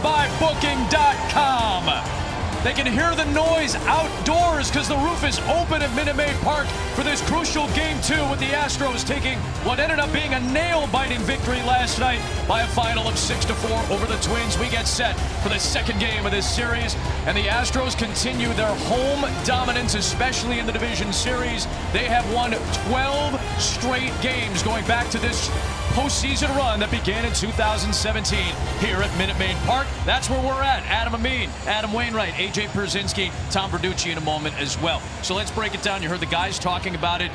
by Booking.com. They can hear the noise outdoors because the roof is open at Minute Maid Park for this crucial Game 2 with the Astros taking what ended up being a nail-biting victory last night by a final of 6-4 over the Twins. We get set for the second game of this series, and the Astros continue their home dominance, especially in the division series. They have won 12 straight games going back to this postseason run that began in 2017 here at Minute Maid Park. That's where we're at. Adam Amin, Adam Wainwright, AJ Pierzynski, Tom Verducci in a moment as well. So let's break it down. You heard the guys talking about it.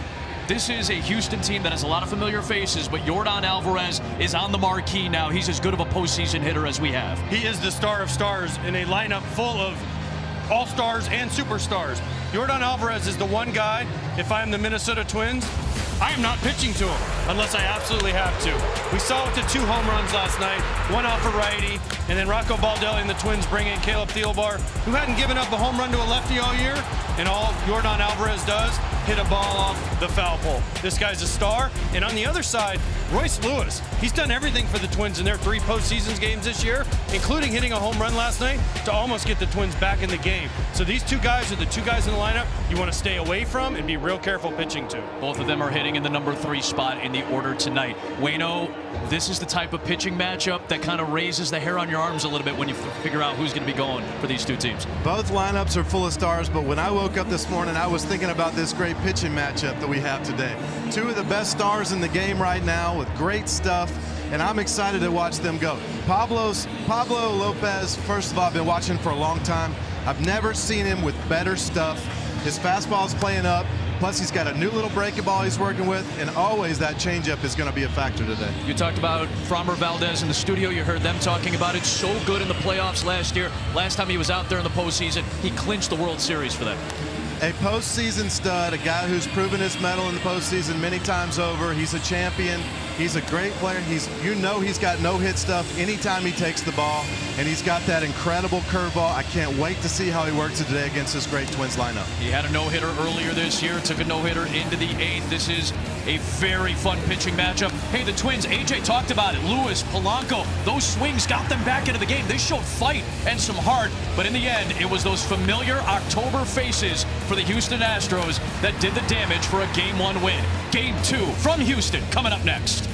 This is a Houston team that has a lot of familiar faces, but Yordan Alvarez is on the marquee now. He's as good of a postseason hitter as we have. He is the star of stars in a lineup full of all-stars and superstars. Yordan Alvarez is the one guy, if I'm the Minnesota Twins, I am not pitching to him unless I absolutely have to. We saw it with the 2 home runs last night, one off a righty, and then Rocco Baldelli and the Twins bring in Caleb Thielbar, who hadn't given up a home run to a lefty all year, and all Yordan Alvarez does, hit a ball off the foul pole. This guy's a star. And on the other side, Royce Lewis. He's done everything for the Twins in their 3 postseason games this year, including hitting a home run last night to almost get the Twins back in the game. So these 2 guys are the 2 guys in the lineup you want to stay away from and be real careful pitching to. Both of them are hitting in the number 3 spot in the order tonight. Waino, this is the type of pitching matchup that kind of raises the hair on your arms a little bit when you figure out who's going to be going for these 2 teams. Both lineups are full of stars, but when I woke up this morning, I was thinking about this great pitching matchup that we have today. 2 of the best stars in the game right now with great stuff, and I'm excited to watch them go. Pablo Lopez, first of all, I've been watching for a long time. I've never seen him with better stuff. His fastball's playing up. Plus, he's got a new little breaking ball he's working with, and always that changeup is going to be a factor today. You talked about Framber Valdez in the studio. You heard them talking about it. So good in the playoffs last year. Last time he was out there in the postseason, he clinched the World Series for them. A postseason stud, a guy who's proven his mettle in the postseason many times over. He's a champion. He's a great player. He's got no-hit stuff anytime he takes the ball, and he's got that incredible curveball. I can't wait to see how he works it today against this great Twins lineup. He had a no-hitter earlier this year, took a no-hitter into the 8th. This is a very fun pitching matchup. Hey, the Twins, AJ talked about it. Lewis, Polanco, those swings got them back into the game. They showed fight and some heart, but in the end, it was those familiar October faces for the Houston Astros that did the damage for a Game 1 win. Game 2 from Houston coming up next.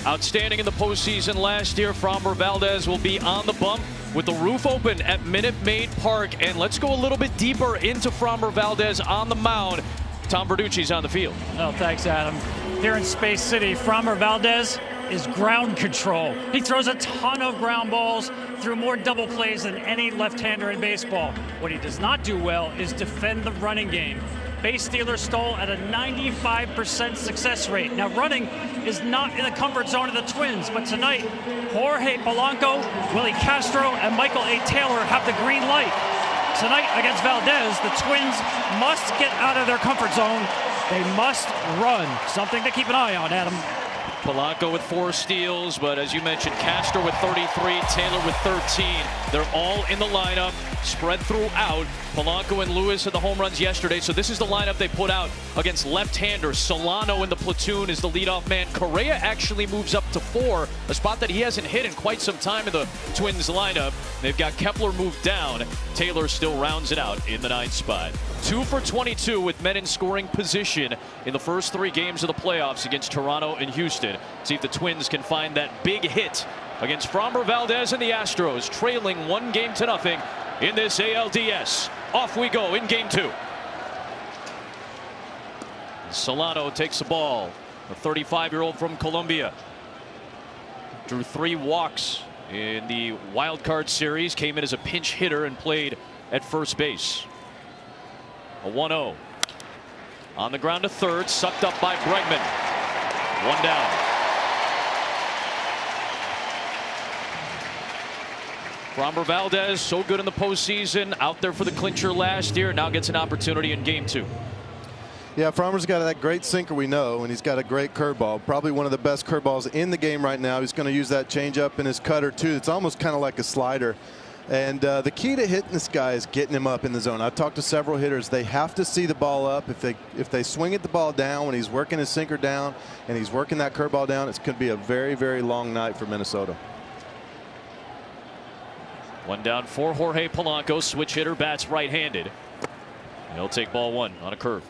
Outstanding in the postseason last year, Framber Valdez will be on the bump with the roof open at Minute Maid Park. And let's go a little bit deeper into Framber Valdez on the mound. Tom Verducci's on the field. Oh, thanks, Adam. Here in Space City, Framber Valdez is ground control. He throws a ton of ground balls through more double plays than any left-hander in baseball. What he does not do well is defend the running game. Base stealer stole at a 95% success rate. Now, running is not in the comfort zone of the Twins, but tonight, Jorge Polanco, Willie Castro, and Michael A. Taylor have the green light. Tonight against Valdez, the Twins must get out of their comfort zone. They must run. Something to keep an eye on, Adam. Polanco with 4 steals, but as you mentioned, Castro with 33, Taylor with 13. They're all in the lineup, spread throughout. Polanco and Lewis had the home runs yesterday, so this is the lineup they put out against left-handers. Solano in the platoon is the leadoff man. Correa actually moves up to 4, a spot that he hasn't hit in quite some time in the Twins lineup. They've got Kepler moved down. Taylor still rounds it out in the 9th spot. 2 for 22 with men in scoring position in the first 3 games of the playoffs against Toronto and Houston. See if the Twins can find that big hit against Framber Valdez and the Astros, trailing 1-0 in this ALDS. Off we go in game 2. Solano takes the ball. The 35-year-old from Colombia drew 3 walks in the wild card series, came in as a pinch hitter and played at first base. A 1-0. On the ground to third, sucked up by Bregman. 1 down. Framber Valdez, so good in the postseason, out there for the clincher last year, now gets an opportunity in game 2. Yeah, Framber's got that great sinker we know, and he's got a great curveball. Probably one of the best curveballs in the game right now. He's going to use that changeup in his cutter, too. It's almost kind of like a slider. And the key to hitting this guy is getting him up in the zone. I've talked to several hitters. They have to see the ball up. If they swing at the ball down when he's working his sinker down and he's working that curveball down, it's going to be a very, very long night for Minnesota. 1 down for Jorge Polanco. Switch hitter, bats right-handed. He'll take ball 1 on a curve.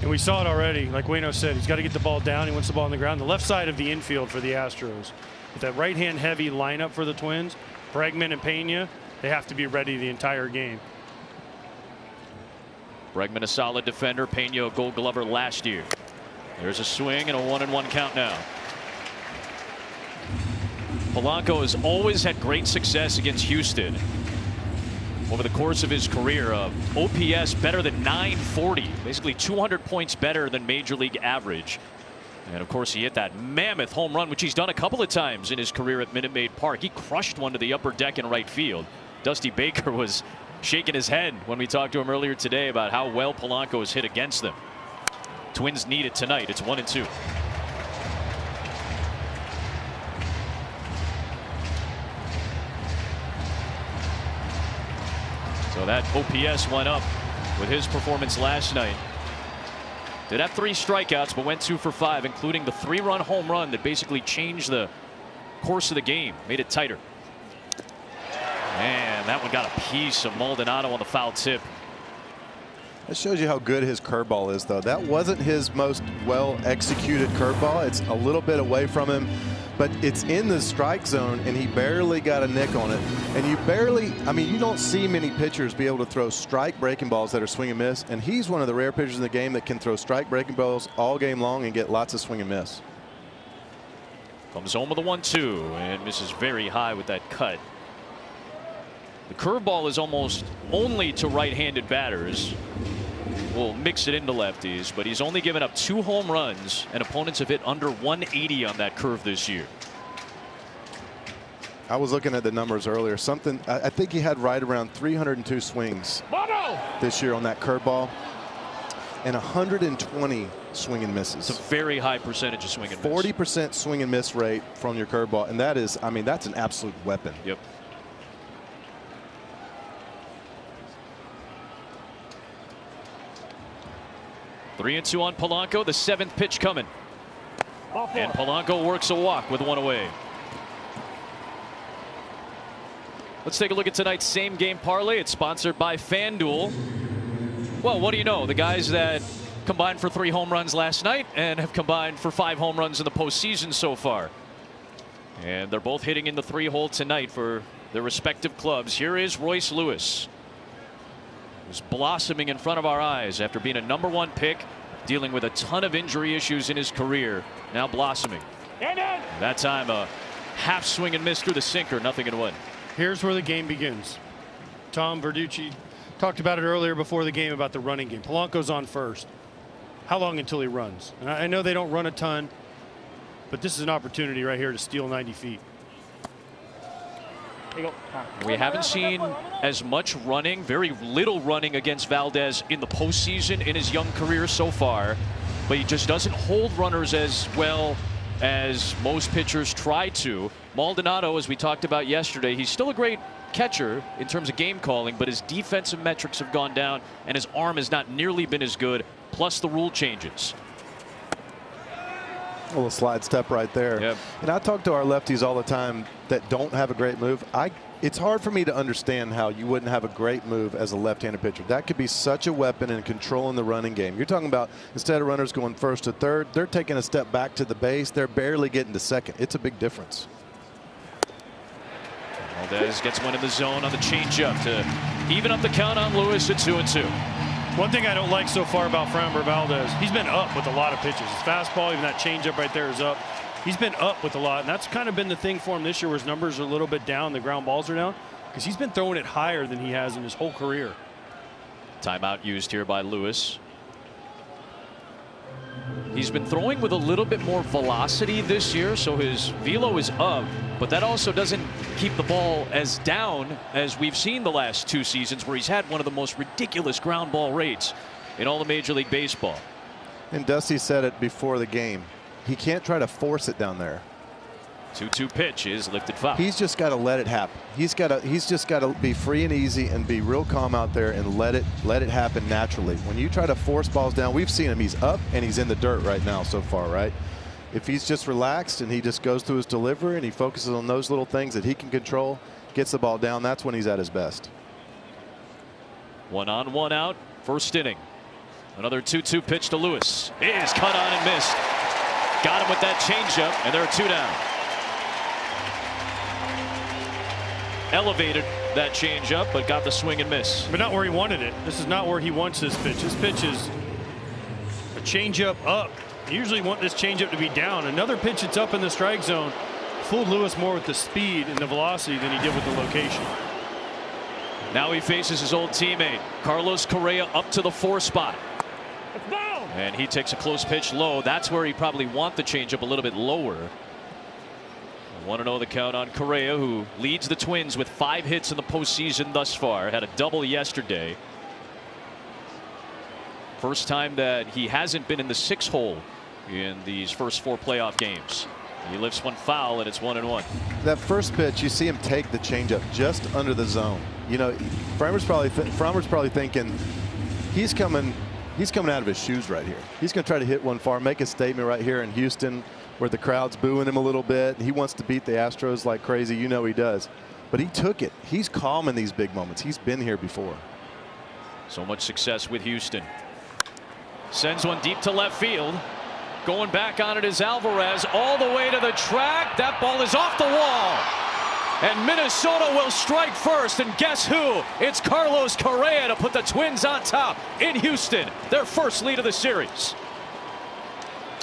And we saw it already. Like Waino said, he's got to get the ball down. He wants the ball on the ground. The left side of the infield for the Astros. With that right-hand heavy lineup for the Twins, Bregman and Pena, they have to be ready the entire game. Bregman a solid defender. Pena a Gold Glover last year. There's a swing and a 1-1 count now. Polanco has always had great success against Houston over the course of his career. OPS better than 940, basically 200 points better than major league average. And of course, he hit that mammoth home run, which he's done a couple of times in his career at Minute Maid Park. He crushed one to the upper deck in right field. Dusty Baker was shaking his head when we talked to him earlier today about how well Polanco has hit against them. Twins need it tonight. It's 1-2. So that OPS went up with his performance last night. Did have 3 strikeouts, but went 2 for 5, including the 3-run home run that basically changed the course of the game, made it tighter. And that one got a piece of Maldonado on the foul tip. That shows you how good his curveball is, though. That wasn't his most well-executed curveball. It's a little bit away from him, but it's in the strike zone, and he barely got a nick on it. And you barely, I mean, you don't see many pitchers be able to throw strike breaking balls that are swing and miss, and he's one of the rare pitchers in the game that can throw strike breaking balls all game long and get lots of swing and miss. Comes home with a 1-2 and misses very high with that cut. The curveball is almost only to right-handed batters. Will mix it into lefties, but he's only given up 2 home runs, and opponents have hit under 180 on that curve this year. I was looking at the numbers earlier. I think he had right around 302 swings this year on that curveball, and 120 swing and misses. It's a very high percentage of swing and miss. 40% swing and miss rate from your curveball, and that is, I mean, that's an absolute weapon. Yep. Three and 2 on Polanco. The 7th pitch coming. And Polanco works a walk with 1 away. Let's take a look at tonight's same game parlay. It's sponsored by FanDuel. Well, what do you know? The guys that combined for 3 home runs last night and have combined for 5 home runs in the postseason so far. And they're both hitting in the 3-hole tonight for their respective clubs. Here is Royce Lewis, who's blossoming in front of our eyes after being a #1 pick, dealing with a ton of injury issues in his career, now blossoming. That time a half swing and miss through the sinker, nothing in 1. Here's where the game begins. Tom Verducci talked about it earlier before the game about the running game. Polanco's on first. How long until he runs? And I know they don't run a ton, but this is an opportunity right here to steal 90 feet. We haven't seen as much running, very little running against Valdez in the postseason in his young career so far, but he just doesn't hold runners as well as most pitchers try to. Maldonado, as we talked about yesterday, he's still a great catcher in terms of game calling, but his defensive metrics have gone down and his arm has not nearly been as good, plus the rule changes. A little slide step right there. Yep. And I talk to our lefties all the time that don't have a great move. It's hard for me to understand how you wouldn't have a great move as a left-handed pitcher. That could be such a weapon in controlling the running game. You're talking about instead of runners going first to third, they're taking a step back to the base. They're barely getting to second. It's a big difference. Valdez gets one in the zone on the changeup to even up the count on Lewis at 2-2. One thing I don't like so far about Framber Valdez, he's been up with a lot of pitches. His fastball, even that changeup right there, is up. He's been up with a lot, and that's kind of been the thing for him this year, where his numbers are a little bit down, the ground balls are down, because he's been throwing it higher than he has in his whole career. Timeout used here by Lewis. He's been throwing with a little bit more velocity this year, so his velo is up, but that also doesn't keep the ball as down as we've seen the last 2 seasons, where he's had one of the most ridiculous ground ball rates in all of Major League Baseball. And Dusty said it before the game. He can't try to force it down there. 2-2 pitch is lifted foul. He's just got to let it happen. He's just got to be free and easy and be real calm out there and let it happen naturally. When you try to force balls down, we've seen him. He's up and he's in the dirt right now so far, right? If he's just relaxed and he just goes through his delivery and he focuses on those little things that he can control, gets the ball down, that's when he's at his best. 1 on 1 out, first inning. Another 2-2 pitch to Lewis. It is cut on and missed. Got him with that changeup, and there are 2 down. Elevated that changeup, but got the swing and miss. But not where he wanted it. This is not where he wants his pitch. His pitch is a changeup up. You usually want this changeup to be down. Another pitch that's up in the strike zone fooled Lewis more with the speed and the velocity than he did with the location. Now he faces his old teammate, Carlos Correa, up to the 4 spot. And he takes a close pitch low. That's where he probably want the changeup a little bit lower. 1-0 the count on Correa, who leads the Twins with 5 hits in the postseason thus far. Had a double yesterday. First time that he hasn't been in the 6-hole in these first 4 playoff games. He lifts one foul, and it's 1-1. That first pitch, you see him take the changeup just under the zone. You know, Framber's probably thinking he's coming out of his shoes right here. He's going to try to hit one far, make a statement right here in Houston, where the crowd's booing him a little bit. He wants to beat the Astros like crazy. You know he does. But he took it. He's calm in these big moments. He's been here before. So much success with Houston. Sends one deep to left field. Going back on it is Alvarez, all the way to the track. That ball is off the wall. And Minnesota will strike first. And guess who? It's Carlos Correa to put the Twins on top in Houston. Their first lead of the series.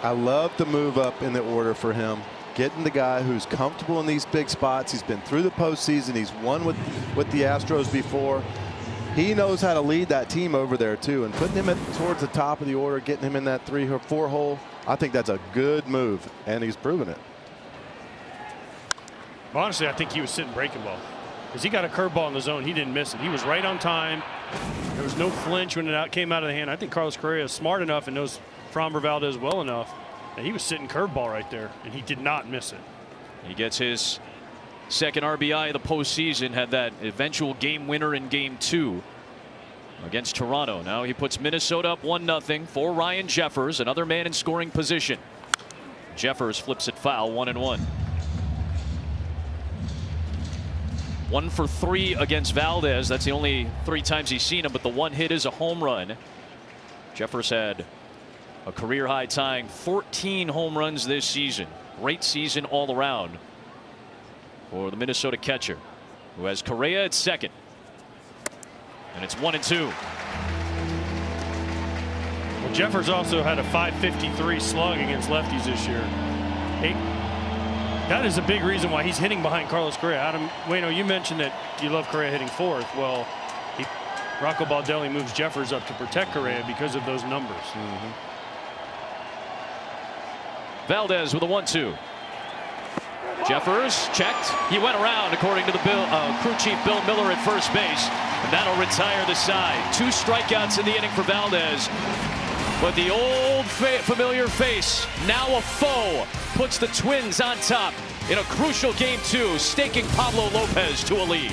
I love the move up in the order for him. Getting the guy who's comfortable in these big spots. He's been through the postseason. He's won with the Astros before. He knows how to lead that team over there too. And putting him towards the top of the order, getting him in that 3 or 4 hole, I think that's a good move. And he's proven it. Honestly, I think he was sitting breaking ball, because he got a curveball in the zone. He didn't miss it. He was right on time. There was no flinch when it came out of the hand. I think Carlos Correa is smart enough and knows Framber Valdez well enough, and he was sitting curveball right there, and he did not miss it. He gets his second RBI of the postseason. Had that eventual game winner in Game 2 against Toronto. Now he puts Minnesota up 1-0 for Ryan Jeffers, another man in scoring position. Jeffers flips it foul, 1-1. 1 for 3 against Valdez. That's the only 3 times he's seen him, but the one hit is a home run. Jeffers had A career high tying 14 home runs this season. Great season all around for the Minnesota catcher, who has Correa at second. And it's 1-2. Well, Jeffers also had a .553 slug against lefties this year. That is a big reason why he's hitting behind Carlos Correa. Adam Waino, you mentioned that you love Correa hitting fourth. Well, Rocco Baldelli moves Jeffers up to protect Correa because of those numbers. Valdez with a 1-2. Jeffers checked. He went around, according to the crew chief Bill Miller at first base. And that'll retire the side. 2 strikeouts in the inning for Valdez. But the old familiar face, now a foe, puts the Twins on top in a crucial Game 2, staking Pablo Lopez to a lead.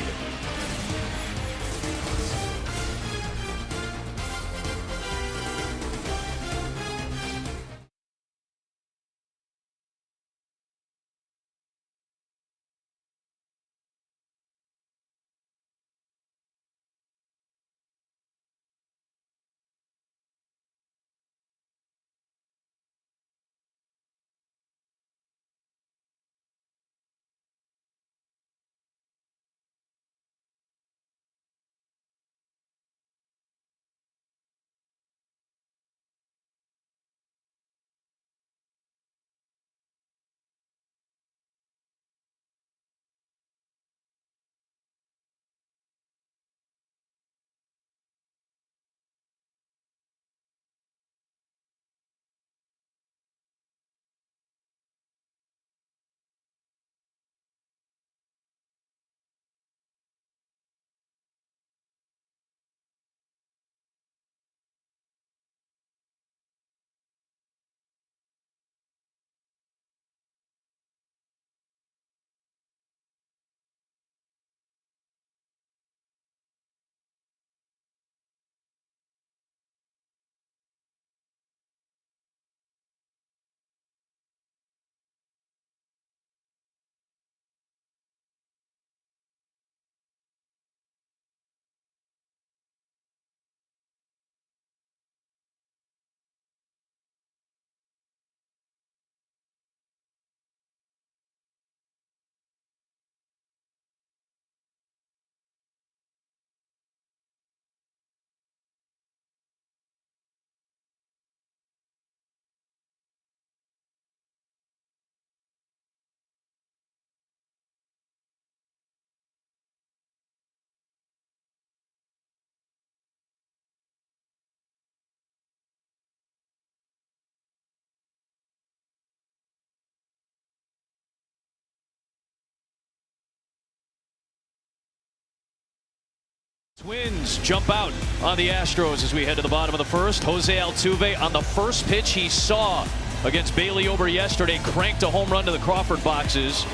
Twins jump out on the Astros as we head to the bottom of the first. Jose Altuve on the first pitch he saw against Bailey Ober yesterday cranked a home run to the Crawford boxes.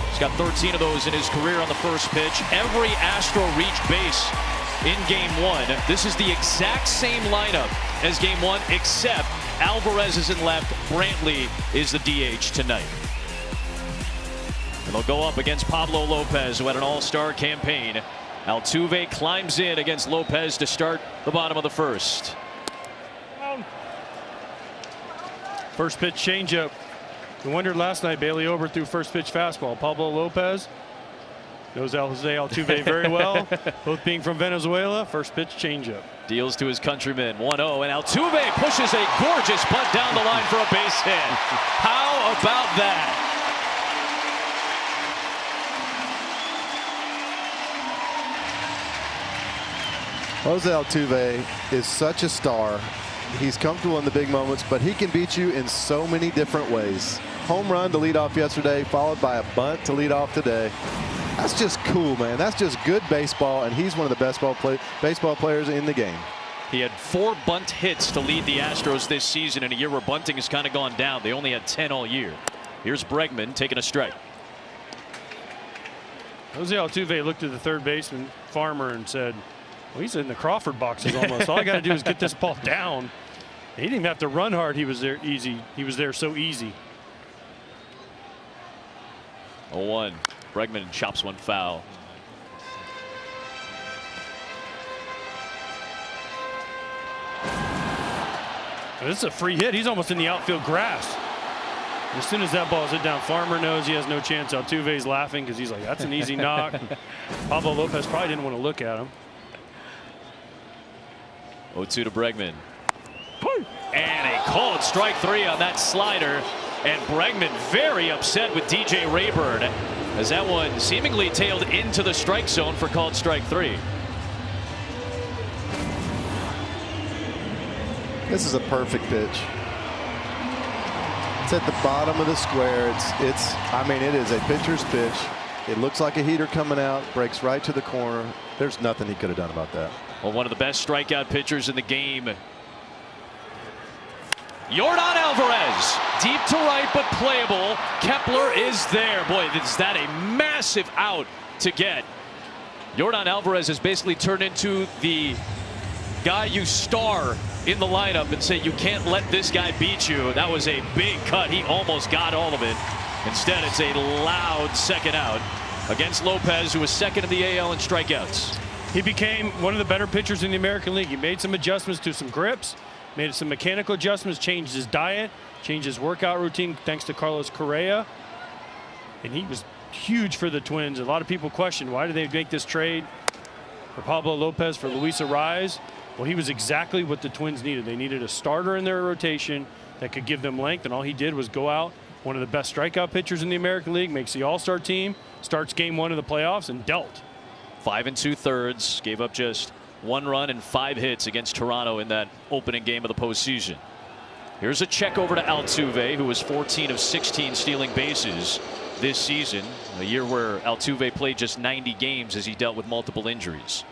He's got 13 of those in his career on the first pitch. Every Astro reached base in Game 1. This is the exact same lineup as Game 1, except Alvarez is in left. Brantley is the DH tonight. And they'll go up against Pablo Lopez, who had an all-star campaign. Altuve climbs in against Lopez to start the bottom of the first. First pitch changeup. We wondered last night, Bailey Ober threw first pitch fastball. Pablo Lopez knows Jose Altuve very well. Both being from Venezuela. First pitch changeup. Deals to his countryman. 1-0, and Altuve pushes a gorgeous punt down the line for a base hit. How about that? Jose Altuve is such a star. He's comfortable in the big moments, but he can beat you in so many different ways. Home run to lead off yesterday, followed by a bunt to lead off today. That's just cool, man. That's just good baseball, and he's one of the best baseball players in the game. He had 4 bunt hits to lead the Astros this season in a year where bunting has kind of gone down. They only had 10 all year. Here's Bregman taking a strike. Jose Altuve looked at the third baseman, Farmer, and said, well, he's in the Crawford boxes almost. All I got to do is get this ball down. He didn't even have to run hard. He was there easy. He was there so easy. 0-1. Bregman chops one foul. This is a free hit. He's almost in the outfield grass. As soon as that ball is hit down, Farmer knows he has no chance. Altuve's laughing because he's like, that's an easy knock. Pablo Lopez probably didn't want to look at him. 0-2 to Bregman. And a called strike 3 on that slider. And Bregman very upset with DJ Rayburn as that one seemingly tailed into the strike zone for called strike 3. This is a perfect pitch. It's at the bottom of the square. I mean, it is a pitcher's pitch. It looks like a heater coming out, breaks right to the corner. There's nothing he could have done about that. Well, one of the best strikeout pitchers in the game. Yordan Alvarez, deep to right but playable. Kepler is there. Boy, is that a massive out to get. Yordan Alvarez has basically turned into the guy you star in the lineup and say you can't let this guy beat you. That was a big cut. He almost got all of it. Instead, it's a loud second out against Lopez, who was second in the AL in strikeouts. He became one of the better pitchers in the American League. He made some adjustments to some grips, made some mechanical adjustments, changed his diet, changed his workout routine thanks to Carlos Correa. And he was huge for the Twins. A lot of people question, why did they make this trade for Pablo Lopez for Luis Arraez? Well, he was exactly what the Twins needed. They needed a starter in their rotation that could give them length, and all he did was go out, one of the best strikeout pitchers in the American League, makes the All-Star team, starts game 1 of the playoffs, and dealt. 5 2/3, gave up just 1 run and 5 hits against Toronto in that opening game of the postseason. Here's a check over to Altuve, who was 14 of 16 stealing bases this season, a year where Altuve played just 90 games as he dealt with multiple injuries.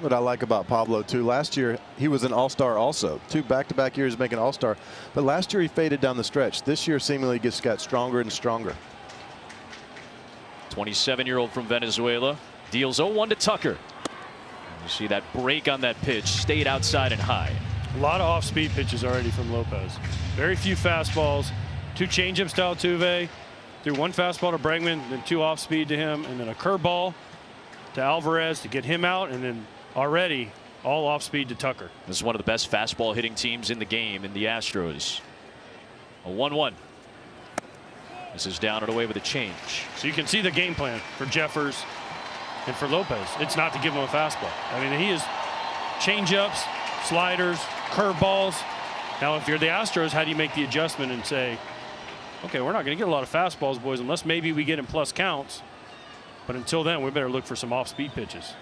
What I like about Pablo too, last year he was an all-star also. 2 back-to-back years making all-star. But last year he faded down the stretch. This year seemingly just got stronger and stronger. 27-year-old from Venezuela deals 0-1 to Tucker. You see that break on that pitch, stayed outside and high. A lot of off-speed pitches already from Lopez. Very few fastballs, 2 changeups to Altuve, threw 1 fastball to Bregman, then 2 off-speed to him, and then a curveball to Alvarez to get him out, and then already all off speed to Tucker. This is one of the best fastball hitting teams in the game in the Astros. A 1-1. This is down and away with a change. So you can see the game plan for Jeffers and for Lopez. It's not to give him a fastball. I mean, he is change-ups, sliders, curveballs. Now, if you're the Astros, how do you make the adjustment and say, okay, we're not going to get a lot of fastballs, boys, unless maybe we get in plus counts. But until then, we better look for some off-speed pitches.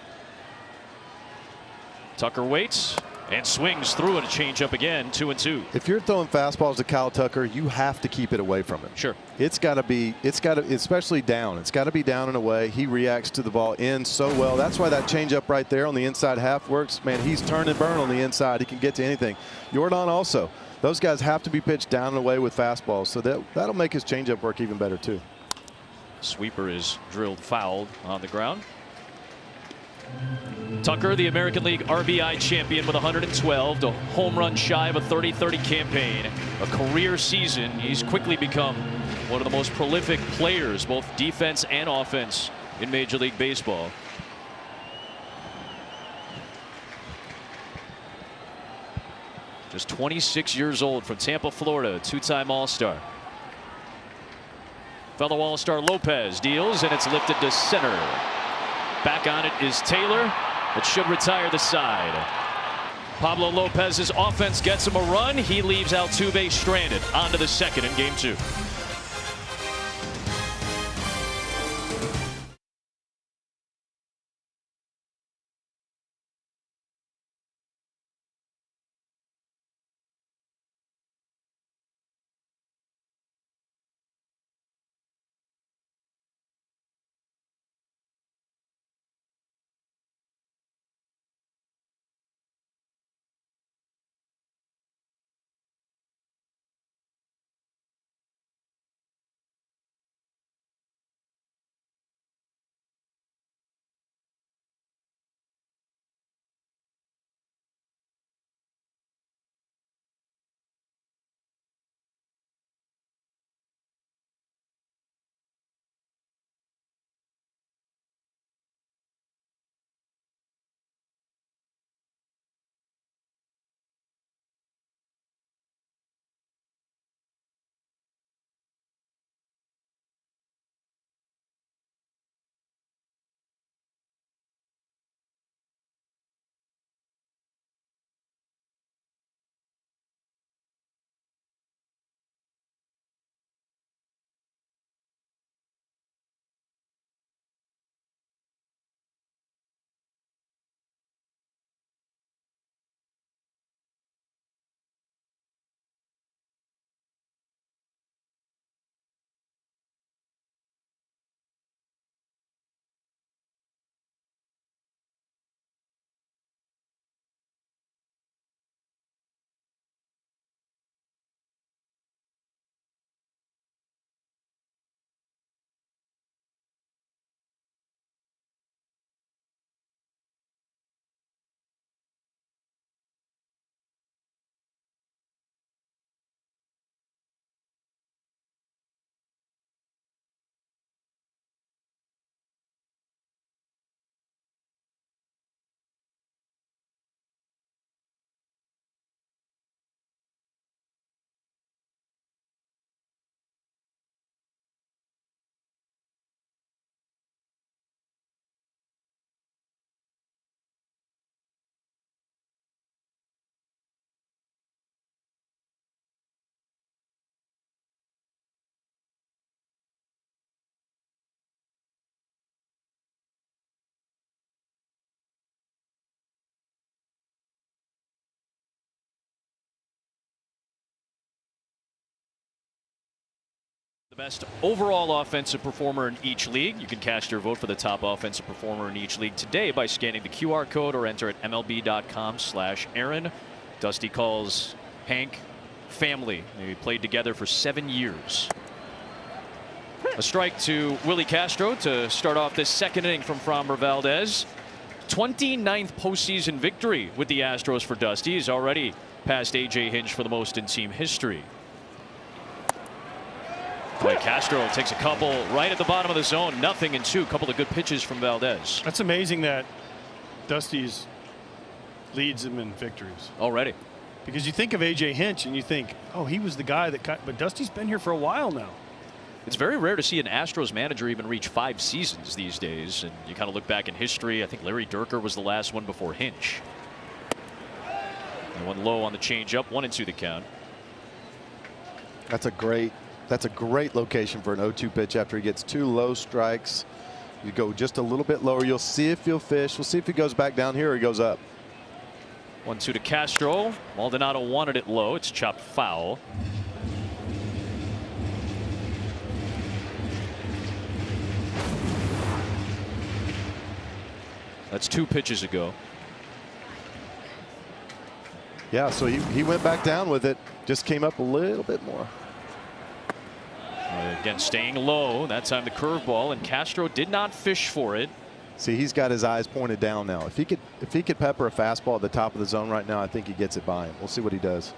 Tucker waits and swings through it. A changeup again, 2-2. If you're throwing fastballs to Kyle Tucker, you have to keep it away from him. Sure. It's got to, especially down. It's got to be down and away. He reacts to the ball in so well. That's why that changeup right there on the inside half works. Man, he's turn and burn on the inside. He can get to anything. Yordan also. Those guys have to be pitched down and away with fastballs, so that'll make his changeup work even better too. Sweeper is drilled foul on the ground. Tucker, the American League RBI champion with 112, a home run shy of a 30-30 campaign, a career season. He's quickly become one of the most prolific players, both defense and offense, in Major League Baseball. Just 26 years old, from Tampa, Florida, 2-time All-Star. Fellow All-Star Lopez deals, and it's lifted to center. Back on it is Taylor. It should retire the side. Pablo Lopez's offense gets him a run. He leaves Altuve stranded onto the second in game 2. The best overall offensive performer in each league. You can cast your vote for the top offensive performer in each league today by scanning the QR code or enter at MLB.com/Aaron. Dusty calls Hank family. They played together for 7 years. A strike to Willie Castro to start off this second inning from Framber Valdez. 29th postseason victory with the Astros for Dusty. He's already passed A.J. Hinch for the most in team history. Boy, Castro takes a couple right at the bottom of the zone. 0-2. Couple of good pitches from Valdez. That's amazing that Dusty's leads him in victories Already. because you think of A.J. Hinch and you think, oh, he was the guy that cut, but Dusty's been here for a while now. It's very rare to see an Astros manager even reach 5 seasons these days. And you kind of look back in history. I think Larry Dierker was the last one before Hinch. And one low on the changeup. 1-2 the count. That's a great location for an 0-2 pitch after he gets 2 low strikes. You go just a little bit lower. You'll see if he'll fish. We'll see if he goes back down here or he goes up. 1-2 to Castro. Maldonado wanted it low. It's chopped foul. That's 2 pitches ago. Yeah, so he went back down with it. Just came up a little bit more. Again, staying low. That time the curveball, and Castro did not fish for it. See, he's got his eyes pointed down now. If he could pepper a fastball at the top of the zone right now, I think he gets it by him. We'll see what he does.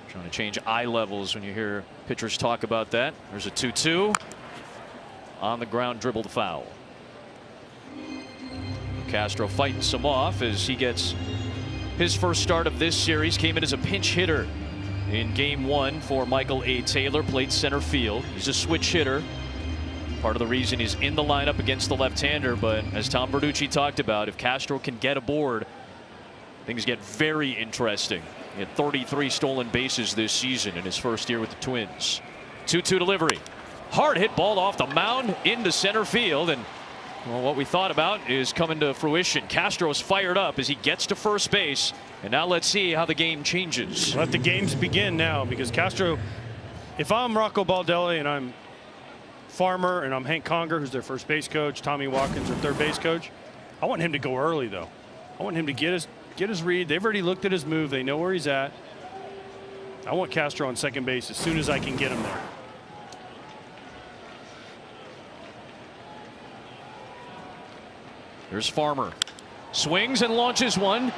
Trying to change eye levels when you hear pitchers talk about that. There's a 2-2. On the ground, dribbled foul. Castro fighting some off as he gets his first start of this series. Came in as a pinch hitter in game 1 for Michael A. Taylor. Played center field. He's a switch hitter. Part of the reason he's in the lineup against the left-hander, but as Tom Verducci talked about, if Castro can get aboard, things get very interesting. He had 33 stolen bases this season in his first year with the Twins. 2-2 delivery. Hard hit ball off the mound into center field, and well, what we thought about is coming to fruition. Castro's fired up as he gets to first base, and now let's see how the game changes. Let the games begin now, because Castro, if I'm Rocco Baldelli and I'm Farmer and I'm Hank Conger, who's their first base coach, Tommy Watkins, their third base coach, I want him to go early, though. I want him to get his read. They've already looked at his move. They know where he's at. I want Castro on second base as soon as I can get him there. Here's Farmer. Swings and launches one.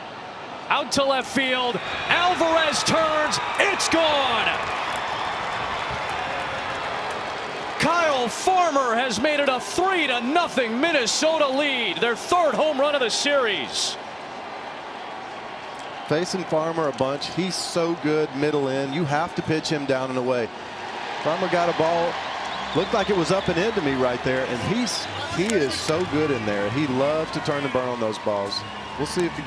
Out to left field. Alvarez turns. It's gone. Kyle Farmer has made it a 3-0 Minnesota lead. Their 3rd home run of the series. Facing Farmer a bunch. He's so good middle in. You have to pitch him down and away. Farmer got a ball. Looked like it was up and in to me right there, and he is so good in there. He loves to turn and burn on those balls. We'll see if he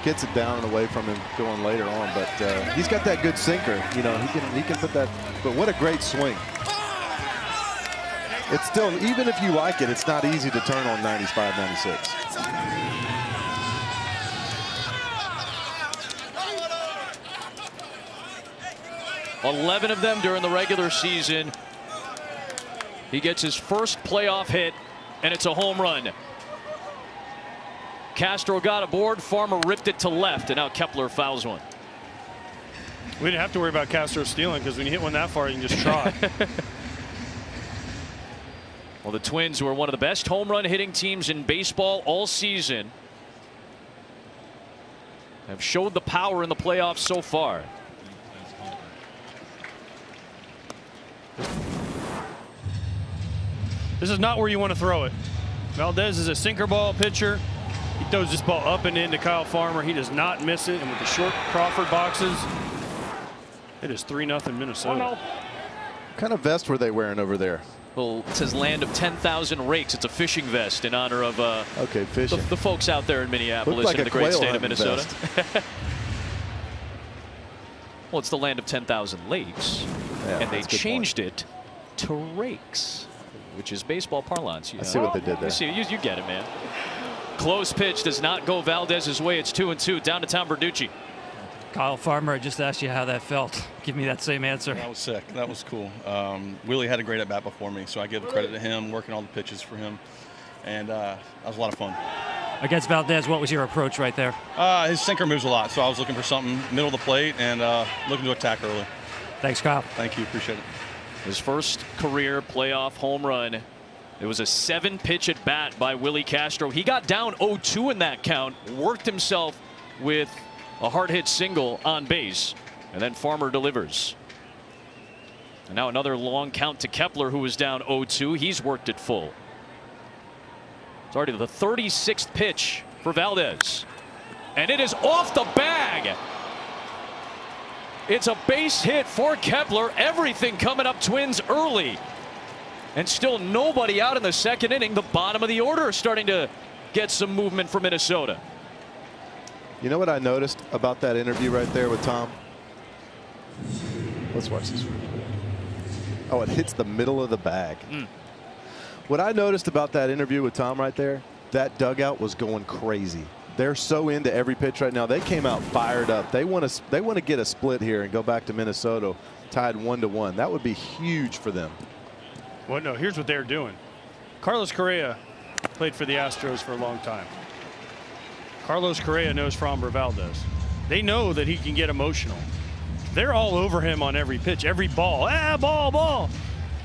gets it down and away from him going later on, but he's got that good sinker. You know, he can put that. But what a great swing! It's still, even if you like it, it's not easy to turn on 95, 96. $11 of them during the regular season. He gets his first playoff hit, and it's a home run. Castro got aboard. Farmer ripped it to left, and now Kepler fouls one. We didn't have to worry about Castro stealing, because when you hit one that far, you can just trot. Well, the Twins, who are one of the best home run hitting teams in baseball all season, have showed the power in the playoffs so far. This is not where you want to throw it. Valdez is a sinker ball pitcher. He throws this ball up and into Kyle Farmer. He does not miss it. And with the short Crawford boxes, it is 3-0 Minnesota. What kind of vest were they wearing over there? Well, it says Land of 10,000 Rakes. It's a fishing vest in honor of fishing. The folks out there in Minneapolis like and the great state of hunting Minnesota. Well, it's the Land of 10,000 Lakes, Yeah, and they that's a good changed it to rakes, which is baseball parlance. I see what they did there. You get it, man. Close pitch does not go Valdez's way. It's 2-2. Down to Tom Verducci. Kyle Farmer, I just asked you how that felt. Give me that same answer. That was sick. That was cool. Willie had a great at-bat before me, so I give the credit to him, working all the pitches for him. And that was a lot of fun. Against Valdez, what was your approach right there? His sinker moves a lot, so I was looking for something middle of the plate and looking to attack early. Thanks, Kyle. Thank you. Appreciate it. His first career playoff home run. It was a 7-pitch at bat by Willie Castro. He got down 0-2 in that count, worked himself with a hard hit single on base, and then Farmer delivers. And now another long count to Kepler, who was down 0-2. He's worked it full. It's already the 36th pitch for Valdez, and it is off the bag. It's a base hit for Kepler. Everything coming up Twins early. And still nobody out in the second inning. The bottom of the order is starting to get some movement for Minnesota. You know what I noticed about that interview right there with Tom? Let's watch this. Oh, it hits the middle of the bag. What I noticed about that interview with Tom right there, that dugout was going crazy. They're so into every pitch right now. They came out fired up. They want to get a split here and go back to Minnesota tied 1-1. That would be huge for them. Well, no, here's what they're doing. Carlos Correa played for the Astros for a long time. Carlos Correa knows Framber Valdez. They know that he can get emotional. They're all over him on every pitch, every ball. Ball.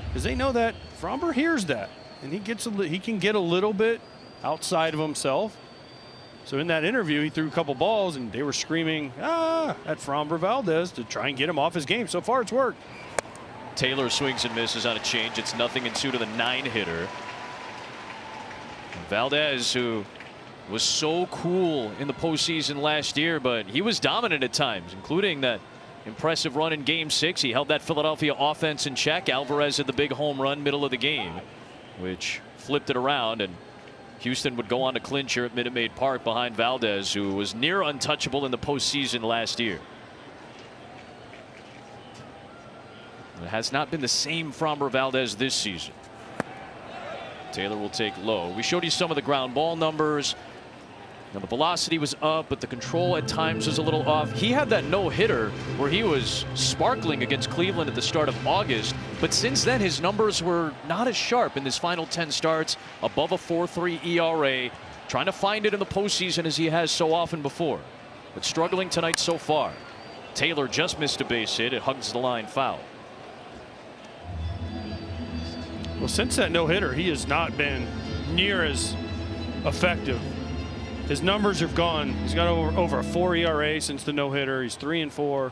Because they know that Framber hears that. And he can get a little bit outside of himself. So in that interview, he threw a couple balls, and they were screaming, at Framber Valdez to try and get him off his game. So far, it's worked. Taylor swings and misses on a change. It's 0-2 to the 9-hitter. Valdez, who was so cool in the postseason last year, but he was dominant at times, including that impressive run in Game 6. He held that Philadelphia offense in check. Alvarez had the big home run middle of the game, which flipped it around, and Houston would go on to clinch here at Minute Maid Park behind Valdez, who was near untouchable in the postseason last year. It has not been the same Framber Valdez this season. Taylor will take low. We showed you some of the ground ball numbers. Now, the velocity was up, but the control at times was a little off. He had that no-hitter where he was sparkling against Cleveland at the start of August, but since then his numbers were not as sharp in his final 10 starts, above a 4.3 ERA, trying to find it in the postseason as he has so often before, but struggling tonight so far. Taylor just missed a base hit. It hugs the line foul. Well, since that no-hitter, he has not been near as effective. His numbers have gone. He's got over a 4 ERA since the no-hitter. He's 3-4.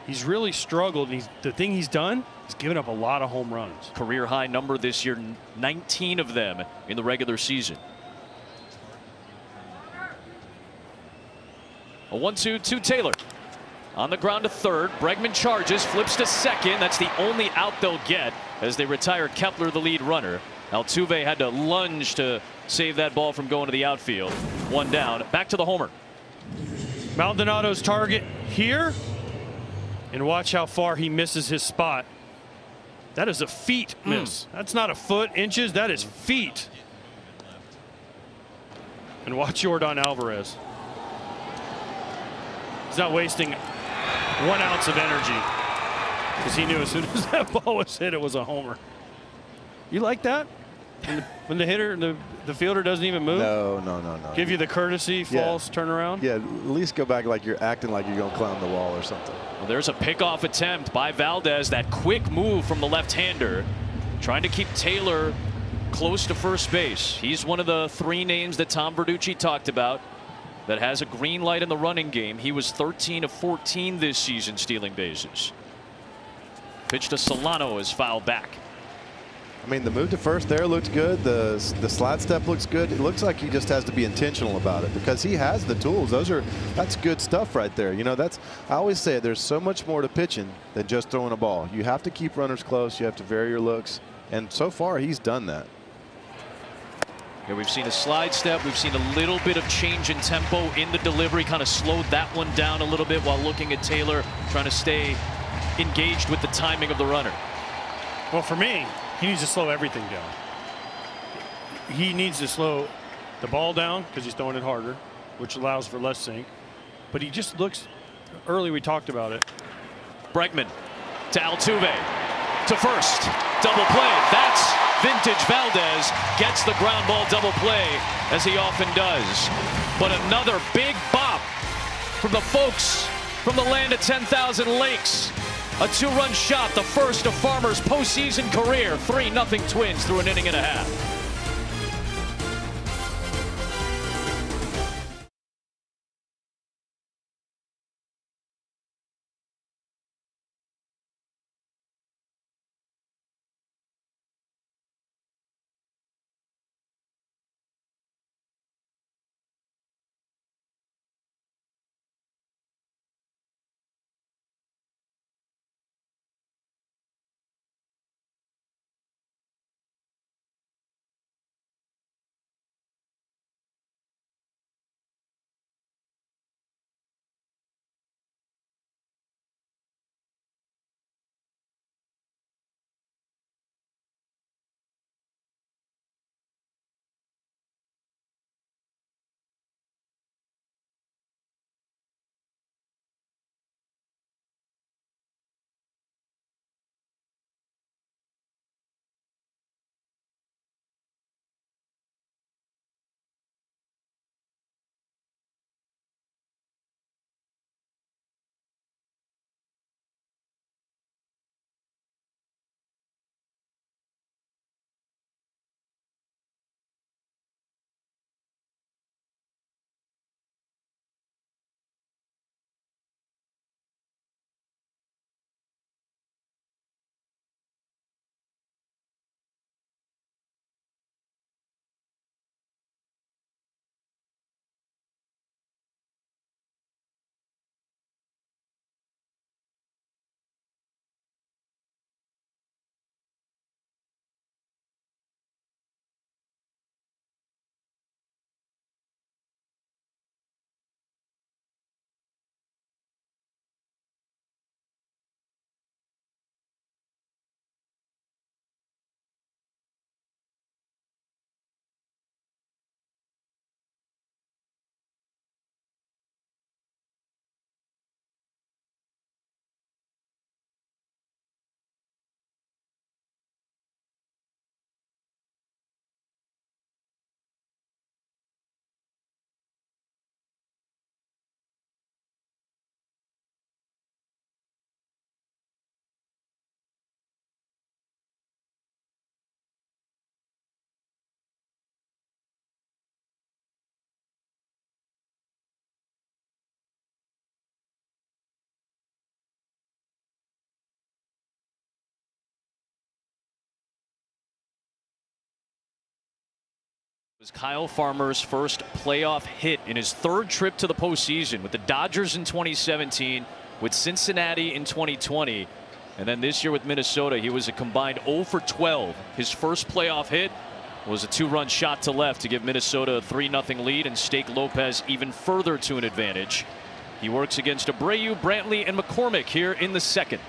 He's really struggled. And the thing he's done is given up a lot of home runs. Career high number this year, 19 of them in the regular season. A 1-2 to Taylor. On the ground to third. Bregman charges, flips to second. That's the only out they'll get as they retire Kepler, the lead runner. Altuve had to lunge to save that ball from going to the outfield. One down. Back to the homer. Maldonado's target here. And watch how far he misses his spot. That is a feet miss. That's not a foot, inches. That is feet. And watch Yordan Alvarez. He's not wasting 1 ounce of energy, because he knew as soon as that ball was hit, it was a homer. You like that? When the hitter, the fielder doesn't even move? No. Give you the courtesy, false turnaround? Yeah, at least go back like you're acting like you're going to climb the wall or something. Well, there's a pickoff attempt by Valdez. That quick move from the left-hander, trying to keep Taylor close to first base. He's one of the 3 names that Tom Verducci talked about that has a green light in the running game. He was 13 of 14 this season stealing bases. Pitch to Solano is fouled back. I mean, the move to first there looked good. The slide step looks good. It looks like he just has to be intentional about it, because he has the tools. That's good stuff right there. You know, I always say there's so much more to pitching than just throwing a ball. You have to keep runners close. You have to vary your looks. And so far, he's done that. Here we've seen a slide step. We've seen a little bit of change in tempo in the delivery. Kind of slowed that one down a little bit while looking at Taylor, trying to stay engaged with the timing of the runner. Well, for me, he needs to slow everything down. He needs to slow the ball down because he's throwing it harder, which allows for less sink. But he just looks Early we talked about it. Bregman to Altuve to first. Double play. That's vintage Valdez. Gets the ground ball double play, as he often does. But another big bop from the folks from the land of 10,000 lakes. A two-run shot, the first of Farmer's postseason career. 3-0 Twins through an inning and a half. Was Kyle Farmer's first playoff hit in his third trip to the postseason with the Dodgers in 2017, with Cincinnati in 2020, and then this year with Minnesota. He was a combined 0 for 12. His first playoff hit was a two-run shot to left to give Minnesota a 3-0 lead and stake Lopez even further to an advantage. He works against Abreu, Brantley, and McCormick here in the second.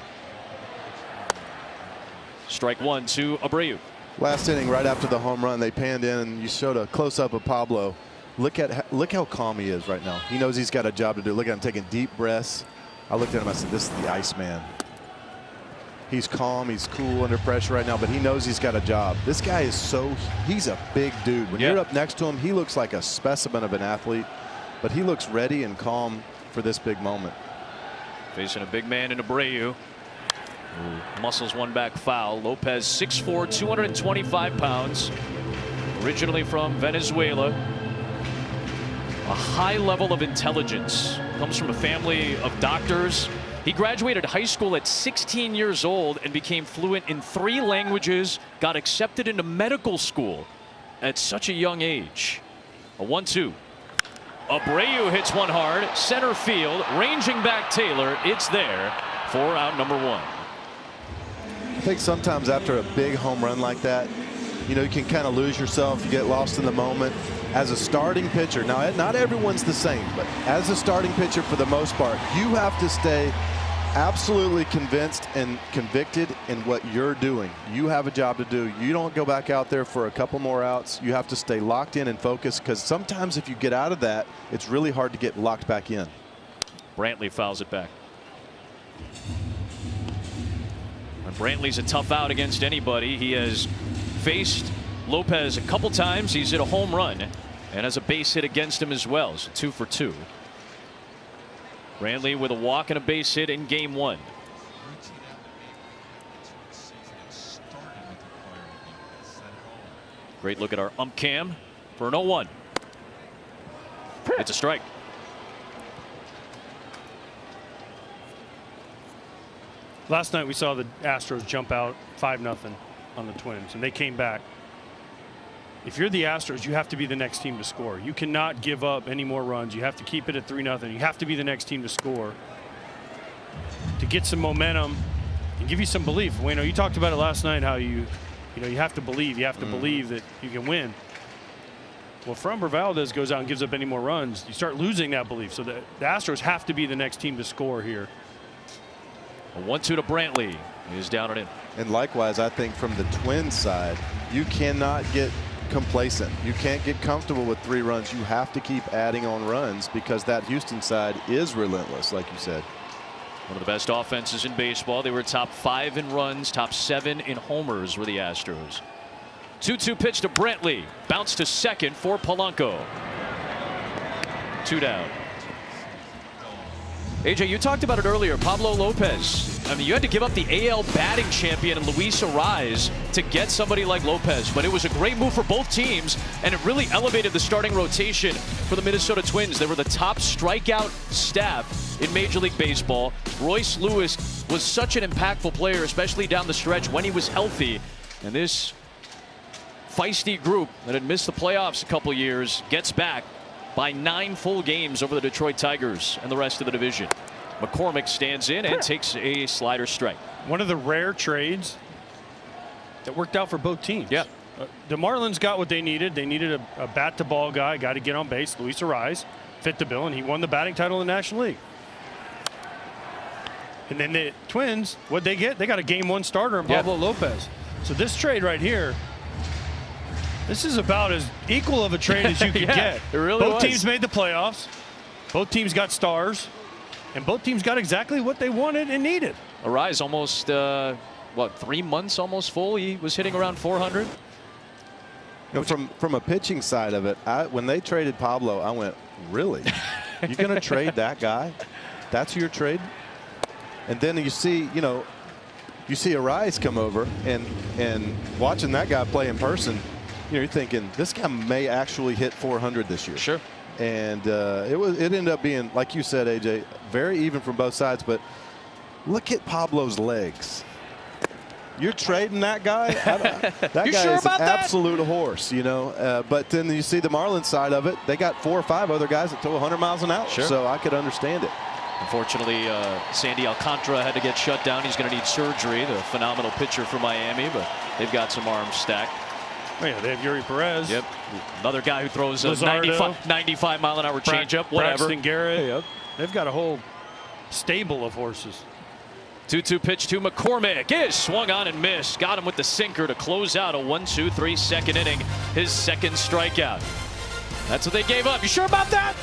Strike one to Abreu. Last inning, right after the home run, they panned in and you showed a close-up of Pablo. Look how calm he is right now. He knows he's got a job to do. Look at him taking deep breaths. I looked at him, I said, this is the Iceman. He's calm, he's cool under pressure right now, but he knows he's got a job. This guy is he's a big dude. When you're up next to him, he looks like a specimen of an athlete, but he looks ready and calm for this big moment. Facing a big man in Abreu. Muscles one back foul. Lopez 6'4", 225 pounds. Originally from Venezuela. A high level of intelligence. Comes from a family of doctors. He graduated high school at 16 years old and became fluent in 3 languages. Got accepted into medical school at such a young age. A 1-2. Abreu hits one hard. Center field. Ranging back Taylor. It's there for out number 1. I think sometimes after a big home run like that, you know, you can kind of lose yourself. You get lost in the moment. As a starting pitcher, now not everyone's the same, but as a starting pitcher for the most part, you have to stay absolutely convinced and convicted in what you're doing. You have a job to do. You don't go back out there for a couple more outs. You have to stay locked in and focused, because sometimes if you get out of that, it's really hard to get locked back in. Brantley fouls it back. And Brantley's a tough out against anybody. He has faced Lopez a couple times. He's hit a home run and has a base hit against him as well. So 2 for 2. Brantley with a walk and a base hit in game 1. Great look at our ump cam for an 0-1. It's a strike. Last night we saw the Astros jump out 5-0 on the Twins, and they came back. If you're the Astros, you have to be the next team to score. You cannot give up any more runs. You have to keep it at 3-0. You have to be the next team to score to get some momentum and give you some belief. Wayno, you talked about it last night, how you have to believe. You have to believe that you can win. Well, Framber Valdez goes out and gives up any more runs, you start losing that belief. So the Astros have to be the next team to score here. A 1-2 to Brantley. He's down and in. And likewise, I think from the Twins side, you cannot get complacent. You can't get comfortable with 3 runs. You have to keep adding on runs because that Houston side is relentless, like you said. One of the best offenses in baseball. They were top 5 in runs, top 7 in homers were the Astros. 2-2 pitch to Brantley. Bounce to second for Polanco. 2 down. AJ, you talked about it earlier. Pablo Lopez. I mean, you had to give up the AL batting champion and Luis Arraez to get somebody like Lopez. But it was a great move for both teams, and it really elevated the starting rotation for the Minnesota Twins. They were the top strikeout staff in Major League Baseball. Royce Lewis was such an impactful player, especially down the stretch when he was healthy. And this feisty group that had missed the playoffs a couple years gets back by 9 full games over the Detroit Tigers and the rest of the division. McCormick stands in and takes a slider strike. One of the rare trades that worked out for both teams. Yeah. The Marlins got what they needed. They needed a bat-to-ball guy, a guy to get on base. Luis Arraez fit the bill, and he won the batting title in the National League. And then the Twins, what'd they get? They got a Game 1 starter in Pablo Lopez. So this trade right here, this is about as equal of a trade as you could get. It really both was. teams made the playoffs. Both teams got stars. And both teams got exactly what they wanted and needed. Arraez almost, 3 months almost full. He was hitting around 400. You know, from a pitching side of it, when they traded Pablo, I went, really? You're going to trade that guy? That's your trade? And then you see Arraez come over, and watching that guy play in person, you're thinking this guy may actually hit 400 this year. Sure. And it ended up being, like you said, AJ, very even from both sides. But look at Pablo's legs. You're trading that guy? That guy sure is an about that? absolute horse, you know. But then you see the Marlins side of it. They got 4 or 5 other guys that throw 100 miles an hour. Sure. So I could understand it. Unfortunately, Sandy Alcantara had to get shut down. He's going to need surgery. The phenomenal pitcher for Miami, but they've got some arms stacked. Oh, yeah, they have Yuri Perez. Yep. Another guy who throws a Luzardo. 95 mile an hour changeup, whatever. Braxton Garrett. Yep. They've got a whole stable of horses. 2-2 pitch to McCormick is swung on and missed. Got him with the sinker to close out a 1-2-3 second inning. His second strikeout. That's what they gave up. You sure about that?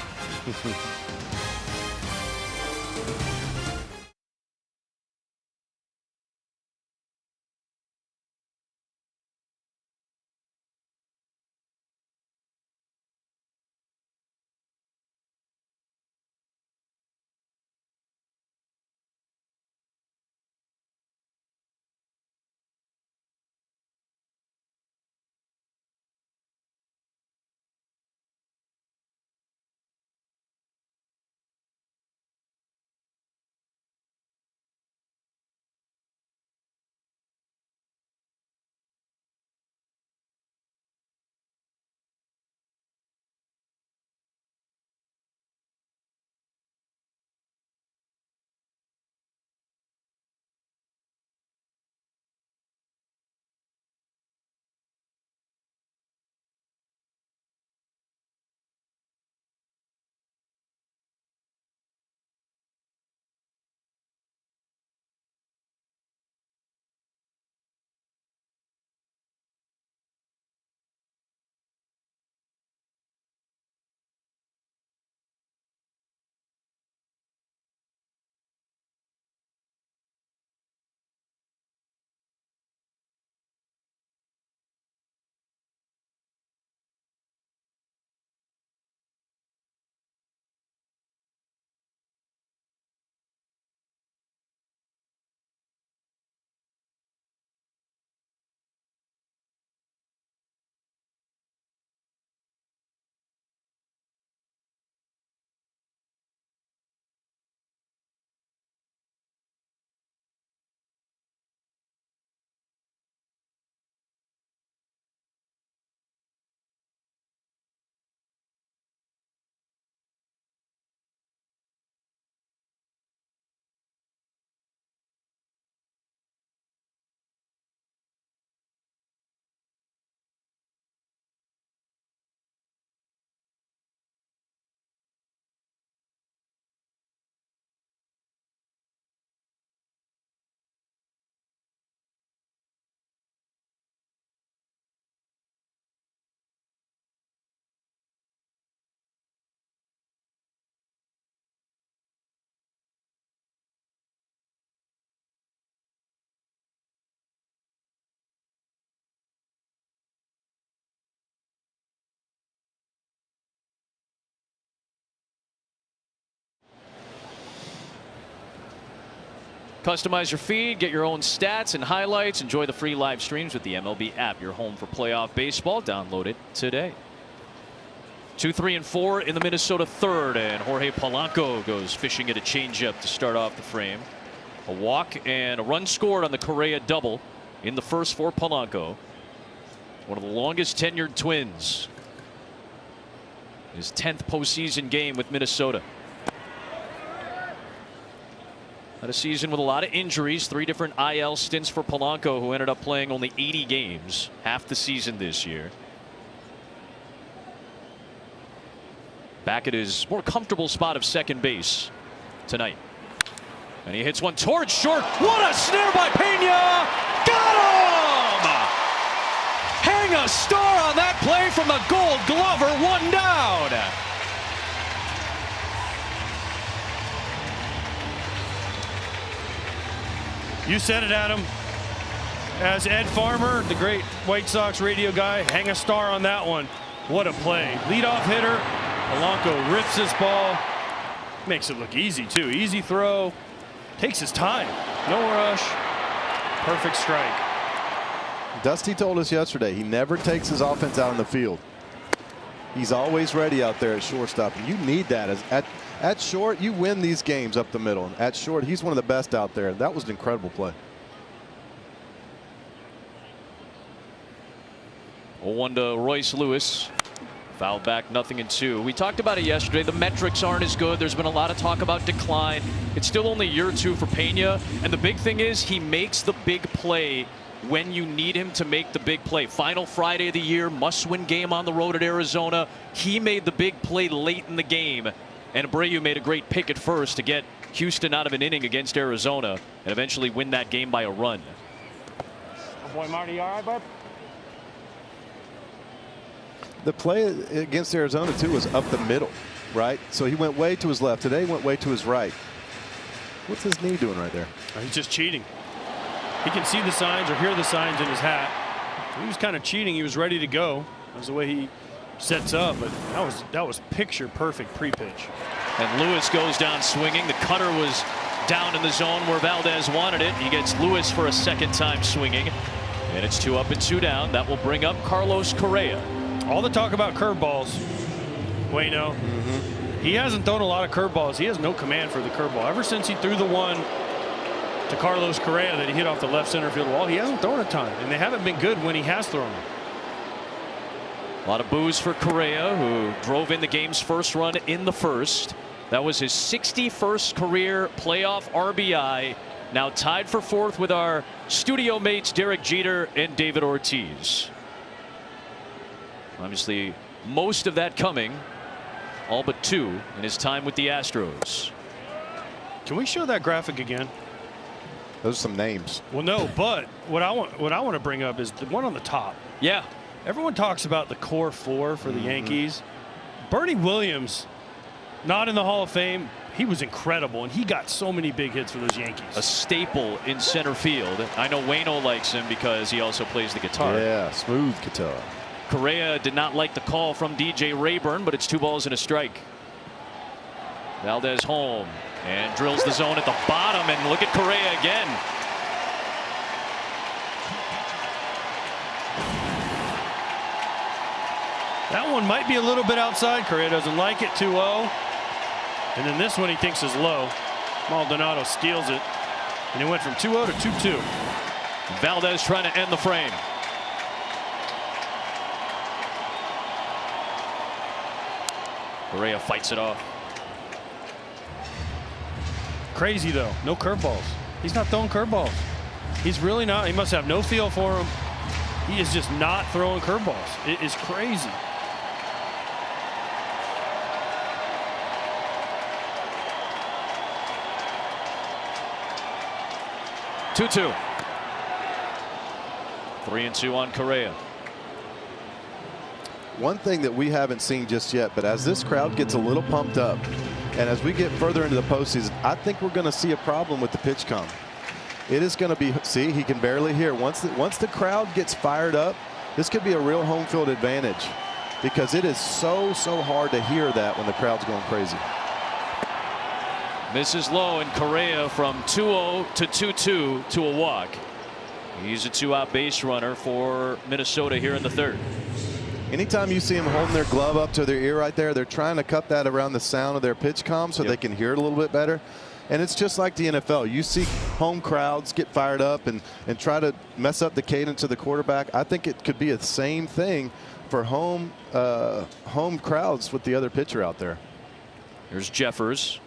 Customize your feed, get your own stats and highlights. Enjoy the free live streams with the MLB app. Your home for playoff baseball. Download it today. 2, 3, and 4 in the Minnesota third, and Jorge Polanco goes fishing at a changeup to start off the frame. A walk and a run scored on the Correa double in the first for Polanco. One of the longest tenured Twins. His 10th postseason game with Minnesota. Had a season with a lot of injuries, 3 different IL stints for Polanco, who ended up playing only 80 games, half the season this year. Back at his more comfortable spot of second base tonight. And he hits one towards short. What a snare by Pena! Got him! Hang a star on that play from the Gold Glover, 1 down. You said it, Adam. As Ed Farmer, the great White Sox radio guy, hang a star on that one. What a play. Leadoff hitter. Polanco rips this ball. Makes it look easy, too. Easy throw. Takes his time. No rush. Perfect strike. Dusty told us yesterday he never takes his offense out on the field. He's always ready out there at shortstop, and you need that. At short, you win these games up the middle. And at short, he's one of the best out there. That was an incredible play. 0-1 to Royce Lewis. Foul back, 0-2. We talked about it yesterday. The metrics aren't as good. There's been a lot of talk about decline. It's still only year 2 for Pena. And the big thing is he makes the big play when you need him to make the big play. Final Friday of the year, must-win game on the road at Arizona. He made the big play late in the game. And Abreu made a great pick at first to get Houston out of an inning against Arizona and eventually win that game by a run. Oh boy, Marty, all right, bud? The play against Arizona, too, was up the middle, right? So he went way to his left. Today he went way to his right. What's his knee doing right there? He's just cheating. He can see the signs or hear the signs in his hat. He was kind of cheating. He was ready to go. That was the way he sets up, but that was picture perfect pre-pitch. And Lewis goes down swinging. The cutter was down in the zone where Valdez wanted it. He gets Lewis for a second time swinging, and it's 2 up and 2 down. That will bring up Carlos Correa. All the talk about curveballs, Waino. He hasn't thrown a lot of curveballs. He has no command for the curveball. Ever since he threw the one to Carlos Correa that he hit off the left center field wall, he hasn't thrown a ton, and they haven't been good when he has thrown them. A lot of boos for Correa, who drove in the game's first run in the first. That was his 61st career playoff RBI. Now tied for 4th with our studio mates Derek Jeter and David Ortiz. Obviously, most of that coming, all but 2, in his time with the Astros. Can we show that graphic again? Those are some names. Well, no, but what I want to bring up is the one on the top. Yeah. Everyone talks about the core 4 for the Yankees. Bernie Williams, not in the Hall of Fame. He was incredible, and he got so many big hits for those Yankees. A staple in center field. I know Waino likes him because he also plays the guitar. Yeah, smooth guitar. Correa did not like the call from DJ Rayburn, but it's 2 balls and a strike. Valdez home and drills the zone at the bottom, and look at Correa again. That one might be a little bit outside. Correa doesn't like it. 2-0. And then this one he thinks is low. Maldonado steals it. And it went from 2-0 to 2-2. Valdez trying to end the frame. Correa fights it off. Crazy, though. No curveballs. He's not throwing curveballs. He's really not. He must have no feel for them. He is just not throwing curveballs. It is crazy. Two. 3-2 on Correa. One thing that we haven't seen just yet, but as this crowd gets a little pumped up, and as we get further into the postseason, I think we're going to see a problem with the pitch count. It is going to be, see, he can barely hear. Once the crowd gets fired up, this could be a real home field advantage, because it is so hard to hear that when the crowd's going crazy. Misses low, and Correa from 2-0 to 2-2 to a walk. He's a 2-out base runner for Minnesota here in the third. Anytime you see them holding their glove up to their ear right there, they're trying to cut that around the sound of their pitch comm so they can hear it a little bit better. And it's just like the NFL. You see home crowds get fired up and try to mess up the cadence of the quarterback. I think it could be the same thing for home crowds with the other pitcher out there. Here's Jeffers.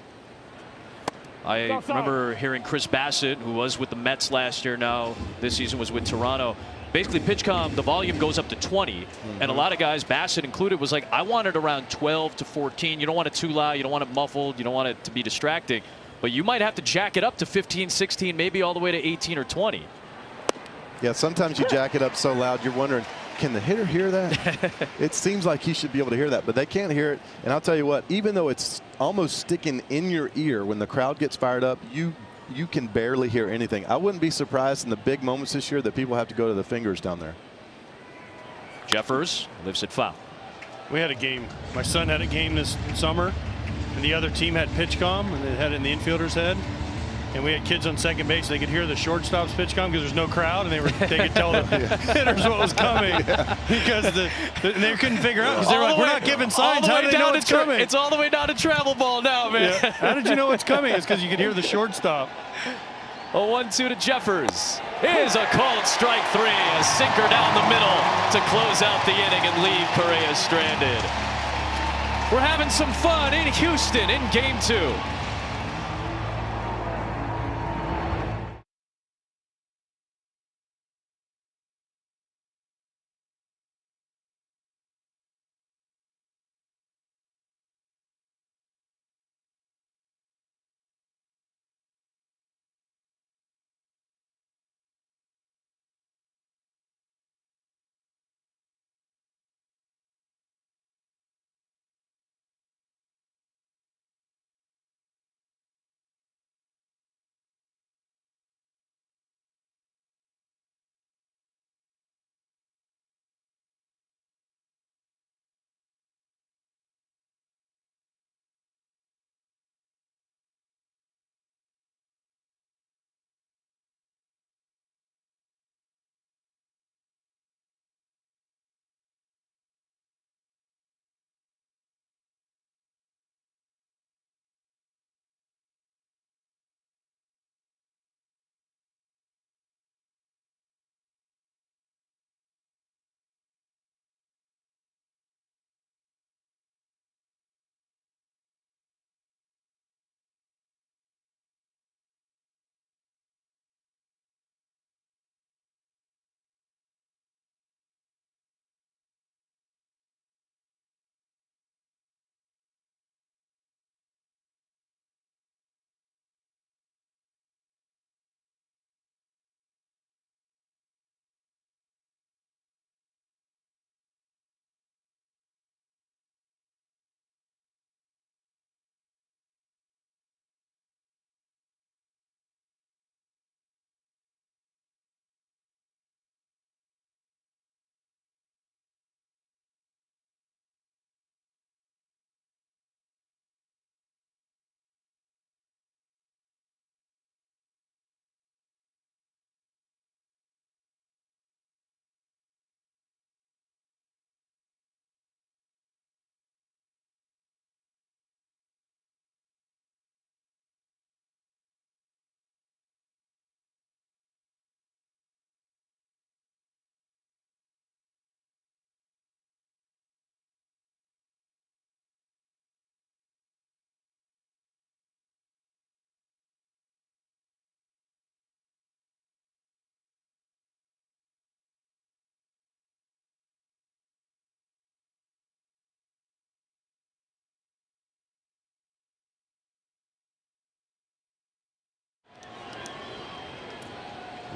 I remember hearing Chris Bassett, who was with the Mets last year, now this season was with Toronto. Basically, PitchCom, the volume goes up to 20. And a lot of guys, Bassett included, was like, I want it around 12 to 14. You don't want it too loud. You don't want it muffled. You don't want it to be distracting. But you might have to jack it up to 15, 16, maybe all the way to 18 or 20. Yeah, sometimes you jack it up so loud, you're wondering, can the hitter hear that? It seems like he should be able to hear that, but they can't hear it. And I'll tell you what, even though it's almost sticking in your ear when the crowd gets fired up, you can barely hear anything. I wouldn't be surprised in the big moments this year that people have to go to the fingers down there. Jeffers lifts it foul. We had a game. My son had a game this summer, and the other team had PitchCom, and they had it in the infielder's head. And we had kids on second base. They could hear the shortstop's PitchCom because there's no crowd, and they could tell the hitters what was coming because they couldn't figure out because they were like, we're not giving signs. How do they know it's coming? It's all the way down to travel ball now, man. Yeah. How did you know it's coming? It's because you could hear the shortstop. A 1-2 to Jeffers. Here's a called strike three. A sinker down the middle to close out the inning and leave Correa stranded. We're having some fun in Houston in Game 2.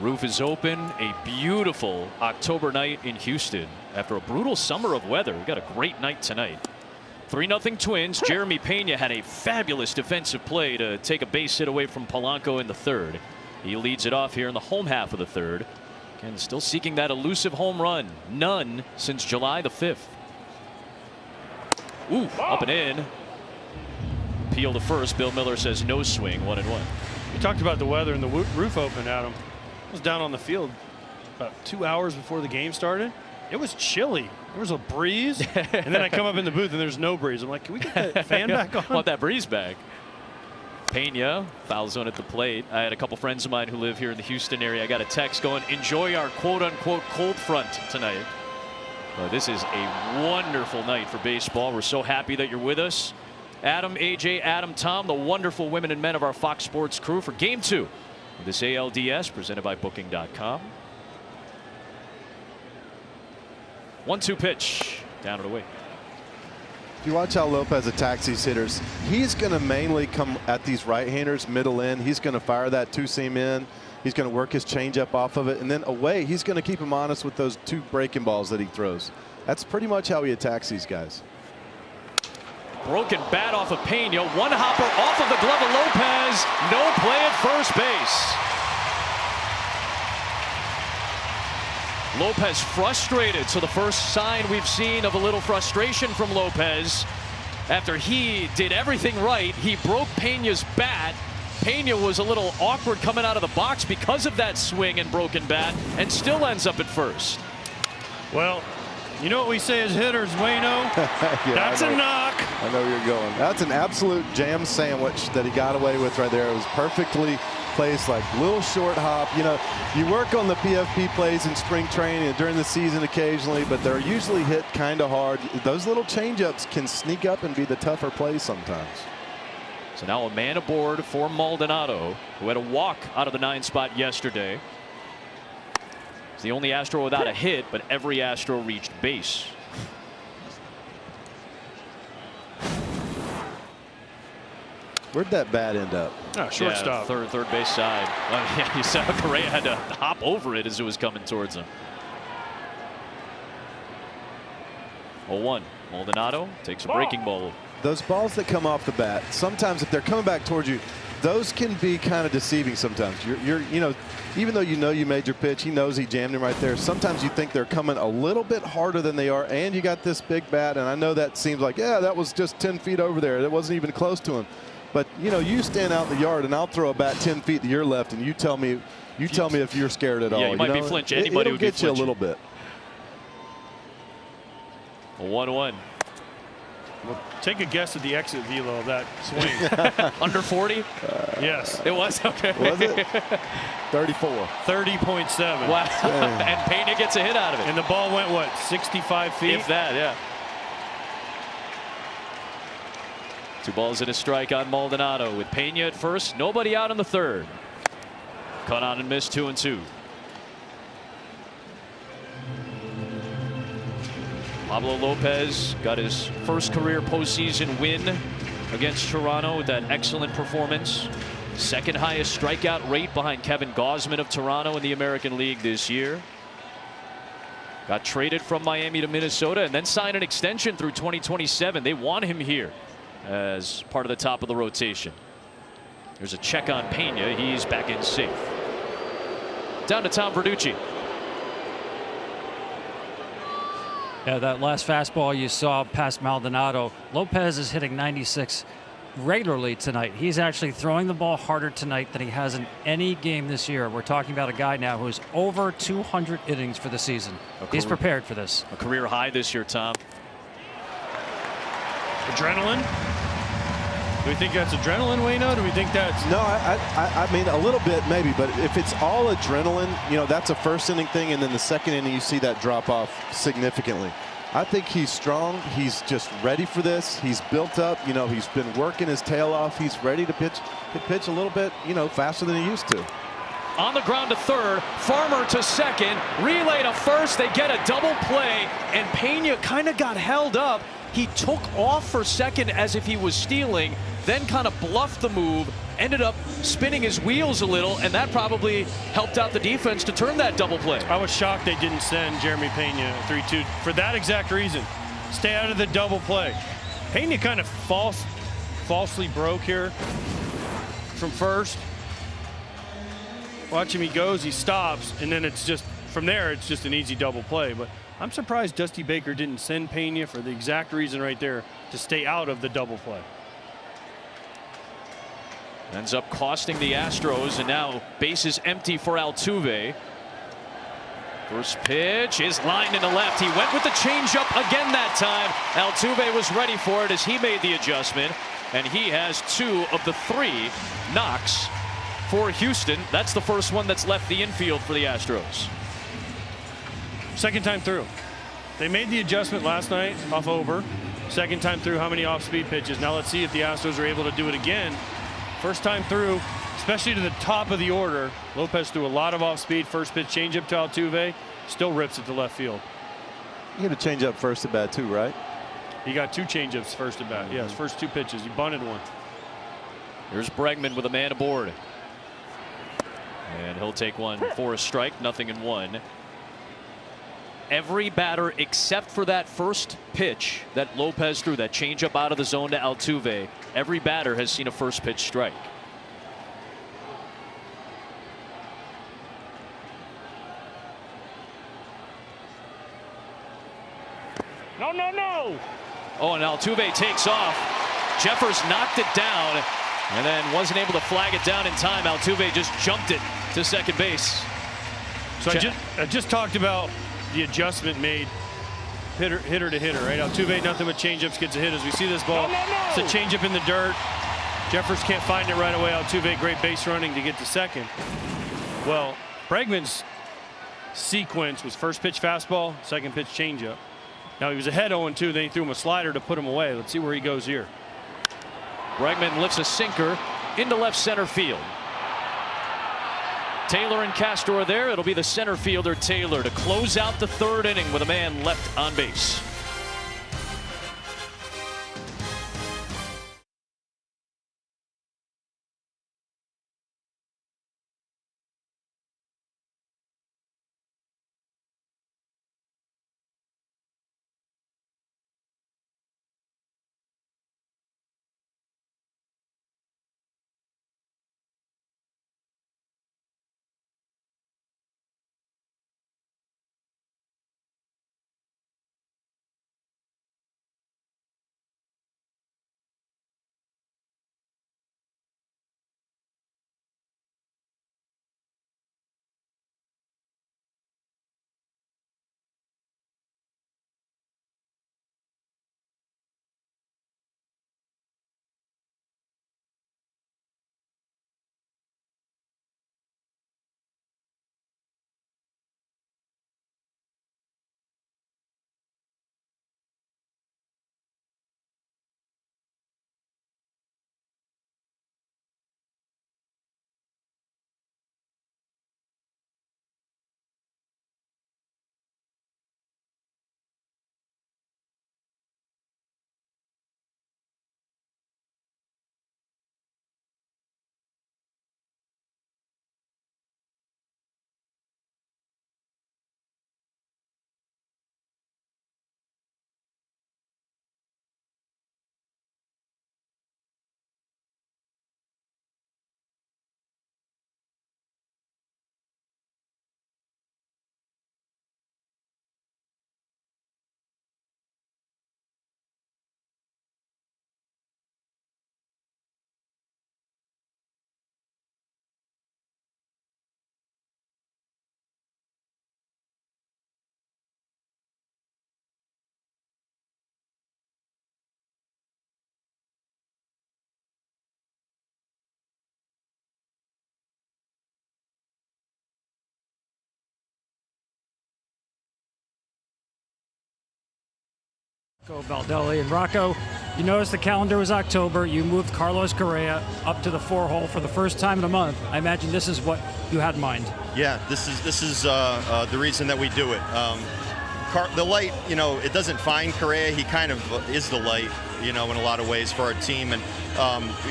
Roof is open. A beautiful October night in Houston after a brutal summer of weather. We got a great night tonight. 3-0 Twins. Jeremy Pena had a fabulous defensive play to take a base hit away from Polanco in the third. He leads it off here in the home half of the third. Again, still seeking that elusive home run. None since July the 5th. Ooh, up and in. appeal to first. Bill Miller says no swing, 1-1. You talked about the weather and the roof open, Adam. I was down on the field about 2 hours before the game started. It was chilly. There was a breeze, and then I come up in the booth and there's no breeze. I'm like, can we get that fan back on? Want that breeze back. Pena, foul zone at the plate. I had a couple friends of mine who live here in the Houston area. I got a text going, enjoy our quote-unquote cold front tonight. Well, this is a wonderful night for baseball. We're so happy that you're with us. Adam, AJ, Adam, Tom, the wonderful women and men of our Fox Sports crew for Game 2 of this ALDS presented by Booking.com. 1-2 pitch. Down and away. If you watch how Lopez attacks these hitters, he's going to mainly come at these right-handers middle in. He's going to fire that two-seam in. He's going to work his changeup off of it. And then away, he's going to keep him honest with those 2 breaking balls that he throws. That's pretty much how he attacks these guys. Broken bat off of Pena. One hopper off of the glove of Lopez. No play at first base. Lopez frustrated. So the first sign we've seen of a little frustration from Lopez. After he did everything right, he broke Pena's bat. Pena was a little awkward coming out of the box because of that swing and broken bat, and still ends up at first. Well, you know what we say as hitters, Wayno? Yeah, that's a knock. I know where you're going. That's an absolute jam sandwich that he got away with right there. It was perfectly placed, like little short hop. You know, you work on the PFP plays in spring training and during the season occasionally, but they're usually hit kind of hard. Those little changeups can sneak up and be the tougher plays sometimes. So now a man aboard for Maldonado, who had a walk out of the 9 spot yesterday. He's the only Astro without a hit, but every Astro reached base. Where'd that bat end up? Oh, shortstop. Yeah, third base side. Well, yeah, you saw Correa had to hop over it as it was coming towards him. 0-1. Maldonado takes a breaking ball. Those balls that come off the bat, sometimes if they're coming back towards you, those can be kind of deceiving sometimes. You know, even though you made your pitch, he knows he jammed him right there. Sometimes you think they're coming a little bit harder than they are, and you got this big bat, and I know that seems like, yeah, that was just 10 feet over there. That wasn't even close to him. But, you know, you stand out in the yard, and I'll throw a bat 10 feet to your left, and you tell me if you're scared at all. Yeah, you might be flinching. Anybody would get you a little bit. 1-1. Well, take a guess at the exit velo of that swing. Under 40? Yes. It was? Okay. Was it? 34. 30.7. Wow. And Pena gets a hit out of it. And the ball went, what, 65 feet? If that, yeah. 2 balls and a strike on Maldonado with Pena at first. Nobody out in the third. Cut on and missed, 2-2. Pablo Lopez got his first career postseason win against Toronto with that excellent performance. Second highest strikeout rate behind Kevin Gausman of Toronto in the American League this year. Got traded from Miami to Minnesota and then signed an extension through 2027. They want him here as part of the top of the rotation. There's a check on Pena. He's back in safe. Down to Tom Verducci. Yeah, that last fastball you saw past Maldonado. Lopez is hitting 96 regularly tonight. He's actually throwing the ball harder tonight than he has in any game this year. We're talking about a guy now who's over 200 innings for the season. He's prepared for this. A career high this year, Tom. Adrenaline? Do we think that's adrenaline, Wayno? Do we think that's... No, I mean, a little bit maybe, but if it's all adrenaline, you know, that's a first inning thing, and then the second inning you see that drop off significantly. I think he's strong. He's just ready for this. He's built up. You know, he's been working his tail off. He's ready to pitch a little bit, you know, faster than he used to. On the ground to third, Farmer to second, relay to first. They get a double play, and Pena kind of got held up. He took off for second as if he was stealing, then kind of bluffed the move, ended up spinning his wheels a little, and that probably helped out the defense to turn that double play. I was shocked they didn't send Jeremy Pena 3-2 for that exact reason. Stay out of the double play. Pena kind of falsely broke here from first. Watch him, he goes, he stops, and then it's just, from there, it's just an easy double play. But I'm surprised Dusty Baker didn't send Pena for the exact reason right there, to stay out of the double play. Ends up costing the Astros, and now bases empty for Altuve. First pitch is lined into left. He went with the changeup again that time. Altuve was ready for it as he made the adjustment, and he has 2 of the 3 knocks for Houston. That's the first one that's left the infield for the Astros. Second time through. They made the adjustment last night off Ober. Second time through, how many off-speed pitches? Now let's see if the Astros are able to do it again. First time through, especially to the top of the order. Lopez threw a lot of off-speed. First pitch changeup to Altuve. Still rips it to left field. You get a change up first at bat too, right? He got 2 changeups first at bat. Yeah, his first 2 pitches. He bunted one. Here's Bregman with a man aboard. And he'll take one for a strike. 0-1. Every batter except for that first pitch that Lopez threw, that changeup out of the zone to Altuve, every batter has seen a first pitch strike. No. Oh, and Altuve takes off. Jeffers knocked it down and then wasn't able to flag it down in time. Altuve just jumped it to second base. So I just talked about the adjustment made hitter to hitter, right? Altuve, nothing but changeups, gets a hit. As we see this ball, it's a changeup in the dirt. Jeffers can't find it right away. Altuve, great base running to get to second. Well, Bregman's sequence was first pitch fastball, second pitch changeup. Now he was ahead 0-2, then he threw him a slider to put him away. Let's see where he goes here. Bregman lifts a sinker into left center field. Taylor and Castro are there. It'll be the center fielder Taylor to close out the 3rd inning with a man left on base. Baldelli and Rocco, you noticed the calendar was October. You moved Carlos Correa up to the 4-hole for the first time in a month. I imagine this is what you had in mind. Yeah, this is the reason that we do it. The light, it doesn't find Correa. He kind of is the light, in a lot of ways for our team. And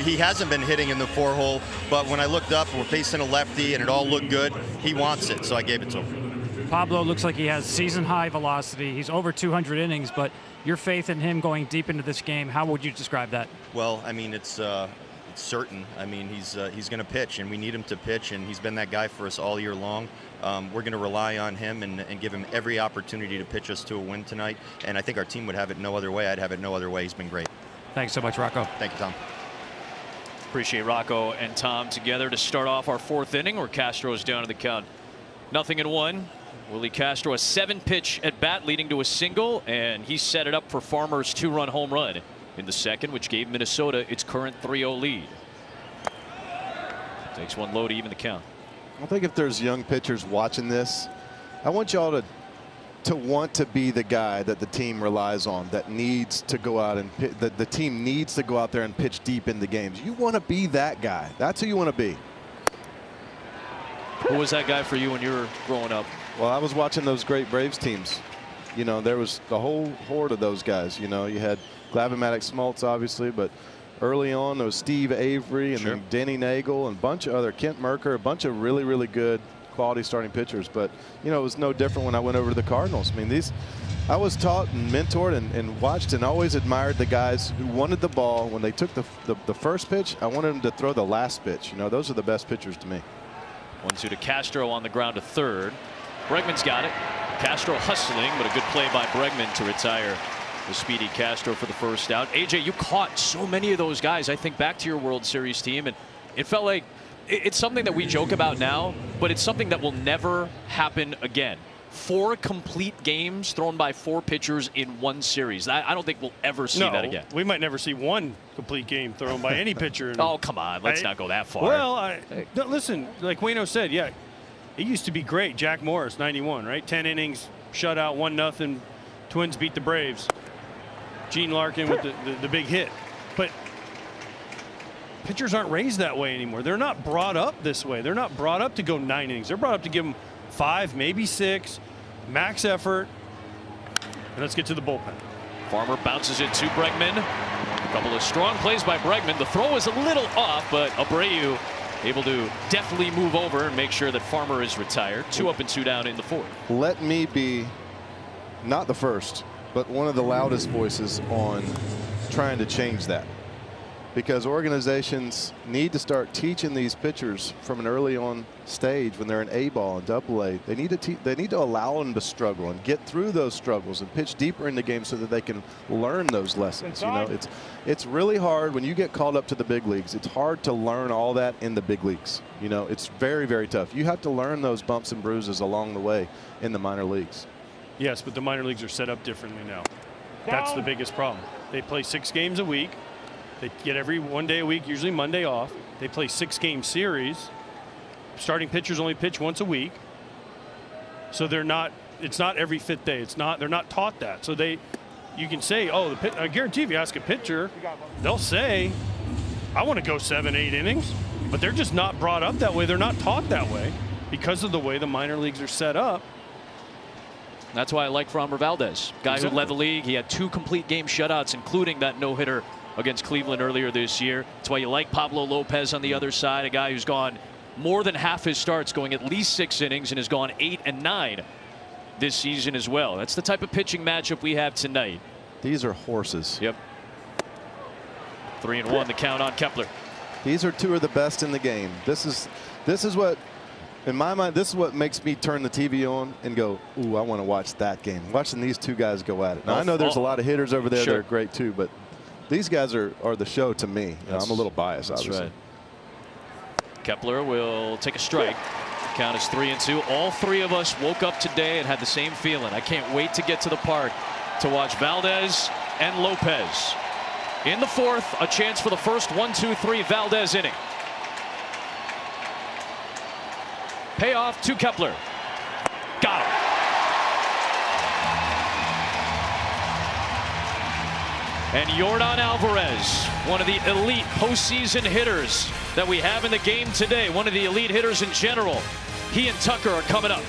he hasn't been hitting in the 4-hole, but when I looked up, we're facing a lefty, and it all looked good. He wants it, so I gave it to him. Pablo looks like he has season-high velocity. He's over 200 innings, but your faith in him going deep into this game, how would you describe that? Well, I mean, it's certain. I mean, he's going to pitch, and we need him to pitch, and he's been that guy for us all year long. We're going to rely on him and give him every opportunity to pitch us to a win tonight, and I think our team would have it no other way. I'd have it no other way. He's been great. Thanks so much, Rocco. Thank you, Tom. Appreciate Rocco and Tom together to start off our 4th inning, where Castro is down to the count 0-1. Willie Castro, a 7-pitch at bat leading to a single, and he set it up for Farmer's 2-run home run in the second, which gave Minnesota its current 3-0 lead. Takes one low to even the count. I think if there's young pitchers watching this, I want y'all to want to be the guy that the team relies on, that needs to go out and that the team needs to go out there and pitch deep in the games. You want to be that guy. That's who you want to be. Who was that guy for you when you were growing up? Well, I was watching those great Braves teams. You know, there was the whole horde of those guys. You know, you had Glavine, Maddox, Smoltz, obviously, but early on there was Steve Avery and then Denny Nagel and a bunch of other, Kent Merker, a bunch of really, really good quality starting pitchers. But, you know, it was no different when I went over to the Cardinals. I mean, I was taught and mentored and watched and always admired the guys who wanted the ball. When they took the first pitch, I wanted them to throw the last pitch. You know, those are the best pitchers to me. 1-2 to Castro on the ground to third. Bregman's got it. Castro hustling, but a good play by Bregman to retire the speedy Castro for the first out. AJ, you caught so many of those guys. I think back to your World Series team, and it felt like it's something that we joke about now, but it's something that will never happen again. 4 complete games thrown by 4 pitchers in one series. I don't think we'll ever see that again. We might never see one complete game thrown by any pitcher. Oh, come on. Let's not go that far. Well, no, listen, like Wayno said, yeah, it used to be great. Jack Morris, 91, right? 10 innings, shutout, 1-0. Twins beat the Braves. Gene Larkin with the big hit. But pitchers aren't raised that way anymore. They're not brought up this way. They're not brought up to go 9 innings. They're brought up to give them 5, maybe 6, max effort. And let's get to the bullpen. Farmer bounces it to Bregman. A couple of strong plays by Bregman. The throw is a little off, but Abreu able to definitely move over and make sure that Farmer is retired. 2 up and 2 down in the 4th. Let me be not the first, but one of the loudest voices on trying to change that, because organizations need to start teaching these pitchers from an early on stage when they're in A-ball and AA. They need to allow them to struggle and get through those struggles and pitch deeper in the game so that they can learn those lessons. You know, it's really hard when you get called up to the big leagues. It's hard to learn all that in the big leagues. You know, it's very, very tough. You have to learn those bumps and bruises along the way in the minor leagues. Yes, but the minor leagues are set up differently now. That's the biggest problem. They play 6 games a week. They get every 1 day a week, usually Monday off. They play 6-game series. Starting pitchers only pitch once a week. So it's not every 5th day. They're not taught that. So you can say, oh, I guarantee if you ask a pitcher, they'll say, I want to go 7, 8 innings. But they're just not brought up that way. They're not taught that way because of the way the minor leagues are set up. That's why I like Framber Valdez, guy who led the league. He had 2 complete game shutouts, including that no-hitter against Cleveland earlier this year. That's why you like Pablo Lopez on the other side, a guy who's gone more than half his starts, going at least 6 innings, and has gone 8 and 9 this season as well. That's the type of pitching matchup we have tonight. These are horses. Yep. 3-1 the count on Kepler. These are 2 of the best in the game. This is what, in my mind, this is what makes me turn the TV on and go, ooh, I want to watch that game. Watching these 2 guys go at it. Now, I know there's a lot of hitters over there that are great too, but these guys are the show to me. You know, I'm a little biased, obviously. Right. Kepler will take a strike. Count is 3-2. All 3 of us woke up today and had the same feeling. I can't wait to get to the park to watch Valdez and Lopez. In the 4th, a chance for the first 1-2-3 Valdez inning. Payoff to Kepler. Got him. And Yordan Alvarez, one of the elite postseason hitters that we have in the game today, one of the elite hitters in general. He and Tucker are coming up.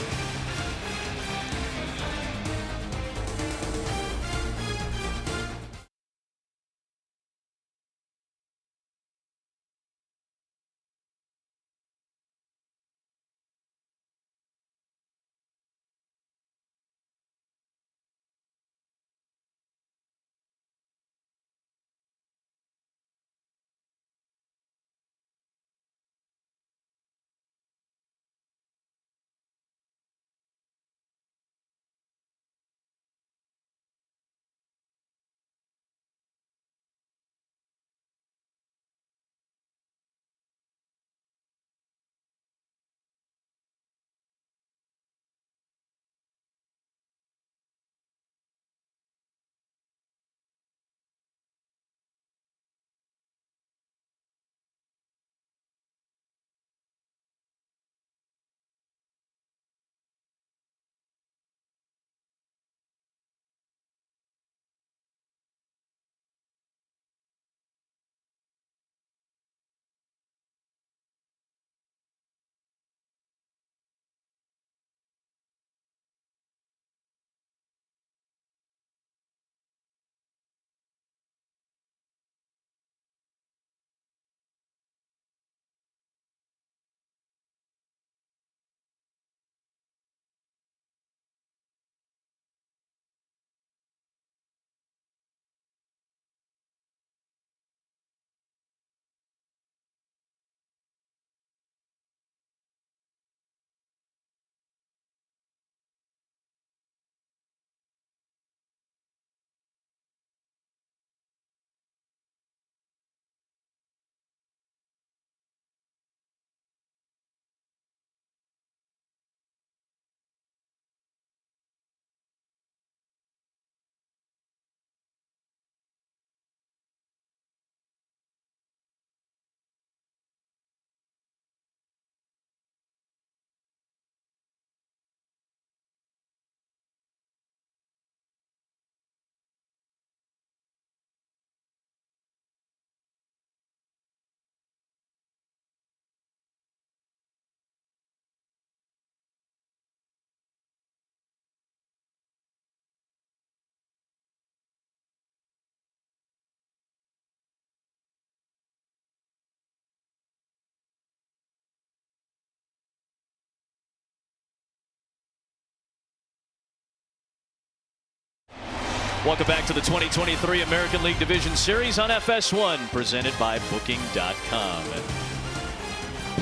Welcome back to the 2023 American League Division Series on FS1, presented by Booking.com.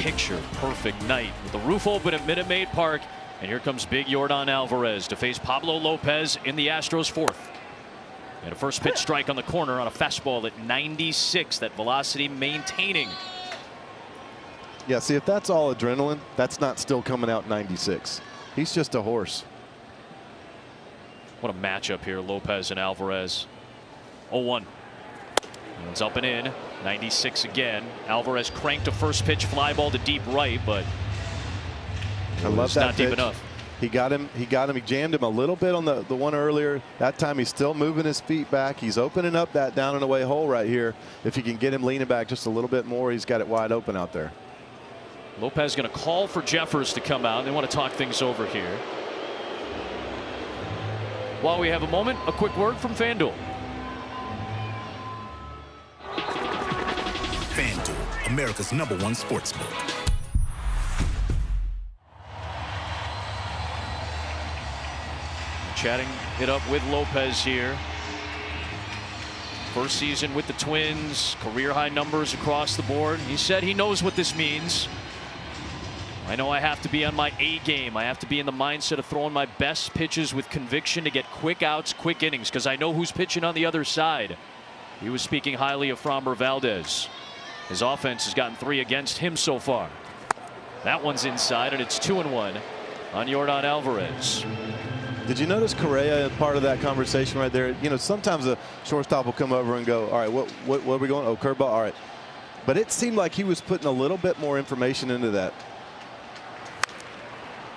Picture perfect night with the roof open at Minute Maid Park, and here comes Big Yordan Alvarez to face Pablo Lopez in the Astros' fourth. And a first pitch strike on the corner on a fastball at 96. That velocity maintaining. Yeah, see, if that's all adrenaline, that's not still coming out 96. He's just a horse. What a matchup here, Lopez and Alvarez. 0-1. It's up and in. 96 again. Alvarez cranked a first pitch fly ball to deep right, but I love that not deep pitch. enough. He got him. He jammed him a little bit on the one earlier. That time he's still moving his feet back. He's opening up that down and away hole right here. If you can get him leaning back just a little bit more, he's got it wide open out there. Lopez going to call for Jeffers to come out. They want to talk things over here. While we have a moment, a quick word from FanDuel. FanDuel, America's #1 sportsbook. Chatting it up with Lopez here. First season with the Twins, career high numbers across the board. He said he knows what this means. I know I have to be on my A game. I have to be in the mindset of throwing my best pitches with conviction to get quick outs, quick innings, because I know who's pitching on the other side. He was speaking highly of Framber Valdez. His offense has gotten 3 against him so far. That one's inside, and it's 2-1 on Yordan Alvarez. Did you notice Correa part of that conversation right there? You know, sometimes a shortstop will come over and go, all right, what are we going? Oh, curveball. All right. But it seemed like he was putting a little bit more information into that.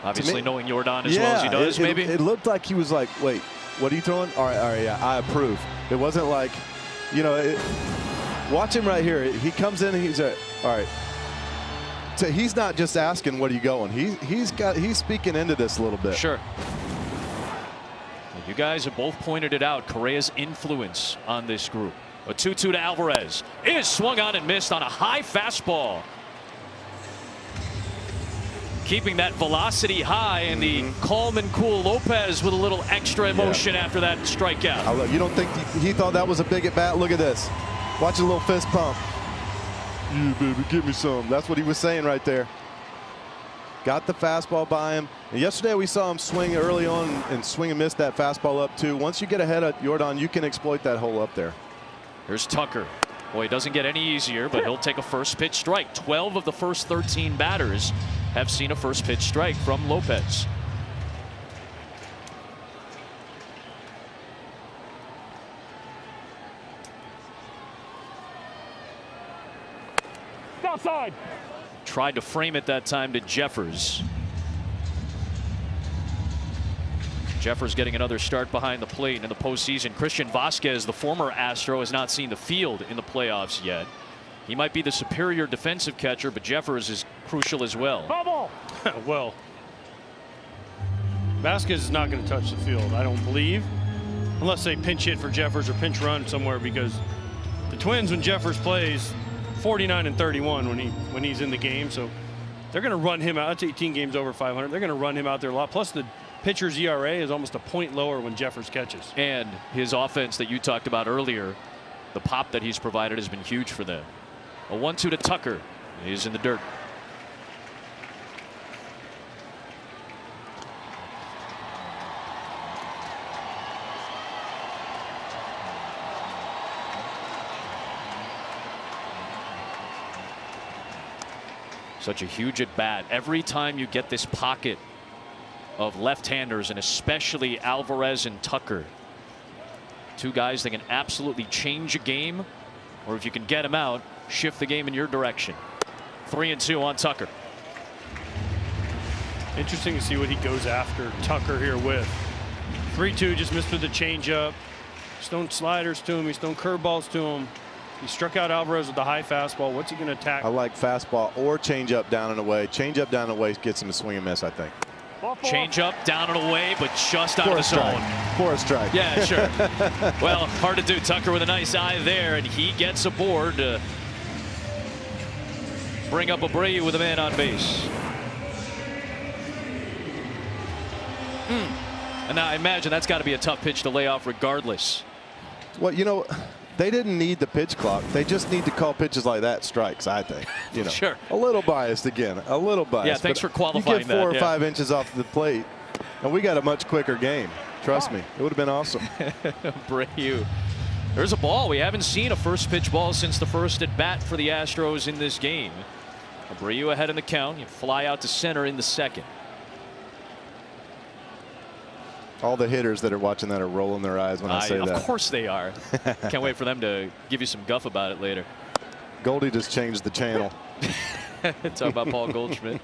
Obviously knowing Yordan as well as he does, maybe. It looked like he was like, wait, what are you throwing? All right, yeah, I approve. It wasn't like, you know, watch him right here. He comes in and he's all right. So he's not just asking, what are you going? He's speaking into this a little bit. Sure. You guys have both pointed it out, Correa's influence on this group. A 2-2 to Alvarez. Is swung on and missed on a high fastball. Keeping that velocity high, and the calm and cool Lopez with a little extra emotion after that strikeout. You don't think he thought that was a big at bat? Look at this. Watch a little fist pump. Yeah, baby, give me some. That's what he was saying right there. Got the fastball by him. And yesterday we saw him swing early on and swing and miss that fastball up too. Once you get ahead of Yordan, you can exploit that hole up there. Here's Tucker. Boy, it doesn't get any easier, but he'll take a first pitch strike. 12 of the first 13 batters have seen a first pitch strike from Lopez. Outside. Tried to frame it that time to Jeffers. Jeffers getting another start behind the plate in the postseason. Christian Vasquez, the former Astro, has not seen the field in the playoffs yet. He might be the superior defensive catcher, but Jeffers is crucial as well. Well, Vasquez is not going to touch the field, I don't believe, unless they pinch hit for Jeffers or pinch run somewhere, because the Twins, when Jeffers plays, 49-31 when he's in the game, so they're going to run him out. It's 18 games over 500. They're going to run him out there a lot. Plus, the pitcher's ERA is almost a point lower when Jeffers catches. And his offense that you talked about earlier, the pop that he's provided has been huge for them. A 1-2 to Tucker. He's in the dirt. Such a huge at bat. Every time you get this pocket of left-handers, and especially Alvarez and Tucker, two guys that can absolutely change a game, or if you can get them out, shift the game in your direction. 3-2 on Tucker. Interesting to see what he goes after Tucker here with. 3-2, just missed with the changeup. He's thrown sliders to him. He's thrown curveballs to him. He struck out Alvarez with the high fastball. What's he going to attack? I like fastball or changeup down and away. Changeup down and away gets him a swing and miss, I think. Change up, down and away, but just out of the zone. For a strike. Yeah, sure. Well, hard to do. Tucker with a nice eye there, and he gets aboard to bring up Abreu with a man on base. And now I imagine that's got to be a tough pitch to lay off regardless. Well, you know, they didn't need the pitch clock. They just need to call pitches like that strikes, I think. You know, Sure. A little biased again. A little biased. Yeah, thanks but for qualifying you get 4 that, or 5 inches off the plate, and we got a much quicker game. Trust me. It would have been awesome. Abreu. There's a ball. We haven't seen a first pitch ball since the first at bat for the Astros in this game. Abreu ahead in the count. You fly out to center in the second. All the hitters that are watching that are rolling their eyes when I say that. Of course they are. Can't wait for them to give you some guff about it later. Goldie just changed the channel. Talk about Paul Goldschmidt.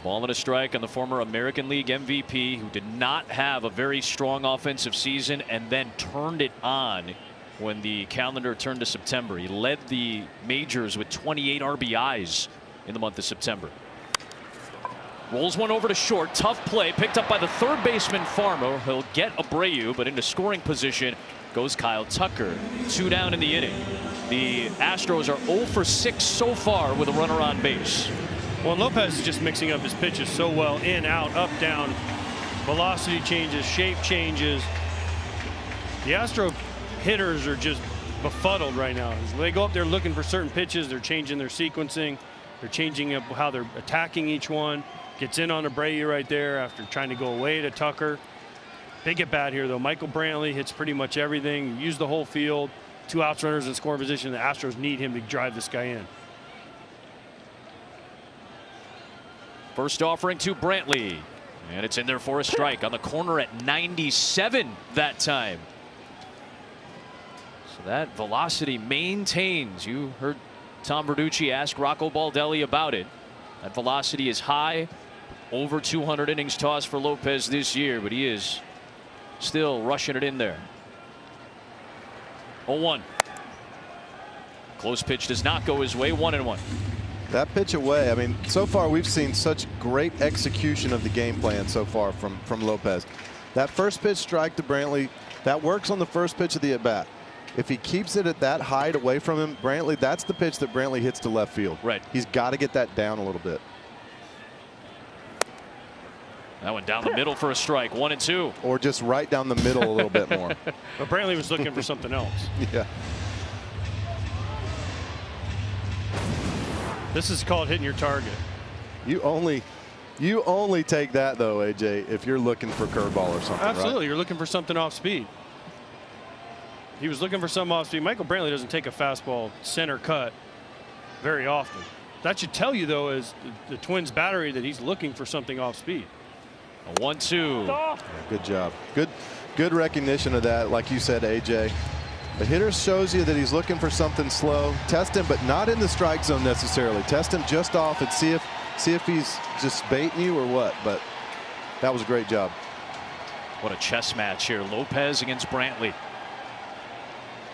Ball and a strike on the former American League MVP, who did not have a very strong offensive season and then turned it on when the calendar turned to September. He led the majors with 28 RBIs in the month of September. Rolls one over to short. Tough play picked up by the third baseman Farmer. He'll get Abreu, but into scoring position goes Kyle Tucker. 2 down in the inning. The Astros are 0 for 6 so far with a runner on base. Well, Lopez is just mixing up his pitches so well. In, out, up, down. Velocity changes, shape changes. The Astro hitters are just befuddled right now. As they go up there looking for certain pitches, they're changing their sequencing. They're changing up how they're attacking each one. Gets in on Abreu right there after trying to go away to Tucker. Big at bat here, though. Michael Brantley hits pretty much everything. Use the whole field. 2 outs, runners in scoring position. The Astros need him to drive this guy in. First offering to Brantley. And it's in there for a strike on the corner at 97 that time. So that velocity maintains. You heard Tom Verducci ask Rocco Baldelli about it. That velocity is high. Over 200 innings tossed for Lopez this year, but he is still rushing it in there. 0-1. Close pitch does not go his way. 1-1. That pitch away, I mean, so far we've seen such great execution of the game plan so far from Lopez. That first pitch strike to Brantley, that works on the first pitch of the at bat. If he keeps it at that height away from him, Brantley, that's the pitch that Brantley hits to left field. Right. He's got to get that down a little bit. That one down the middle for a strike. 1-2. Or just right down the middle a little bit more. But Brantley was looking for something else. Yeah. This is called hitting your target. You only take that, though, AJ, if you're looking for curveball or something. Absolutely. Right? You're looking for something off speed. He was looking for something off speed. Michael Brantley doesn't take a fastball center cut very often. That should tell you, though, as the Twins battery, that he's looking for something off speed. A 1-2. Good job. Good recognition of that. Like you said, AJ. The hitter shows you that he's looking for something slow. Test him, but not in the strike zone necessarily. Test him just off and see if he's just baiting you or what. But that was a great job. What a chess match here. Lopez against Brantley.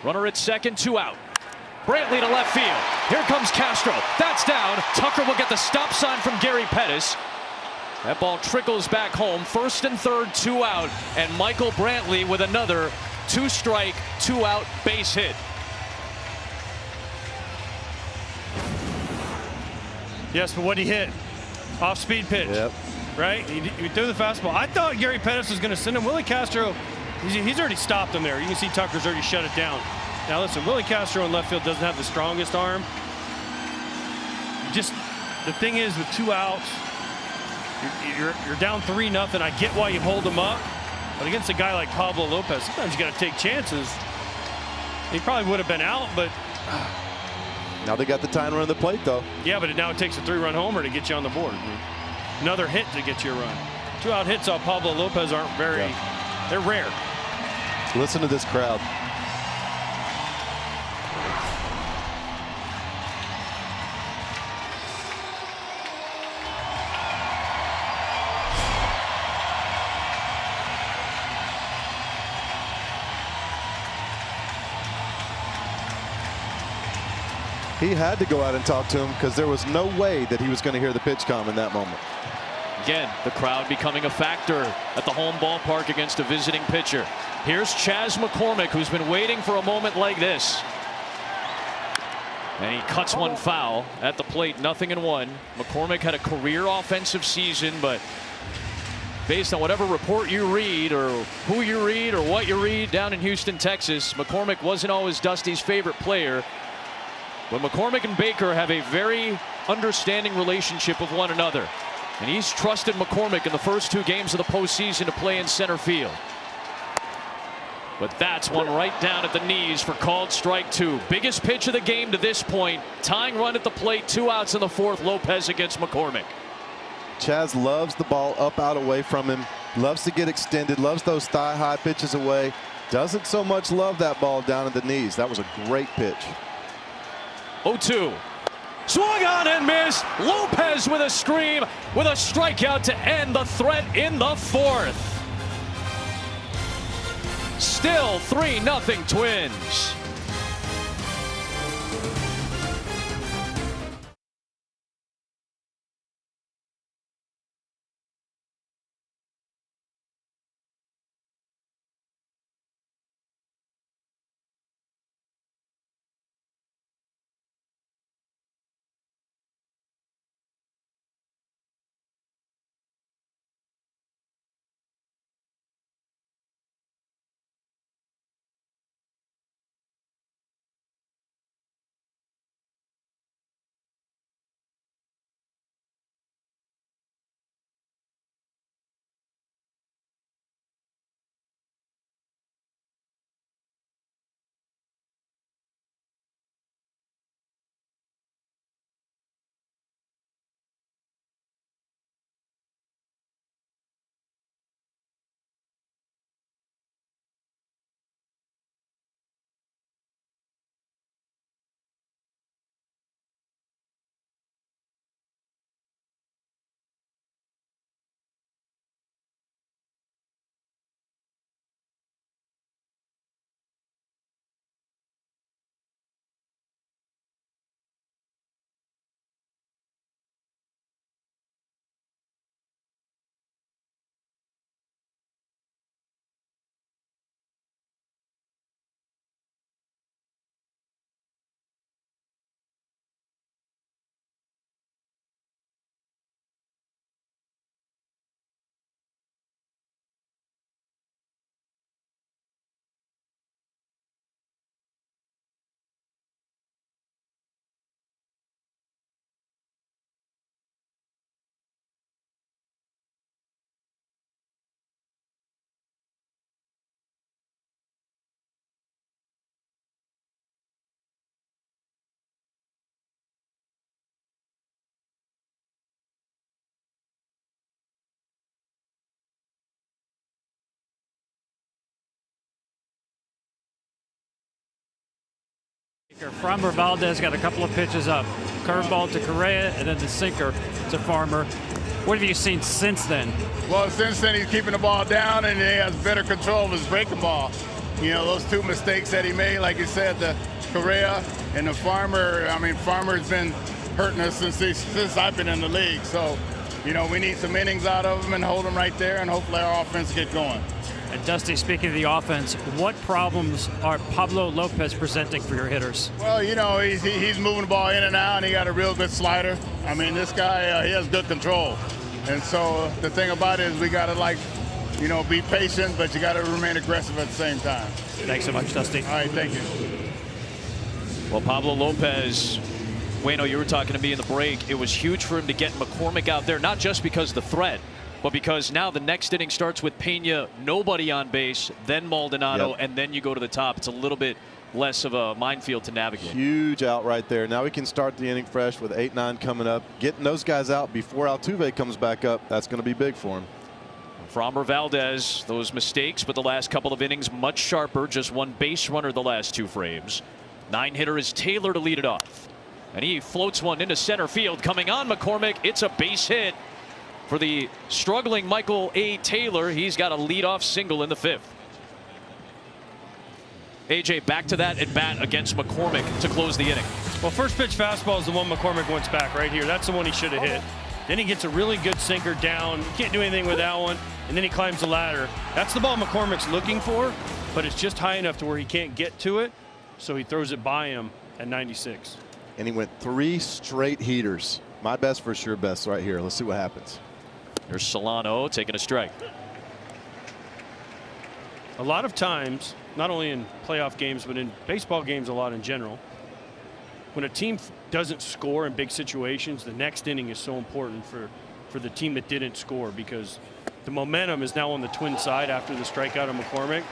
Runner at second, 2 out. Brantley to left field. Here comes Castro. That's down. Tucker will get the stop sign from Gary Pettis. That ball trickles back home. First and third, 2 out. And Michael Brantley with another 2-strike, 2-out base hit. Yes, but what he hit? Off-speed pitch. Yep. Right? He threw the fastball. I thought Gary Pettis was going to send him. Willie Castro, he's already stopped him there. You can see Tucker's already shut it down. Now listen, Willie Castro in left field doesn't have the strongest arm. The thing is, with 2 outs, you're down 3-0. I get why you hold him up. But against a guy like Pablo Lopez, sometimes you got to take chances. He probably would have been out, but Now they got the tying run on the plate, though. yeah, but now it takes a 3-run homer to get you on the board. Another hit to get you a run. 2-out hits off Pablo Lopez aren't very, they're rare. Listen to this crowd. He had to go out and talk to him because there was no way that he was going to hear the pitch come in that moment. Again, the crowd becoming a factor at the home ballpark against a visiting pitcher. Here's Chas McCormick, who's been waiting for a moment like this. And he cuts one foul at the plate, 0-1. McCormick had a career offensive season, but based on whatever report you read or who you read or what you read down in Houston, Texas, McCormick wasn't always Dusty's favorite player. But McCormick and Baker have a very understanding relationship with one another. And he's trusted McCormick in the first 2 games of the postseason to play in center field. But that's one right down at the knees for called strike 2. Biggest pitch of the game to this point. Tying run at the plate, 2 outs in the 4th. Lopez against McCormick. Chaz loves the ball up, out, away from him. Loves to get extended. Loves those thigh-high pitches away. Doesn't so much love that ball down at the knees. That was a great pitch. 0-2. Swung on and missed. Lopez with a scream, with a strikeout to end the threat in the 4th. Still 3-0 Twins. Framber Valdez got a couple of pitches up. Curveball to Correa and then the sinker to Farmer. What have you seen since then? Well, since then he's keeping the ball down and he has better control of his breaking ball. You know, those 2 mistakes that he made, like you said, the Correa and the Farmer. I mean, Farmer's been hurting us since I've been in the league. So, you know, we need some innings out of him and hold him right there and hopefully our offense get going. And Dusty, speaking of the offense, what problems are Pablo Lopez presenting for your hitters? Well, you know, he's moving the ball in and out, and he got a real good slider. I mean, this guy, he has good control. And so the thing about it is we got to, like, you know, be patient, but you got to remain aggressive at the same time. Thanks so much, Dusty. All right, thank you. Well, Pablo Lopez, Wayno, you were talking to me in the break. It was huge for him to get McCormick out there, not just because of the threat, but because now the next inning starts with Pena, nobody on base, then Maldonado, and then you go to the top. It's a little bit less of a minefield to navigate. Huge out right there. Now we can start the inning fresh with 8-9 coming up. Getting those guys out before Altuve comes back up, that's going to be big for him. Framber Valdez, those mistakes, but the last couple of innings much sharper. Just 1 base runner the last 2 frames. 9-hitter is Taylor to lead it off. And he floats one into center field. Coming on McCormick, it's a base hit for the struggling Michael A. Taylor. He's got a leadoff single in the 5th. AJ, back to that at bat against McCormick to close the inning. Well, first pitch fastball is the one McCormick wants back right here. That's the one he should have hit. Then he gets a really good sinker down. You can't do anything with that one. And then he climbs the ladder. That's the ball McCormick's looking for, but it's just high enough to where he can't get to it. So he throws it by him at 96. And he went 3 straight heaters. My best for sure best right here. Let's see what happens. There's Solano taking a strike. A lot of times, not only in playoff games, but in baseball games a lot in general, when a team doesn't score in big situations, the next inning is so important for the team that didn't score, because the momentum is now on the Twin side after the strikeout of McCormick.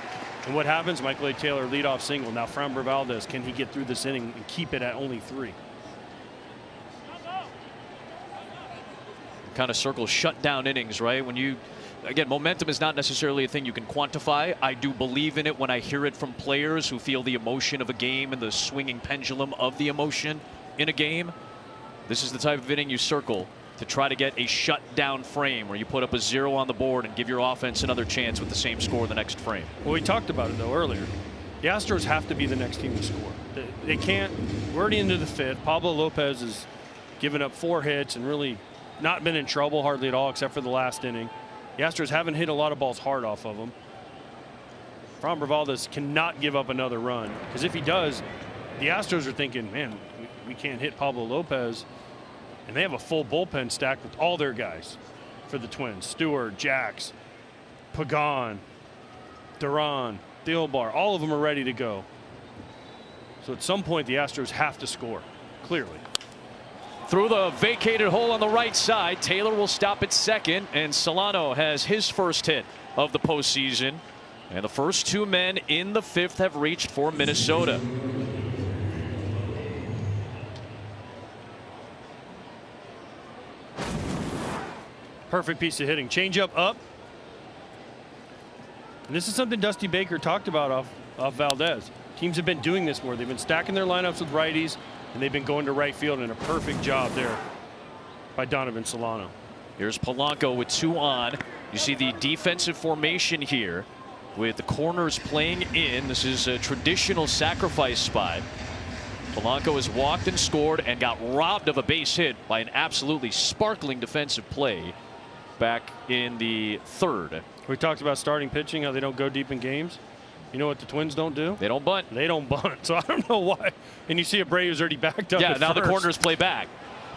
And what happens? Michael A. Taylor leadoff single. Now Framber Valdez, can he get through this inning and keep it at only 3? Kind of circle shutdown innings, right? When you, again, momentum is not necessarily a thing you can quantify. I do believe in it when I hear it from players who feel the emotion of a game and the swinging pendulum of the emotion in a game. This is the type of inning you circle to try to get a shutdown frame where you put up a 0 on the board and give your offense another chance with the same score the next frame. Well, we talked about it though earlier. The Astros have to be the next team to score. They can't. We're already into the 5th. Pablo Lopez has given up 4 hits and really not been in trouble hardly at all, except for the last inning. The Astros haven't hit a lot of balls hard off of him. Framber Valdez cannot give up another run, because if he does, the Astros are thinking, man, we can't hit Pablo Lopez. And they have a full bullpen stacked with all their guys for the Twins. Stewart, Jax, Pagan, Duran, Thielbar, all of them are ready to go. So at some point the Astros have to score, clearly. Through the vacated hole on the right side, Taylor will stop at second, and Solano has his first hit of the postseason. And the first 2 men in the 5th have reached for Minnesota. Perfect piece of hitting. Changeup up. And this is something Dusty Baker talked about off Valdez. Teams have been doing this more. They've been stacking their lineups with righties, and they've been going to right field, and a perfect job there by Donovan Solano. Here's Polanco with 2 on. You see the defensive formation here with the corners playing in. This is a traditional sacrifice spot. Polanco has walked and scored and got robbed of a base hit by an absolutely sparkling defensive play back in the 3rd. We talked about starting pitching, how they don't go deep in games. You know what the Twins don't do? They don't bunt. They don't bunt. So I don't know why. And you see Abreu's already backed up. Yeah, now first. the corners play back.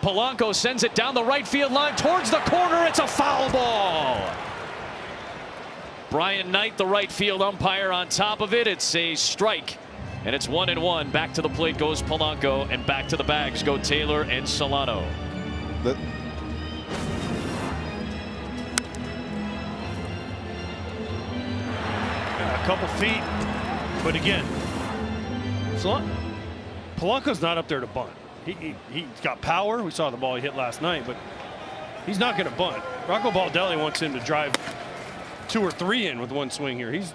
Polanco sends it down the right field line towards the corner. It's a foul ball. Brian Knight, the right field umpire, on top of it. It's a strike. And it's 1-1. Back to the plate goes Polanco, and back to the bags go Taylor and Solano. A couple feet, but again, Polanco's not up there to bunt. He's got power. We saw the ball he hit last night, but he's not going to bunt. Rocco Baldelli wants him to drive 2 or 3 in with one swing here. He's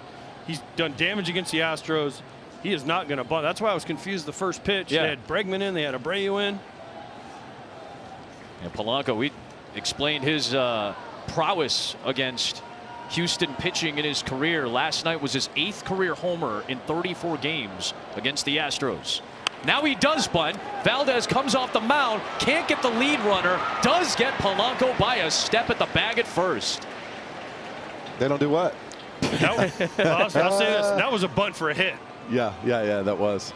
done damage against the Astros. He is not going to bunt. That's why I was confused the first pitch. Yeah. They had Bregman in, they had Abreu in. And Polanco, we explained his prowess against Houston pitching in his career. Last night was his 8th career homer in 34 games against the Astros. Now he does bunt. Valdez comes off the mound, can't get the lead runner, does get Polanco by a step at the bag at first. They don't do what? I'll say this, that was a bunt for a hit. Yeah, that was.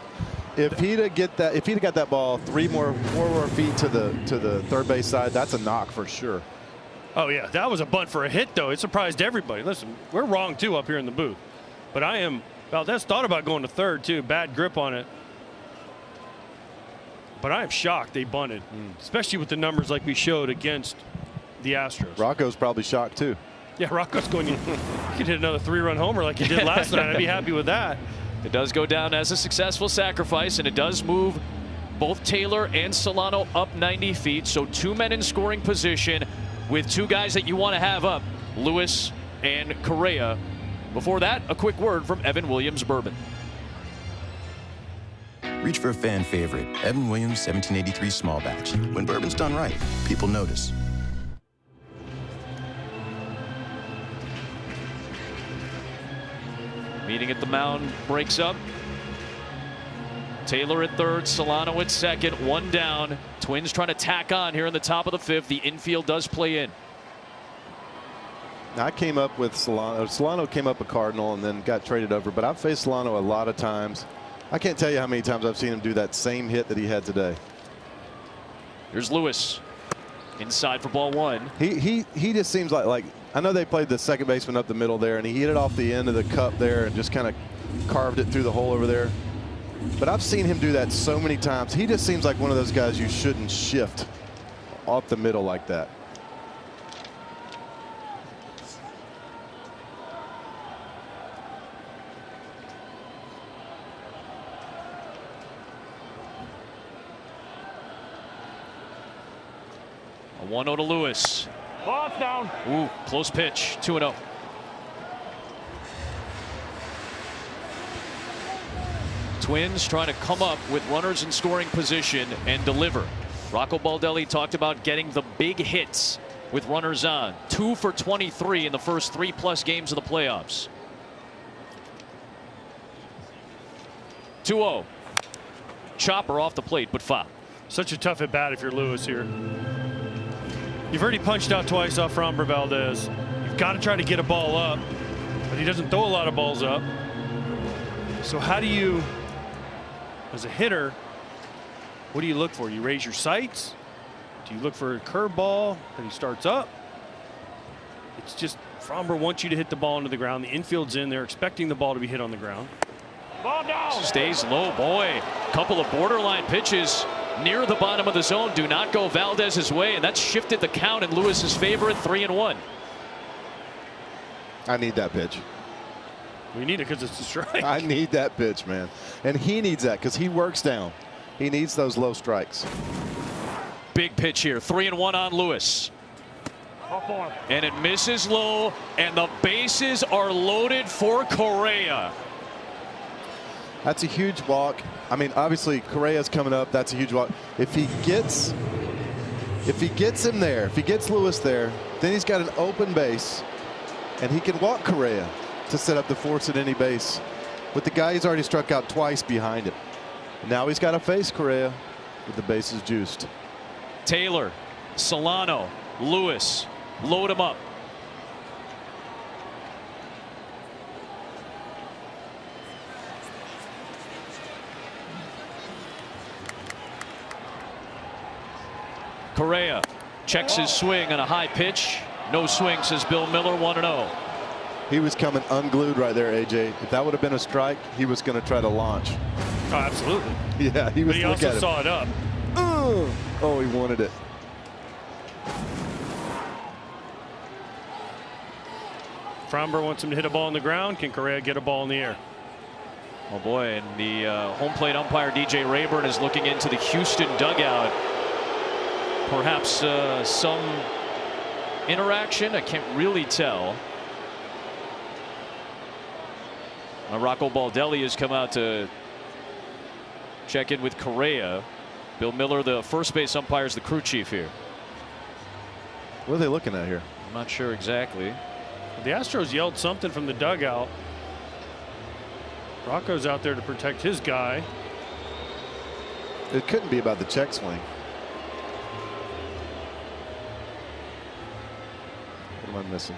If he'd have got that ball 4 more feet to the third base side, that's a knock for sure. Oh yeah, that was a bunt for a hit though. It surprised everybody. Listen, we're wrong too up here in the booth, but Valdez thought about going to third too. Bad grip on it. But I am shocked they bunted, especially with the numbers like we showed against the Astros. Rocco's probably shocked too. Yeah, Rocco's going, you could hit another 3-run homer like he did last night. I'd be happy with that. It does go down as a successful sacrifice, and it does move both Taylor and Solano up 90 feet. So 2 men in scoring position with 2 guys that you want to have up, Lewis and Correa. Before that, a quick word from Evan Williams Bourbon. Reach for a fan favorite, Evan Williams 1783 Small Batch. When bourbon's done right, people notice. Meeting at the mound breaks up. Taylor at third, Solano at second, 1 down. Twins trying to tack on here in the top of the 5th. The infield does play in. I came up with Solano. Solano came up a Cardinal and then got traded over, but I've faced Solano a lot of times. I can't tell you how many times I've seen him do that same hit that he had today. Here's Lewis. Inside for ball one. He just seems like I know they played the second baseman up the middle there, and he hit it off the end of the cup there and just kind of carved it through the hole over there. But I've seen him do that so many times. He just seems like one of those guys you shouldn't shift off the middle like that. A 1-0 to Lewis. Ball down. Ooh, close pitch. 2-0. Twins trying to come up with runners in scoring position and deliver. Rocco Baldelli talked about getting the big hits with runners on. 2 for 23 in the first 3+ games of the playoffs. 2-0. Chopper off the plate, but foul. Such a tough at bat if you're Lewis here. You've already punched out twice off Framber Valdez. You've got to try to get a ball up, but he doesn't throw a lot of balls up. So how do you, as a hitter, what do you look for? You raise your sights? Do you look for a curveball that he starts up? It's just Framber wants you to hit the ball into the ground. The infield's in. They're expecting the ball to be hit on the ground. Ball down. Stays low. Boy, couple of borderline pitches near the bottom of the zone do not go Valdez's way, and that's shifted the count in Lewis's favor at 3-1. I need that pitch. We need it because it's a strike. I need that pitch, man. And he needs that because he works down. He needs those low strikes. Big pitch here. 3-1 on Lewis. And it misses low, and the bases are loaded for Correa. That's a huge walk. I mean, obviously Correa's coming up. That's a huge walk. If he gets him there, if he gets Lewis there, then he's got an open base, and he can walk Correa to set up the force at any base. With the guy he's already struck out twice behind him. Now he's got to face Correa with the bases juiced. Taylor, Solano, Lewis, load him up. Correa checks his swing on a high pitch. No swing, says Bill Miller. 1-0. He was coming unglued right there, AJ. If that would have been a strike, he was going to try to launch. Oh, absolutely. Yeah, he was. But he also saw it up. Oh, he wanted it. Framber wants him to hit a ball on the ground. Can Correa get a ball in the air? Oh boy, and the home plate umpire DJ Rayburn is looking into the Houston dugout. Perhaps some interaction. I can't really tell. Rocco Baldelli has come out to check in with Correa. Bill Miller, the first base umpire, is the crew chief here. What are they looking at here? I'm not sure exactly. The Astros yelled something from the dugout. Rocco's out there to protect his guy. It couldn't be about the check swing. What am I missing?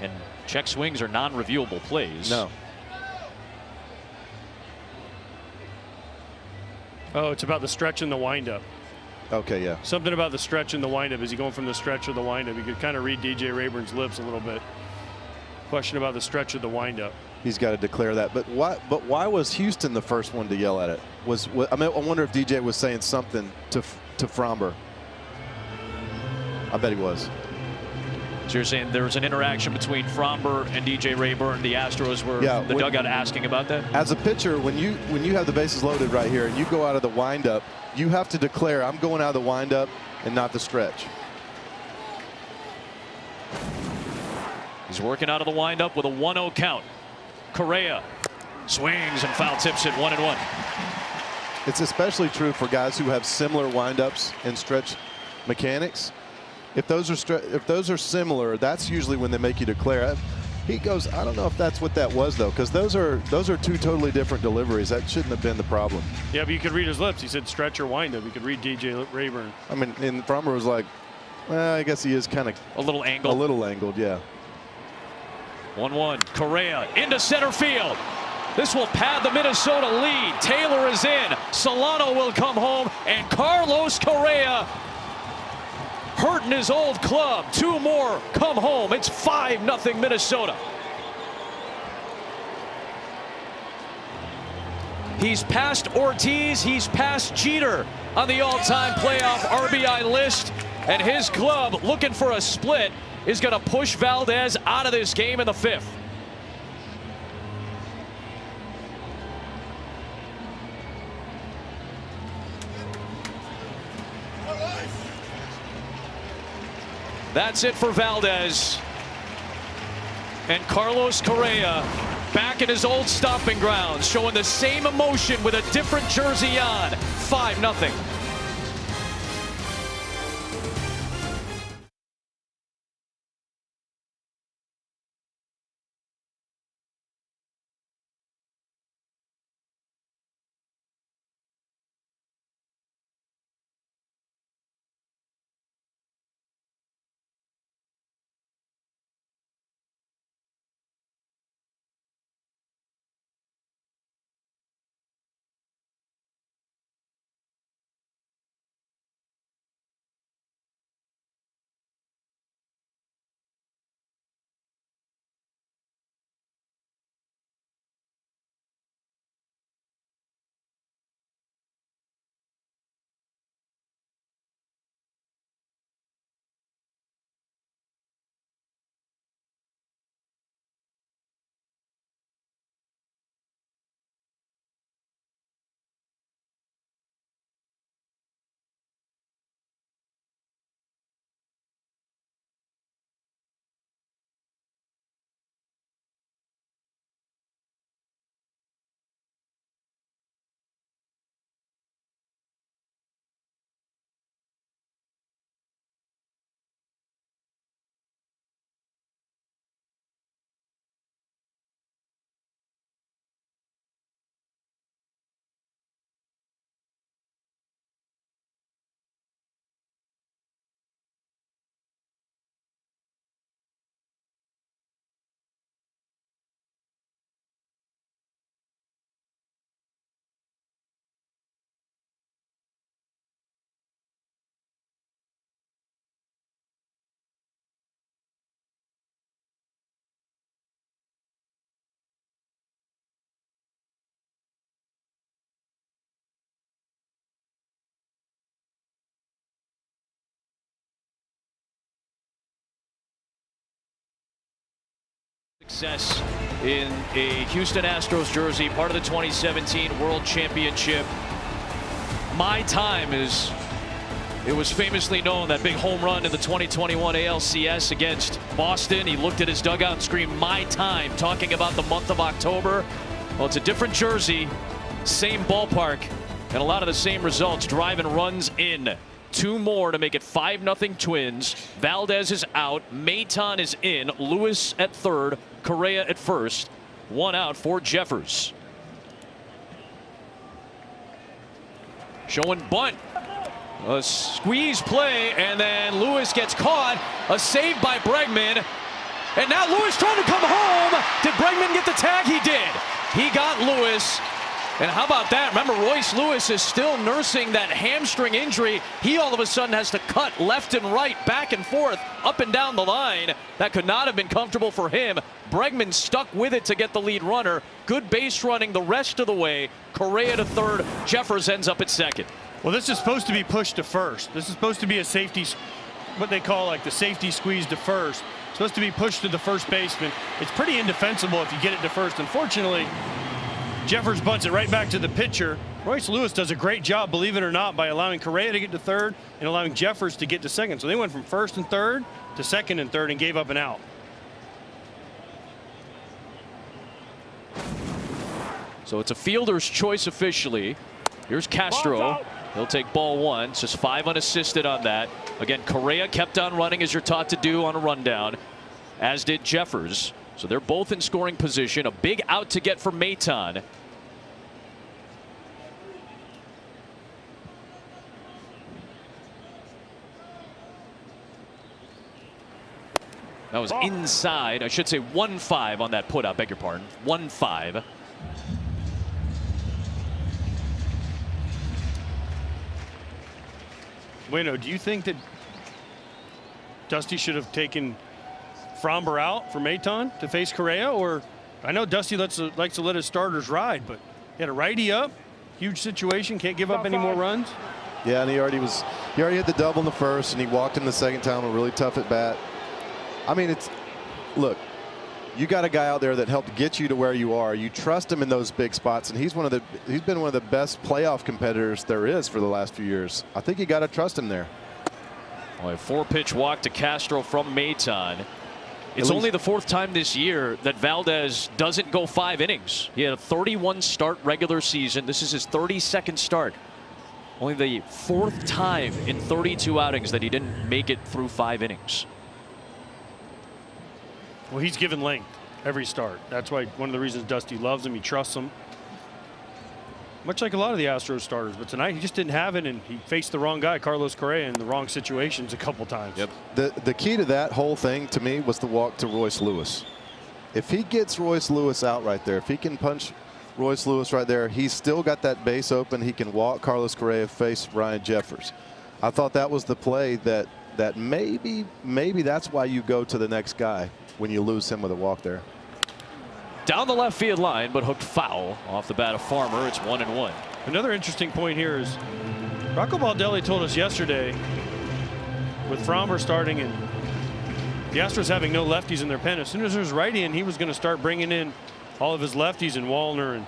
And check swings are non-reviewable plays. No. Oh, it's about the stretch and the windup. Okay, yeah. Something about the stretch and the windup. Is he going from the stretch or the windup? You could kind of read DJ Rayburn's lips a little bit. Question about the stretch or the windup. He's got to declare that. But why was Houston the first one to yell at it? I wonder if DJ was saying something to Framber. I bet he was. So you're saying there was an interaction between Framber and DJ Rayburn. The Astros were the dugout asking about that? As a pitcher, when you have the bases loaded right here and you go out of the windup, you have to declare, I'm going out of the windup and not the stretch. He's working out of the windup with a 1-0 count. Correa swings and foul tips it 1-1. It's especially true for guys who have similar windups and stretch mechanics. If those are similar, that's usually when they make you declare. He goes, I don't know if that's what that was though, because those are two totally different deliveries. That shouldn't have been the problem. Yeah, but you could read his lips. He said stretch or windup. You could read DJ Rayburn. I mean, and Framber was like, well, I guess he is kind of a little angled. A little angled, yeah. 1-1. Correa into center field. This will pad the Minnesota lead. Taylor is in. Solano will come home. And Carlos Correa hurting his old club. 2 more come home. It's 5-0 Minnesota. He's past Ortiz. He's past Jeter on the all-time playoff RBI list. And his club, looking for a split, is going to push Valdez out of this game in the 5th. That's it for Valdez. And Carlos Correa back in his old stomping grounds, showing the same emotion with a different jersey on. 5-0. Success in a Houston Astros jersey, part of the 2017 World Championship. My time is, it was famously known, that big home run in the 2021 ALCS against Boston. He looked at his dugout and screamed, "My time," talking about the month of October. Well, it's a different jersey, same ballpark, and a lot of the same results. Driving runs in. 2 more to make it 5-0 Twins. Valdez is out. Maton is in. Lewis at third. Correa at first. 1 out for Jeffers. Showing bunt. A squeeze play, and then Lewis gets caught. A save by Bregman. And now Lewis trying to come home. Did Bregman get the tag? He did. He got Lewis. And how about that? Remember, Royce Lewis is still nursing that hamstring injury. He all of a sudden has to cut left and right, back and forth, up and down the line. That could not have been comfortable for him. Bregman stuck with it to get the lead runner. Good base running the rest of the way. Correa to third. Jeffers ends up at second. Well, this is supposed to be pushed to first. This is supposed to be a safety, what they call like the safety squeeze to first. It's supposed to be pushed to the first baseman. It's pretty indefensible if you get it to first. Unfortunately, Jeffers bunts it right back to the pitcher. Royce Lewis does a great job, believe it or not, by allowing Correa to get to third and allowing Jeffers to get to second. So they went from first and third to second and third and gave up an out. So it's a fielder's choice officially. Here's Castro. He'll take ball 1. It's just 5 unassisted on that. Again, Correa kept on running as you're taught to do on a rundown, as did Jeffers. So they're both in scoring position. A big out to get for Maton. That was inside. I should say 1-5 on that put out. Beg your pardon. 1-5. Bueno, do you think that Dusty should have taken Fromber out for Maton to face Correa? Or I know Dusty likes to let his starters ride, but he had a righty up. Huge situation. Can't give up any more runs. Yeah, and he already hit the double in the first, and he walked in the second time a really tough at bat. I mean, look, you got a guy out there that helped get you to where you are. You trust him in those big spots, and he's been one of the best playoff competitors there is for the last few years. I think you got to trust him there. Boy, 4-pitch walk to Castro from Maton. It's only the 4th time this year that Valdez doesn't go 5 innings. He had a 31 start regular season. This is his 32nd start. Only the 4th time in 32 outings that he didn't make it through 5 innings. Well, he's given length every start. That's why one of the reasons Dusty loves him. He trusts him. Much like a lot of the Astros starters, but tonight he just didn't have it, and he faced the wrong guy, Carlos Correa, in the wrong situations a couple times. Yep. The key to that whole thing to me was the walk to Royce Lewis. If he gets Royce Lewis out right there, if he can punch Royce Lewis right there, he's still got that base open. He can walk Carlos Correa, face Ryan Jeffers. I thought that was the play that maybe that's why you go to the next guy when you lose him with a walk there. Down the left field line, but hooked foul off the bat of Farmer. It's 1-1. Another interesting point here is Rocco Baldelli told us yesterday, with Fromber starting and the Astros having no lefties in their pen, as soon as there's righty in, he was going to start bringing in all of his lefties, and Wallner and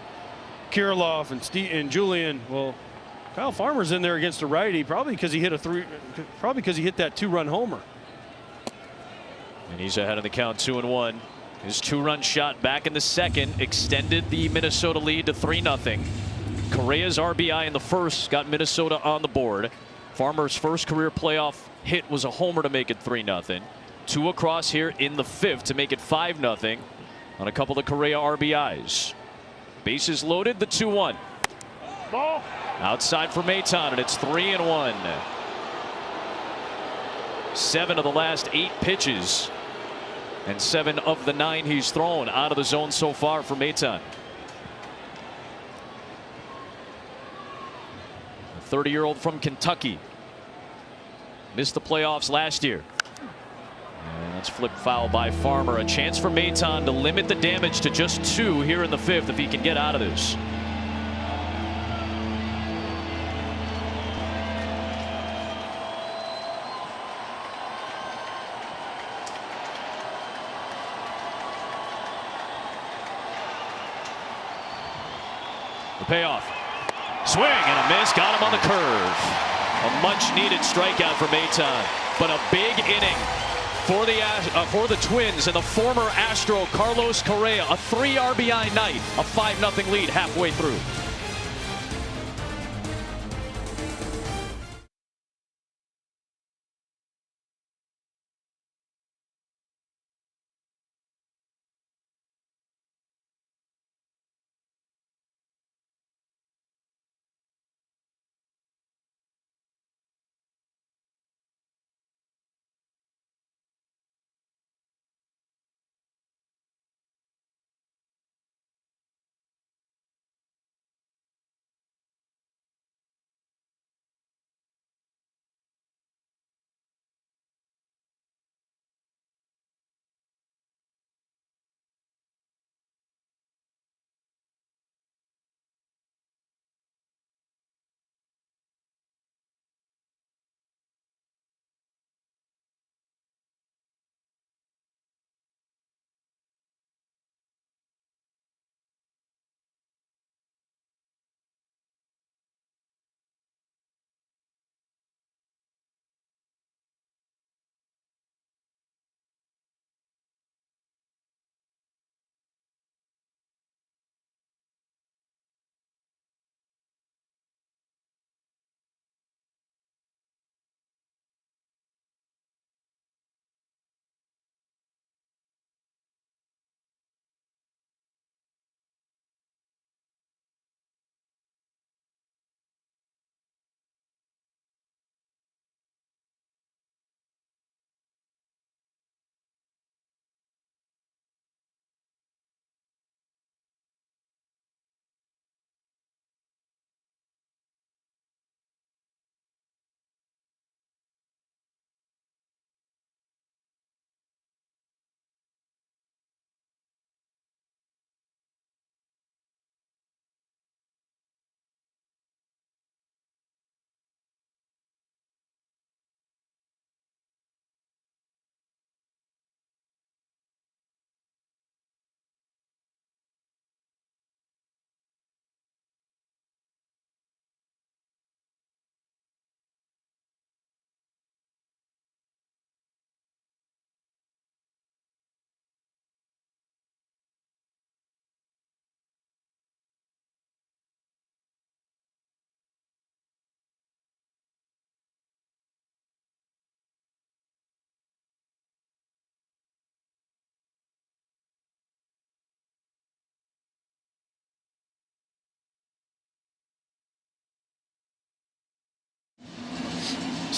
Kirilloff and Julian. Well, Kyle Farmer's in there against a righty, probably because he hit that 2-run homer. And he's ahead of the count, 2-1. His 2-run shot back in the second extended the Minnesota lead to 3-0. Correa's RBI in the first got Minnesota on the board. Farmer's first career playoff hit was a homer to make it 3-0. 2 across here in the 5th to make it 5-0 on a couple of Correa RBIs. Bases loaded, the 2-1. Ball. Outside for Maton, and it's 3-1. 7 of the last 8 pitches. And 7 of the 9 he's thrown out of the zone so far for Maton. A 30-year-old from Kentucky. Missed the playoffs last year. And that's flipped foul by Farmer. A chance for Maton to limit the damage to just 2 here in the 5th if he can get out of this. The payoff. Swing and a miss. Got him on the curve. A much needed strikeout for Maton. But a big inning for the Twins and the former Astro Carlos Correa. A 3 RBI night. A 5-0 lead halfway through.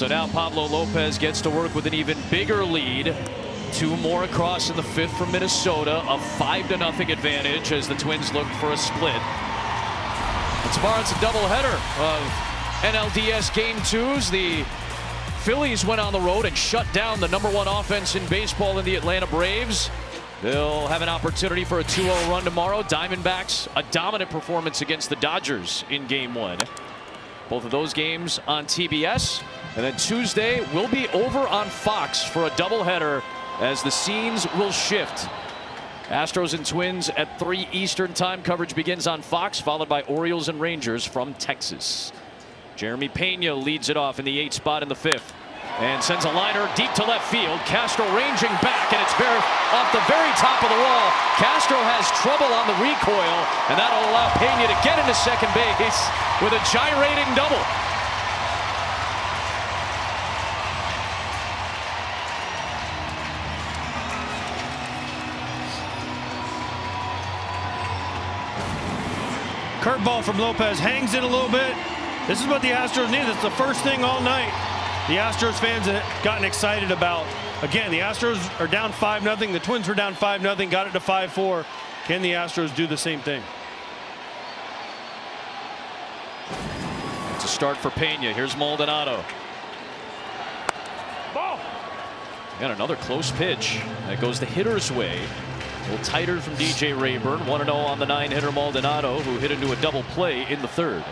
So now Pablo Lopez gets to work with an even bigger lead. 2 more across in the 5th from Minnesota. A 5-0 advantage as the Twins look for a split. And tomorrow it's a doubleheader of NLDS Game 2s. The Phillies went on the road and shut down the #1 offense in baseball in the Atlanta Braves. They'll have an opportunity for a 2-0 run tomorrow. Diamondbacks, a dominant performance against the Dodgers in Game 1. Both of those games on TBS. And then Tuesday will be over on Fox for a doubleheader as the scenes will shift. Astros and Twins at 3 Eastern time. Coverage begins on Fox, followed by Orioles and Rangers from Texas. Jeremy Pena leads it off in the 8th spot in the 5th. And sends a liner deep to left field. Castro ranging back, and it's off the very top of the wall. Castro has trouble on the recoil, and that'll allow Pena to get into second base with a gyrating double. Curveball from Lopez, hangs it a little bit. This is what the Astros need. It's the first thing all night the Astros fans have gotten excited about. Again, the Astros are down 5-0. The Twins were down 5-0, got it to 5-4. Can the Astros do the same thing? It's a start for Pena. Here's Maldonado. Ball. Got another close pitch. That goes the hitter's way. A little tighter from DJ Rayburn. 1-0 on the 9-hitter Maldonado, who hit into a double play in the 3rd.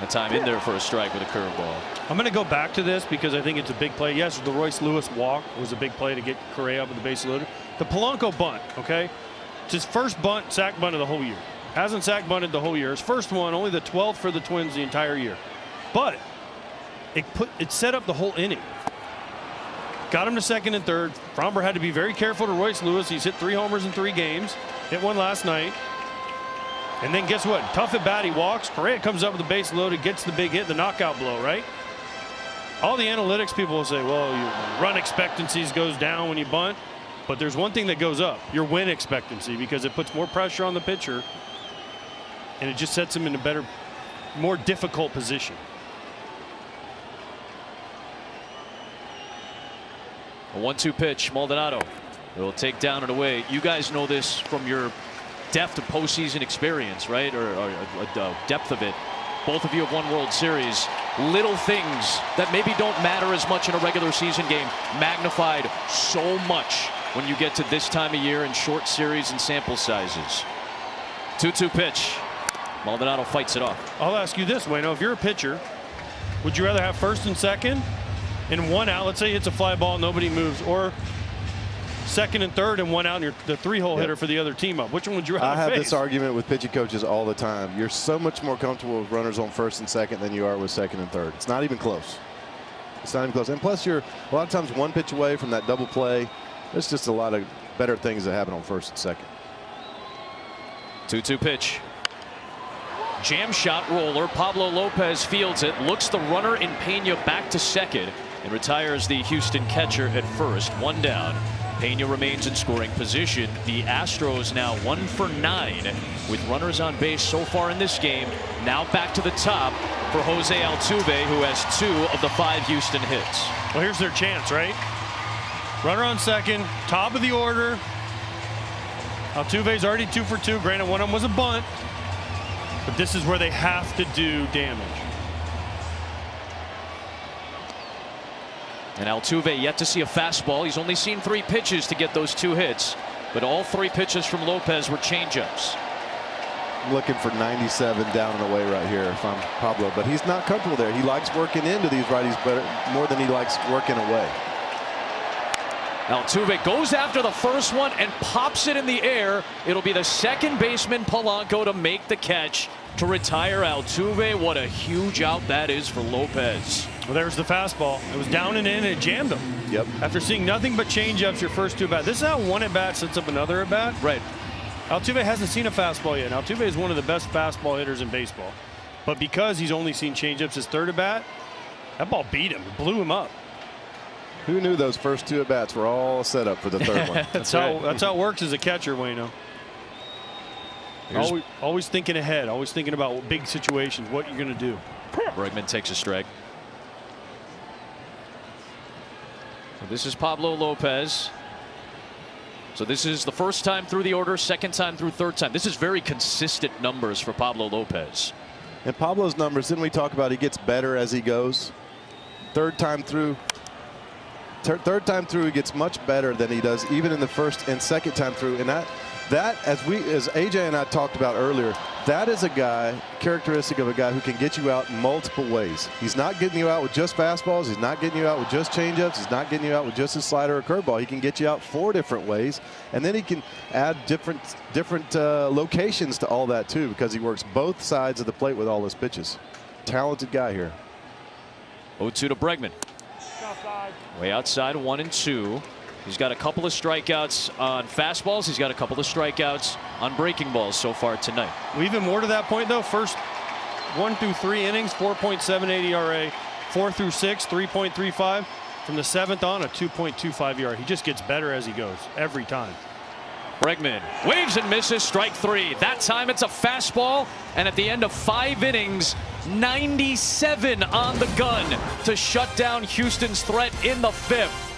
A time in there for a strike with a curveball. I'm going to go back to this because I think it's a big play. Yes, the Royce Lewis walk was a big play to get Correa up with the base loaded. The Polanco bunt, okay? It's his first sack bunt of the whole year. Hasn't sack bunted the whole year. His first one, only the 12th for the Twins the entire year. But it set up the whole inning. Got him to 2nd and 3rd. Fromber had to be very careful to Royce Lewis. He's hit 3 homers in 3 games. Hit one last night. And then guess what? Tough at bat, he walks. Correa comes up with the base loaded, gets the big hit, the knockout blow, right? All the analytics people will say, well, your run expectancies goes down when you bunt. But there's one thing that goes up, your win expectancy, because it puts more pressure on the pitcher. And it just sets him in a better, more difficult position. A 1-2 pitch, Maldonado. It'll take down and away. You guys know this from your depth of postseason experience, right? Or depth of it. Both of you have won World Series. Little things that maybe don't matter as much in a regular season game, magnified so much when you get to this time of year in short series and sample sizes. 2-2 pitch. Maldonado fights it off. I'll ask you this, Wayno. If you're a pitcher, would you rather have 1st and 2nd and 1 out? Let's say it's a fly ball, nobody moves, or 2nd and 3rd and 1 out, and you're the 3-hole hitter for the other team up. Which one would you rather I have face? this argument with pitching coaches all the time. You're so much more comfortable with runners on 1st and 2nd than you are with 2nd and 3rd. It's not even close. It's not even close. And plus, you're a lot of times 1 pitch away from that double play. There's just a lot of better things that happen on 1st and 2nd. 2-2 pitch. Jam shot roller. Pablo Lopez fields it, looks the runner in Pena back to 2nd, and retires the Houston catcher at 1st. 1 down. Pena remains in scoring position. The Astros now 1 for 9 with runners on base so far in this game. Now back to the top for Jose Altuve, who has 2 of the 5 Houston hits. Well, here's their chance, right? Runner on 2nd, top of the order. Altuve's already 2 for 2. Granted, one of them was a bunt, but this is where they have to do damage. And Altuve yet to see a fastball. He's only seen 3 pitches to get those 2 hits, but all 3 pitches from Lopez were changeups. I'm looking for 97 down and away right here if I'm Pablo, but he's not comfortable there. He likes working into these righties better, more than he likes working away. Altuve goes after the first one and pops it in the air. It'll be the 2nd baseman Polanco to make the catch to retire Altuve. What a huge out that is for Lopez. Well, there's the fastball. It was down and in, and it jammed him. Yep. After seeing nothing but changeups your first 2 at bats. This is how 1 at bat sets up another at bat. Right. Altuve hasn't seen a fastball yet. Altuve is one of the best fastball hitters in baseball. But because he's only seen changeups his 3rd at bat, that ball beat him, blew him up. Who knew those first 2 at bats were all set up for the 3rd one? That's how it works as a catcher, Wayno. Always thinking ahead, always thinking about big situations, what you're going to do. Bregman takes a strike. So this is Pablo Lopez. So this is the first time through the order, second time through, third time. This is very consistent numbers for Pablo Lopez. And Pablo's numbers, didn't we talk about he gets better as he goes? Third time through, he gets much better than he does even in the first and second time through. And that as AJ and I talked about earlier, that is a guy, characteristic of a guy who can get you out in multiple ways. He's not getting you out with just fastballs. He's not getting you out with just changeups. He's not getting you out with just a slider or curveball. He can get you out 4 different ways, and then he can add different locations to all that too, because he works both sides of the plate with all his pitches. Talented guy here. 0-2 to Bregman. Way outside, 1-2. He's got a couple of strikeouts on fastballs. He's got a couple of strikeouts on breaking balls so far tonight. Well, even more to that point, though, first 1 through 3 innings, 4.78 ERA, 4 through 6, 3.35. From the 7th on, a 2.25 ERA. He just gets better as he goes every time. Bregman waves and misses, strike 3. That time it's a fastball, and at the end of 5 innings, 97 on the gun to shut down Houston's threat in the 5th.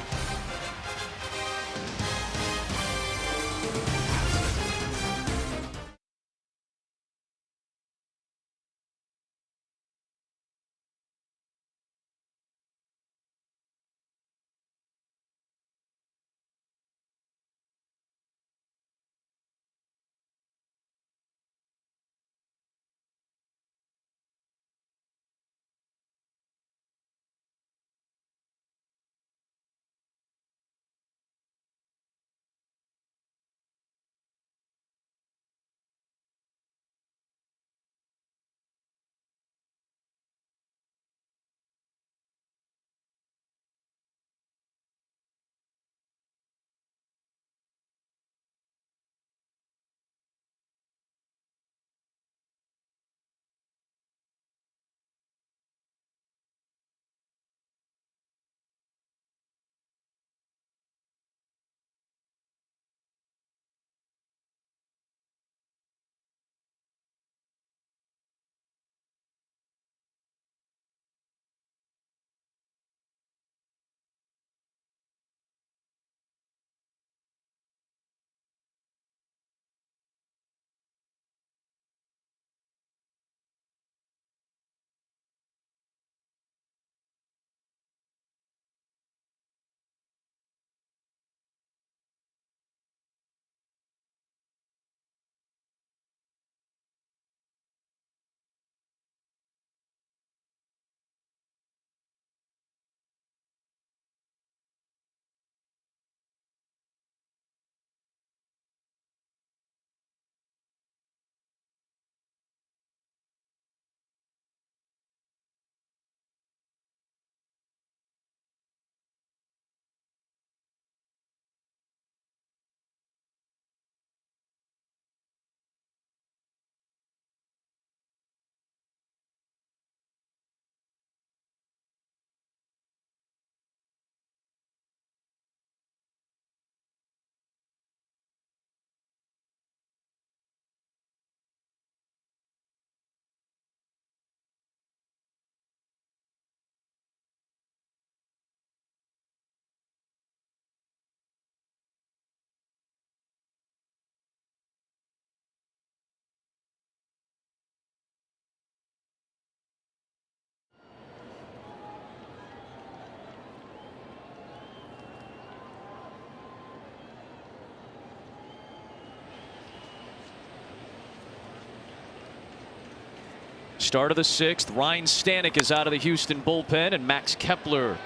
Start of the 6th, Ryan Stanek is out of the Houston bullpen, and Max Kepler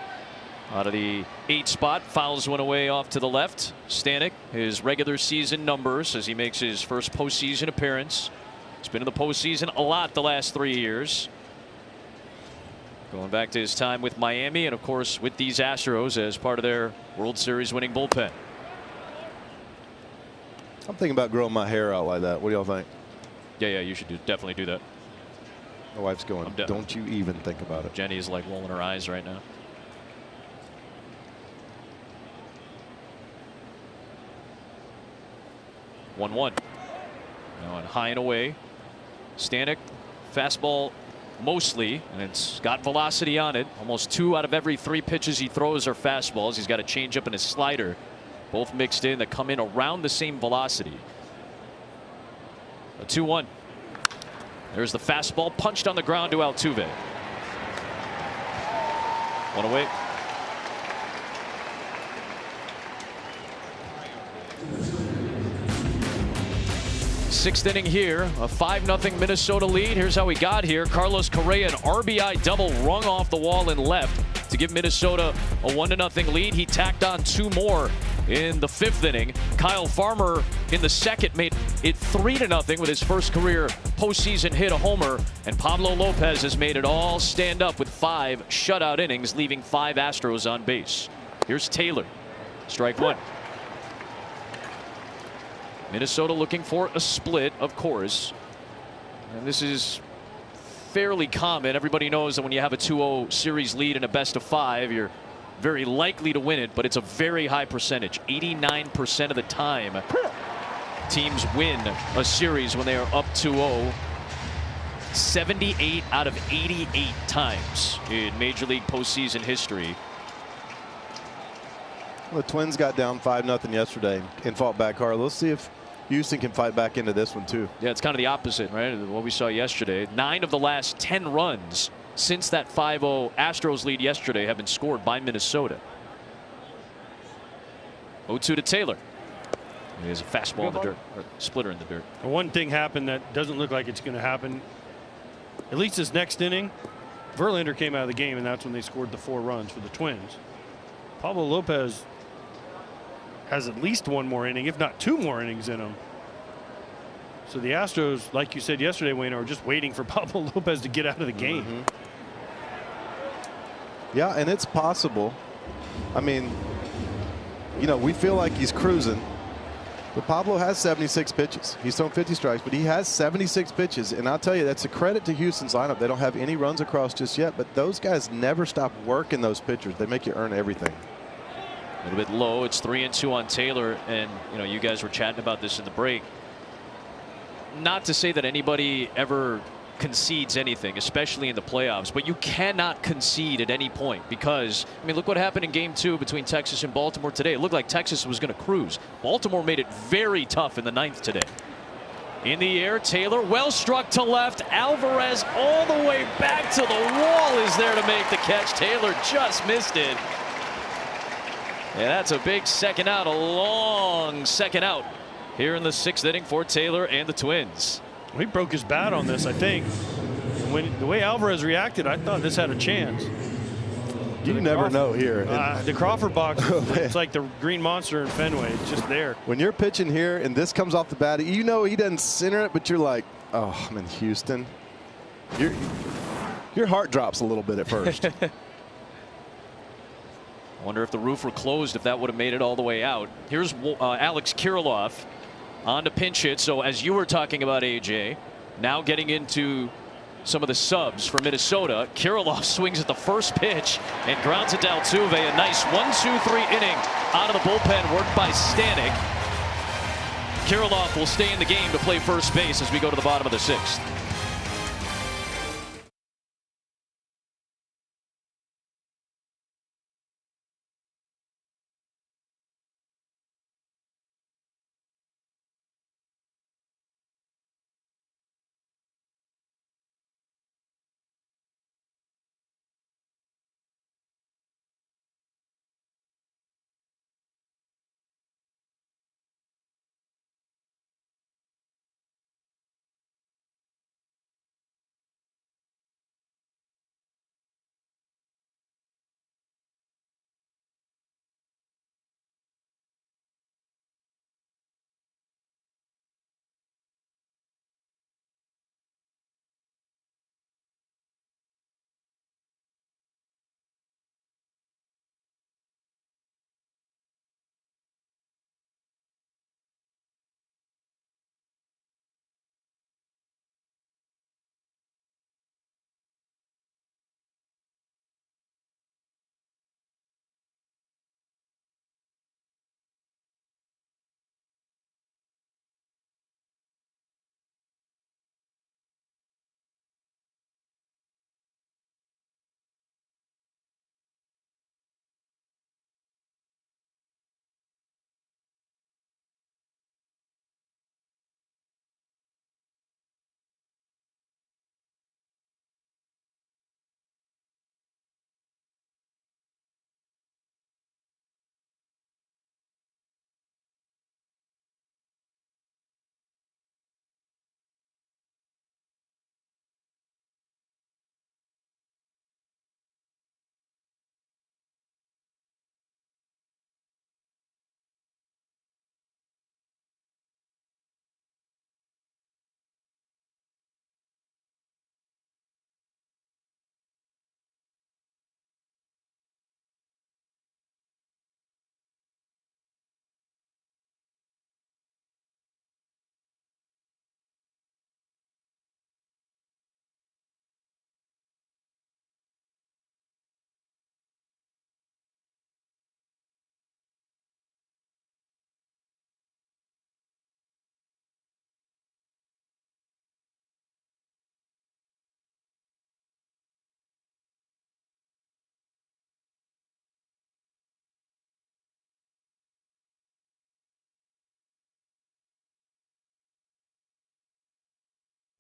out of the 8 spot, fouls one away off to the left. Stanek, his regular season numbers as he makes his first postseason appearance. He's been in the postseason a lot the last 3 years. Going back to his time with Miami and, of course, with these Astros as part of their World Series winning bullpen. I'm thinking about growing my hair out like that. What do y'all think? Yeah, you should definitely do that. My wife's going, don't you even think about it. Jenny is like rolling her eyes right now. Now on high and away. Stanek, fastball mostly, and it's got velocity on it. Almost 2 out of every 3 pitches he throws are fastballs. He's got a changeup and a slider, both mixed in, that come in around the same velocity. A 2-1. There's the fastball punched on the ground to Altuve. 1 away. Sixth inning here, a 5-0 Minnesota lead. Here's how we got here. Carlos Correa, an RBI double rung off the wall and left to give Minnesota a 1-0 lead. He tacked on 2 more in the 5th inning. Kyle Farmer in the 2nd made it 3-0 with his first career postseason hit, a homer. And Pablo Lopez has made it all stand up with 5 shutout innings, leaving 5 Astros on base. Here's Taylor. Strike 1. Minnesota looking for a split, of course. And this is fairly common. Everybody knows that when you have a 2-0 series lead in a best-of-5, you're very likely to win it, but it's a very high percentage. 89% of the time, teams win a series when they are up 2-0. 78 out of 88 times in Major League postseason history. Well, the Twins got down 5-0 yesterday and fought back hard. Let's see if Houston can fight back into this one too. Yeah, it's kind of the opposite, right? What we saw yesterday. 9 of the last 10 runs since that 5-0 Astros lead yesterday have been scored by Minnesota. 0-2 to Taylor. He has a fastball in the dirt, or splitter in the dirt. One thing happened that doesn't look like it's going to happen. At least this next inning, Verlander came out of the game, and that's when they scored the 4 runs for the Twins. Pablo Lopez has at least 1 more inning, if not 2 more innings in him. So the Astros, like you said yesterday, Wayne, are just waiting for Pablo Lopez to get out of the game. Yeah, and it's possible. I mean, you know, we feel like he's cruising, but Pablo has 76 pitches. He's thrown 50 strikes, but he has 76 pitches. And I'll tell you, that's a credit to Houston's lineup. They don't have any runs across just yet, but those guys never stop working those pitchers. They make you earn everything. A little bit low. It's 3-2 on Taylor, and you know, you guys were chatting about this in the break. Not to say that anybody ever concedes anything, especially in the playoffs, but you cannot concede at any point, because I mean, look what happened in game 2 between Texas and Baltimore today. It looked like Texas was going to cruise. Baltimore made it very tough in the 9th today. In the air, Taylor well struck to left. Alvarez all the way back to the wall is there to make the catch. Taylor just missed it. Yeah, that's a big second out, a long second out here in the 6th inning for Taylor and the Twins. He broke his bat on this, I think. When the way Alvarez reacted, I thought this had a chance. You never know here. The Crawford box, it's like the Green Monster in Fenway. It's just there. When you're pitching here and this comes off the bat, you know he doesn't center it, but you're like, oh, I'm in Houston. Your heart drops a little bit at first. Wonder if the roof were closed, if that would have made it all the way out. Here's Alex Kirilloff on to pinch hit. So as you were talking about, AJ, now getting into some of the subs for Minnesota, Kirilloff swings at the first pitch and grounds it to Altuve. A nice 1-2-3 inning out of the bullpen, worked by Stanek. Kirilloff will stay in the game to play first base as we go to the bottom of the 6th.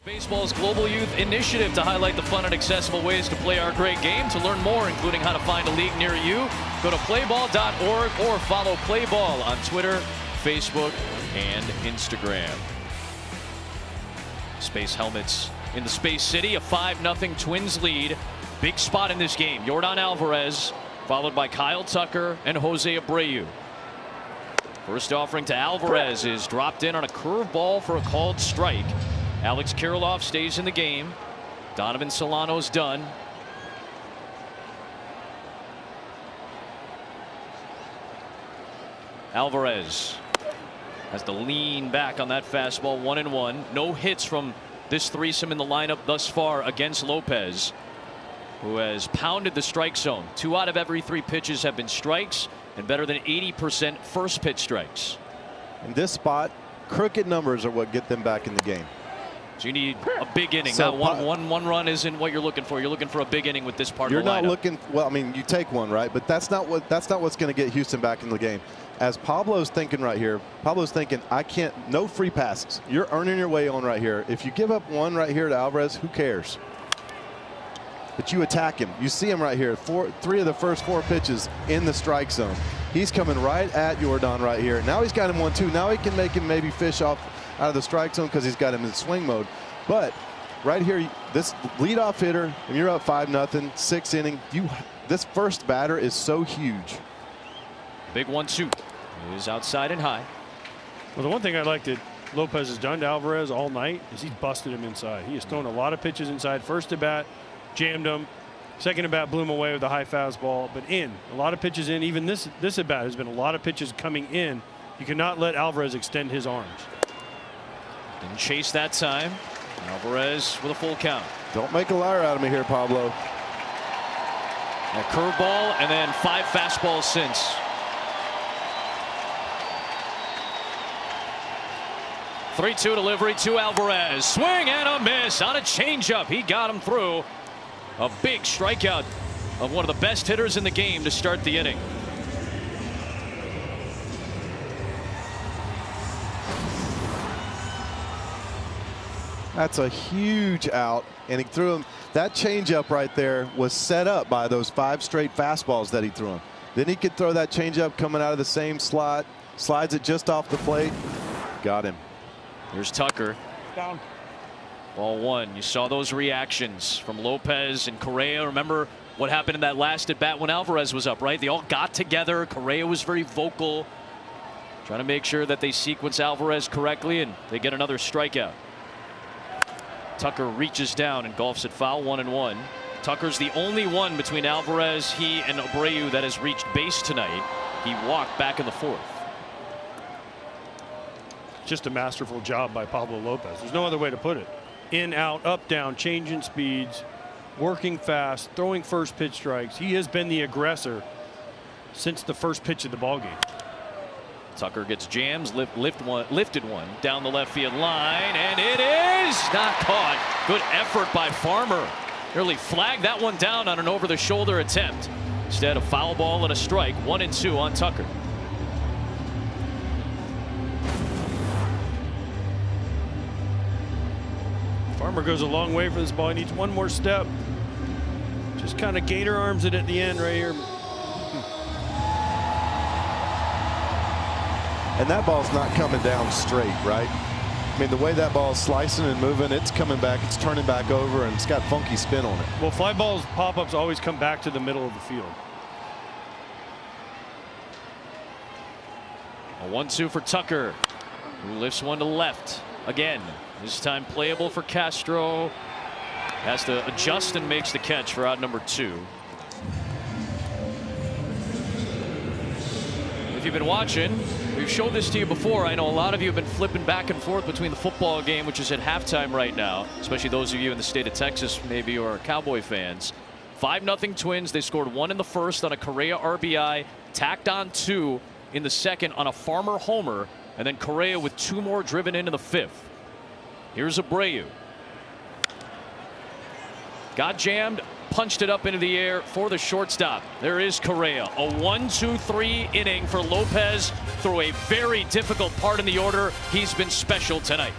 Baseball's global youth initiative to highlight the fun and accessible ways to play our great game. To learn more, including how to find a league near you, go to playball.org or follow Playball on Twitter, Facebook, and Instagram. Space Helmets in the Space City, a 5-0 Twins lead. Big spot in this game. Yordan Alvarez, followed by Kyle Tucker and Jose Abreu. First offering to Alvarez is dropped in on a curveball for a called strike. Alex Kirilloff stays in the game. Donovan Solano's done. Alvarez has to lean back on that fastball. 1-1. No hits from this threesome in the lineup thus far against Lopez, who has pounded the strike zone. 2 out of every 3 pitches have been strikes, and better than 80% first pitch strikes. In this spot, crooked numbers are what get them back in the game. So you need a big inning. So Not one run isn't what you're looking for. You're looking for a big inning with this part You're of the lineup. not looking. Well, I mean, you take one, right? But that's not what's going to get Houston back in the game. As Pablo's thinking right here, Pablo's thinking, I can't. No free passes. You're earning your way on right here. If you give up one right here to Alvarez, who cares? But you attack him. You see him right here. 3 of the first 4 pitches in the strike zone. He's coming right at Yordan right here. Now he's got him 1-2. Now he can make him maybe fish off out of the strike zone because he's got him in swing mode. But right here, this leadoff hitter, and you're up 5-0, 6th inning. This first batter is so huge. Big 1-2 is outside and high. Well, the one thing I like that Lopez has done to Alvarez all night is he's busted him inside. He has thrown a lot of pitches inside. First at bat, jammed him. Second at bat, blew him away with a high fastball. But in a lot of pitches in. Even this at bat has been a lot of pitches coming in. You cannot let Alvarez extend his arms. Didn't chase that time. Alvarez with a full count. Don't make a liar out of me here, Pablo. A curveball and then 5 fastballs since. Three-2 delivery to Alvarez. Swing and a miss on a changeup. He got him through. A big strikeout of one of the best hitters in the game to start the inning. That's a huge out, and he threw him. That changeup right there was set up by those 5 straight fastballs that he threw him. Then he could throw that changeup coming out of the same slot, slides it just off the plate. Got him. Here's Tucker. Down. Ball 1. You saw those reactions from Lopez and Correa. Remember what happened in that last at bat when Alvarez was up, right? They all got together. Correa was very vocal, trying to make sure that they sequence Alvarez correctly, and they get another strikeout. Tucker reaches down and golfs it foul. 1-1. Tucker's the only one between Alvarez, he, and Abreu that has reached base tonight. He walked back in the 4th. Just a masterful job by Pablo Lopez. There's no other way to put it. In, out, up, down, changing speeds, working fast, throwing first pitch strikes. He has been the aggressor since the first pitch of the ballgame. Tucker gets jams, lifted one down the left field line, and it is not caught. Good effort by Farmer. Nearly flagged that one down on an over-the-shoulder attempt. Instead, a foul ball and a strike. 1-2 on Tucker. Farmer goes a long way for this ball. He needs one more step. Just kind of gator arms it at the end right here. And that ball's not coming down straight, right? I mean, the way that ball's slicing and moving, it's coming back, it's turning back over, and it's got funky spin on it. Well, fly balls, pop-ups always come back to the middle of the field. A 1-2 for Tucker, who lifts one to left again. This time playable for Castro. Has to adjust and makes the catch for out number 2. If you've been watching, we've showed this to you before. I know a lot of you have been flipping back and forth between the football game, which is at halftime right now, especially those of you in the state of Texas, maybe, who are Cowboy fans. 5-0 Twins. They scored 1 in the first on a Correa RBI, tacked on 2 in the second on a Farmer homer, and then Correa with 2 more driven into the 5th. Here's Abreu. Got jammed, punched it up into the air for the shortstop. There is Correa. A 1-2-3 inning for Lopez through a very difficult part in the order. He's been special tonight.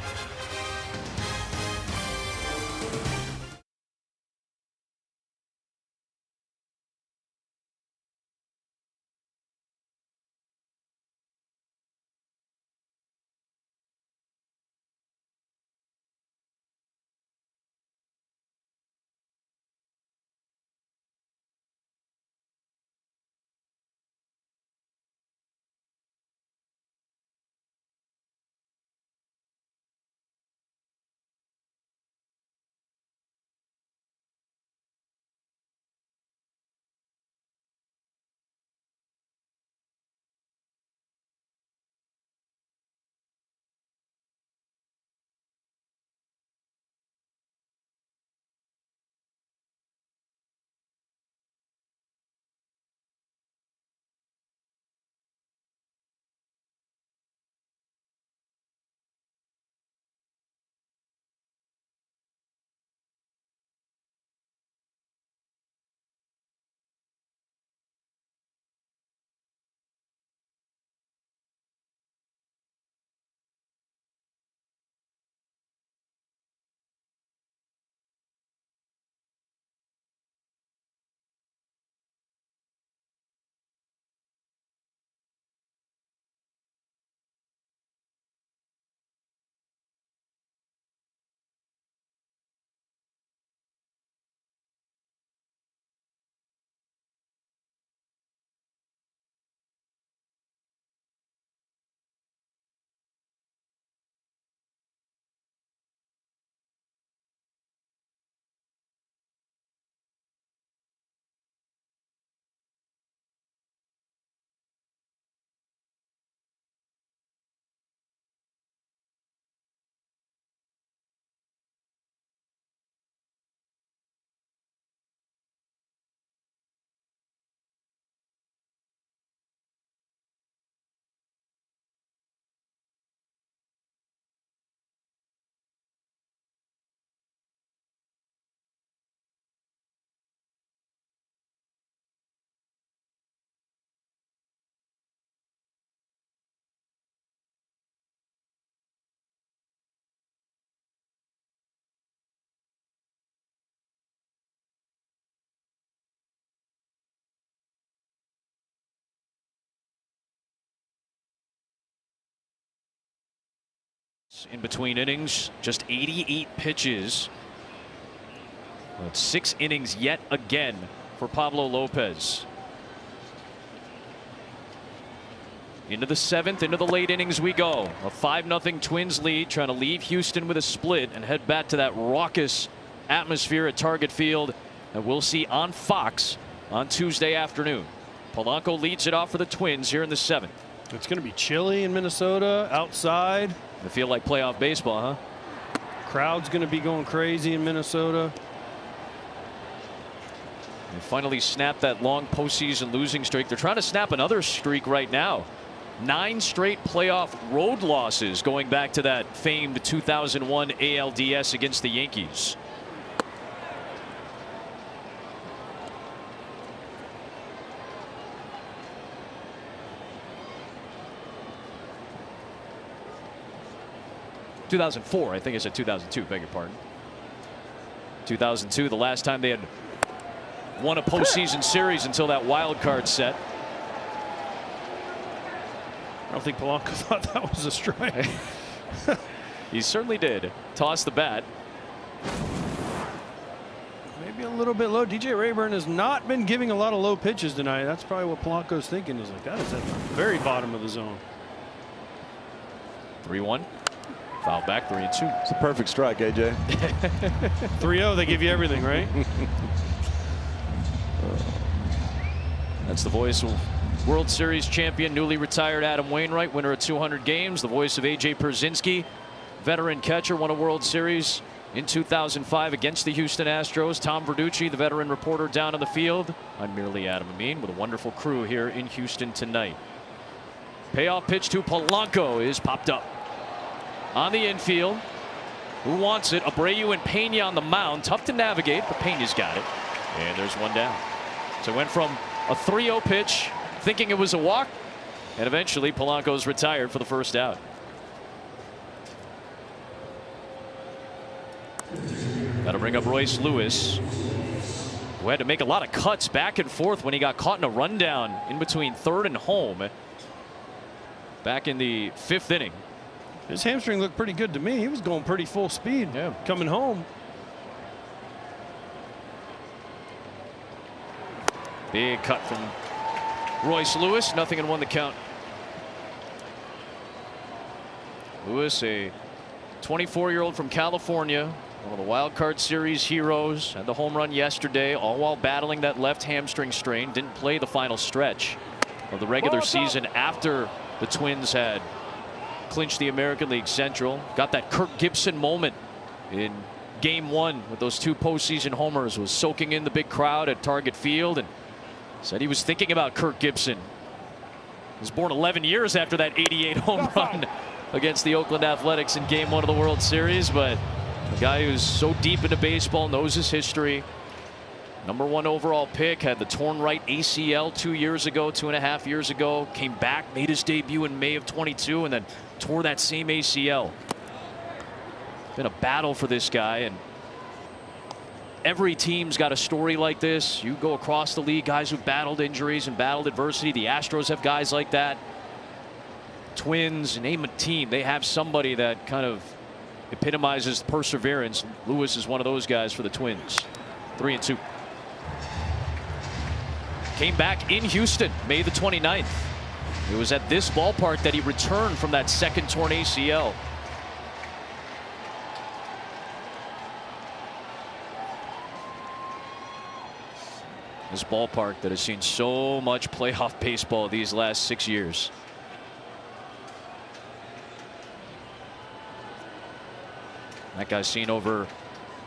In between innings, just 88 pitches. Well, it's 6 innings yet again for Pablo Lopez. Into the 7th, into the late innings we go. A 5-0 Twins lead, trying to leave Houston with a split and head back to that raucous atmosphere at Target Field that we'll see on Fox on Tuesday afternoon. Polanco leads it off for the Twins here in the 7th. It's going to be chilly in Minnesota, outside. I feel like playoff baseball, huh? Crowd's going to be going crazy in Minnesota. They finally snapped that long postseason losing streak. They're trying to snap another streak right now. 9 straight playoff road losses going back to that famed 2001 ALDS against the Yankees. ...2004, I think it's a 2002, beg your pardon. 2002, the last time they had won a postseason series until that wild card set. I don't think Polanco thought that was a strike. He certainly did. Toss the bat. Maybe a little bit low. DJ Rayburn has not been giving a lot of low pitches tonight. That's probably what Polanco's thinking. Is like, that is at the very bottom of the zone. 3-1. Foul back, 3-2. It's a perfect strike, AJ. 3-0, they give you everything, right? That's the voice of World Series champion, newly retired Adam Wainwright, winner of 200 games. The voice of A.J. Pierzynski, veteran catcher, won a World Series in 2005 against the Houston Astros. Tom Verducci, the veteran reporter, down in the field. I'm merely Adam Amin with a wonderful crew here in Houston tonight. Payoff pitch to Polanco is popped up. On the infield, who wants it? Abreu and Pena on the mound. Tough to navigate, but Pena's got it. And there's one down. So it went from a 3-0 pitch, thinking it was a walk, and eventually Polanco's retired for the first out. Got to bring up Royce Lewis, who had to make a lot of cuts back and forth when he got caught in a rundown in between third and home back in the 5th inning. His hamstring looked pretty good to me. He was going pretty full speed coming home. Big cut from Royce Lewis. 0-1 the count. Lewis, a 24-year-old from California, one of the wild card series heroes, had the home run yesterday, all while battling that left hamstring strain. Didn't play the final stretch of the regular season after the Twins had clinched the American League Central. Got that Kirk Gibson moment in Game 1 with those 2 postseason homers. Was soaking in the big crowd at Target Field and said he was thinking about Kirk Gibson. He was born 11 years after that 88 home run against the Oakland Athletics in Game 1 of the World Series. But a guy who's so deep into baseball, knows his history. #1 overall pick, had the torn right ACL 2 years ago, 2.5 years ago. Came back, made his debut in May of 22, and then tore that same ACL. Been a battle for this guy, and every team's got a story like this. You go across the league, guys who've battled injuries and battled adversity. The Astros have guys like that. Twins, name a team, they have somebody that kind of epitomizes perseverance. Lewis is one of those guys for the Twins. 3-2. Came back in Houston May the 29th. It was at this ballpark that he returned from that second torn ACL. This ballpark that has seen so much playoff baseball these last 6 years. That guy's seen over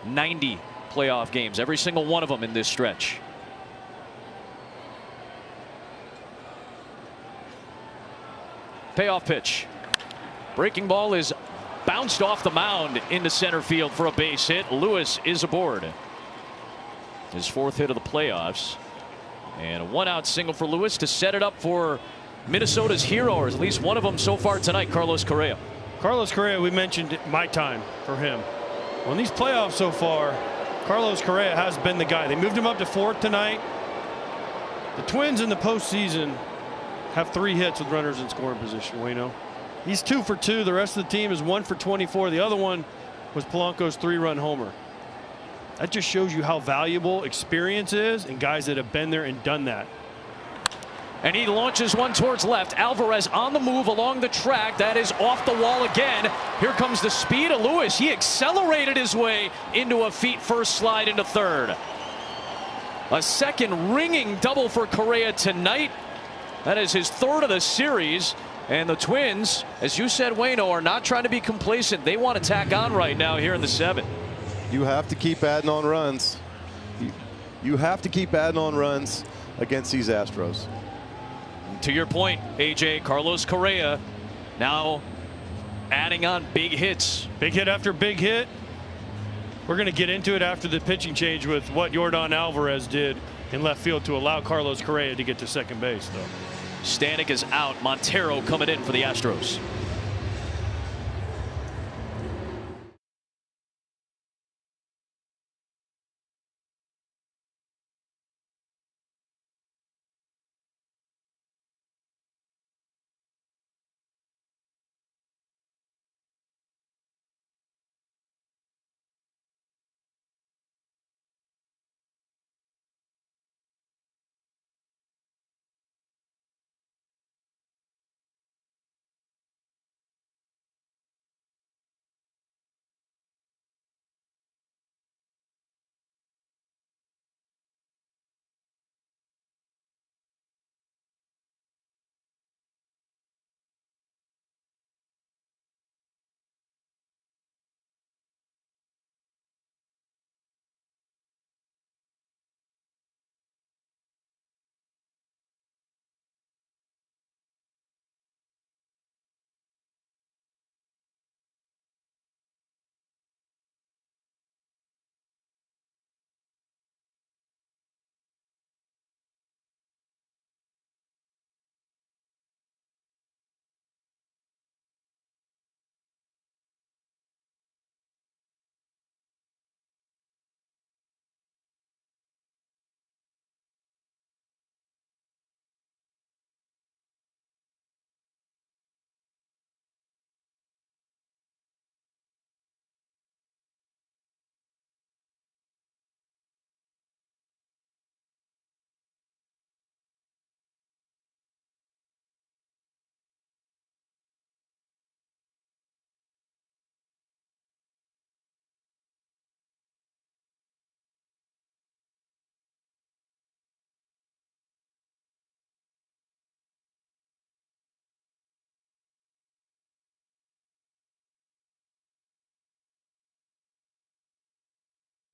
90 playoff games, every single one of them in this stretch. Payoff pitch. Breaking ball is bounced off the mound into center field for a base hit. Lewis is aboard. His 4th hit of the playoffs. And a 1-out single for Lewis to set it up for Minnesota's hero, or at least one of them so far tonight, Carlos Correa. Carlos Correa, we mentioned my time for him. On these playoffs so far, Carlos Correa has been the guy. They moved him up to 4th tonight. The Twins in the postseason have 3 hits with runners in scoring position, Wayno. He's 2 for 2. The rest of the team is 1 for 24. The other one was Polanco's 3-run homer. That just shows you how valuable experience is and guys that have been there and done that. And he launches one towards left. Alvarez on the move along the track. That is off the wall again. Here comes the speed of Lewis. He accelerated his way into a feet-first slide into third. A second ringing double for Correa tonight. That is his 3rd of the series. And the Twins, as you said, Wayno, are not trying to be complacent. They want to tack on right now here in the 7th. You have to keep adding on runs. You have to keep adding on runs against these Astros. To your point, AJ, Carlos Correa now adding on big hits. Big hit after big hit. We're going to get into it after the pitching change with what Yordan Alvarez did in left field to allow Carlos Correa to get to second base, though. Stanek is out. Montero coming in for the Astros.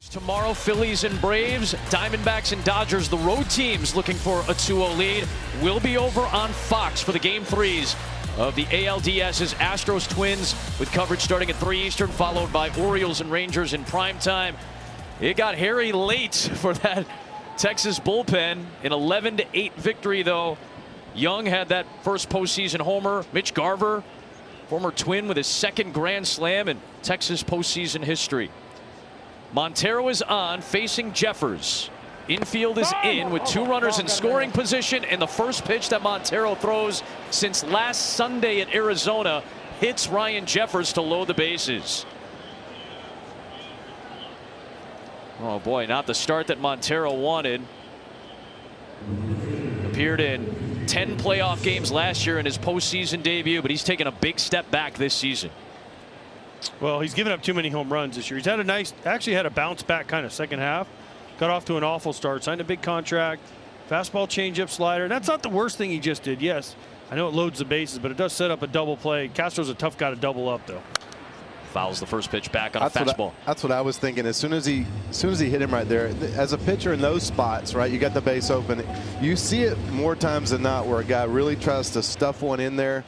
Tomorrow, Phillies and Braves, Diamondbacks and Dodgers, the road teams looking for a 2-0 lead. Will be over on Fox for the Game 3s of the ALDS's Astros Twins, with coverage starting at 3 Eastern, followed by Orioles and Rangers in prime time. It got hairy late for that Texas bullpen. An 11-8 victory, though. Young had that first postseason homer. Mitch Garver, former Twin, with his 2nd grand slam in Texas postseason history. Montero is on, facing Jeffers. Infield is in with 2 runners in scoring position, and the first pitch that Montero throws since last Sunday at Arizona hits Ryan Jeffers to load the bases. Oh boy, not the start that Montero wanted. Appeared in 10 playoff games last year in his postseason debut, but he's taken a big step back this season. Well, he's given up too many home runs this year. He's had actually had a bounce back kind of second half. Got off to an awful start, signed a big contract, fastball, changeup, slider. That's not the worst thing he just did. Yes, I know it loads the bases, but it does set up a double play. Castro's a tough guy to double up, though. Fouls the first pitch back on a fastball. That's what I was thinking. As soon as he hit him right there, as a pitcher in those spots, right, you got the base open. You see it more times than not where a guy really tries to stuff one in there.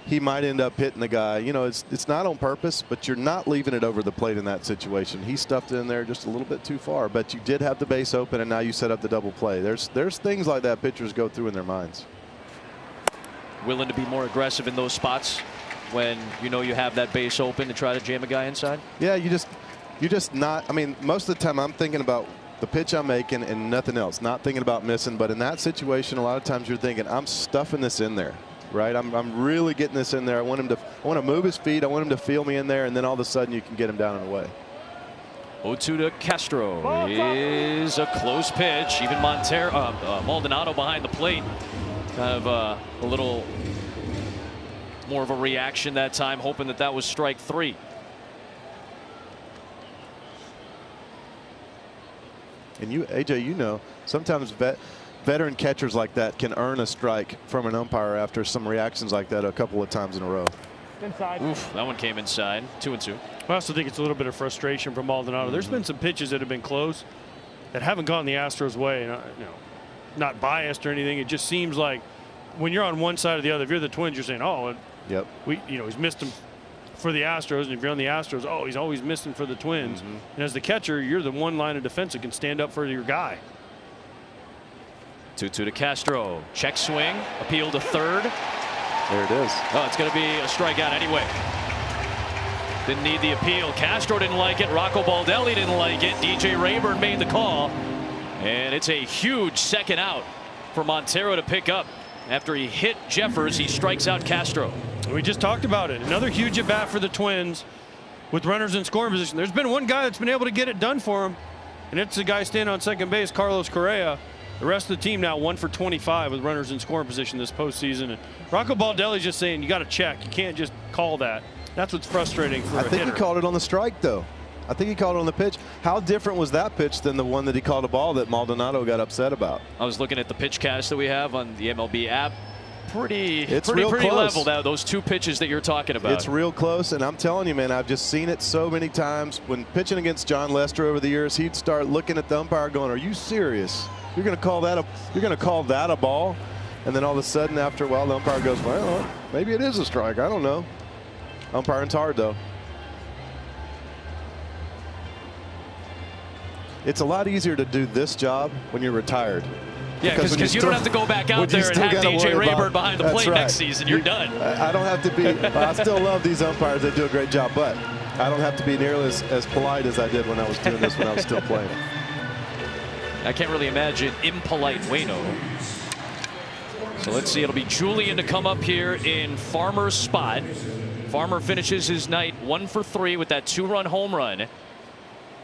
He might end up hitting the guy. You know, it's not on purpose, but you're not leaving it over the plate in that situation. He stuffed it in there just a little bit too far, but you did have the base open, and now you set up the double play. There's things like that pitchers go through in their minds. Willing to be more aggressive in those spots when you know you have that base open to try to jam a guy inside? Yeah, you just not. I mean, most of the time I'm thinking about the pitch I'm making and nothing else, not thinking about missing. But in that situation, a lot of times you're thinking, I'm stuffing this in there. right? I'm really getting this in there. I want to move his feet. I want him to feel me in there, and then all of a sudden you can get him down and away. 0-2 to Castro is a close pitch. Even Maldonado behind the plate. Kind of a little more of a reaction that time, hoping that was strike 3. And AJ, you know, sometimes veteran catchers like that can earn a strike from an umpire after some reactions like that a couple of times in a row. Inside. Oof, that one came inside. 2-2. I also think it's a little bit of frustration from Maldonado. There's been some pitches that have been close that haven't gone the Astros' way. And, you know, not biased or anything. It just seems like when you're on one side or the other, if you're the Twins, you're saying, oh, yep, he's missed him for the Astros, and if you're on the Astros, oh, he's always missing for the Twins. And as the catcher, you're the one line of defense that can stand up for your guy. 2-2 to Castro. Check swing. Appeal to third. There it is. Oh, it's going to be a strikeout anyway. Didn't need the appeal. Castro didn't like it. Rocco Baldelli didn't like it. DJ Rayburn made the call. And it's a huge second out for Montero to pick up. After he hit Jeffers, he strikes out Castro. We just talked about it. Another huge at bat for the Twins with runners in scoring position. There's been one guy that's been able to get it done for him, and it's the guy standing on second base, Carlos Correa. The rest of the team now 1 for 25 with runners in scoring position this postseason. And Rocco Baldelli's just saying you got to check. You can't just call that. That's what's frustrating for a hitter. I think he called it on the strike, though. I think he called it on the pitch. How different was that pitch than the one that he called a ball that Maldonado got upset about? I was looking at the pitch cast that we have on the MLB app. Pretty close. level now, those two pitches that you're talking about. It's real close, and I'm telling you, man, I've just seen it so many times. When pitching against John Lester over the years, he'd start looking at the umpire going, are you serious? You're going to call that a ball? And then all of a sudden after a while the umpire goes, well, maybe it is a strike. I don't know. Umpiring's hard, though. It's a lot easier to do this job when you're retired. Yeah, because you don't have to go back out there and have DJ Rayburn behind the plate next season. You're done. I don't have to be. I still love these umpires. They do a great job, but I don't have to be nearly as polite as I did when I was doing this when I was still playing. I can't really imagine impolite Waino. So let's see. It'll be Julian to come up here in Farmer's spot. Farmer finishes his night 1 for 3 with that 2-run home run.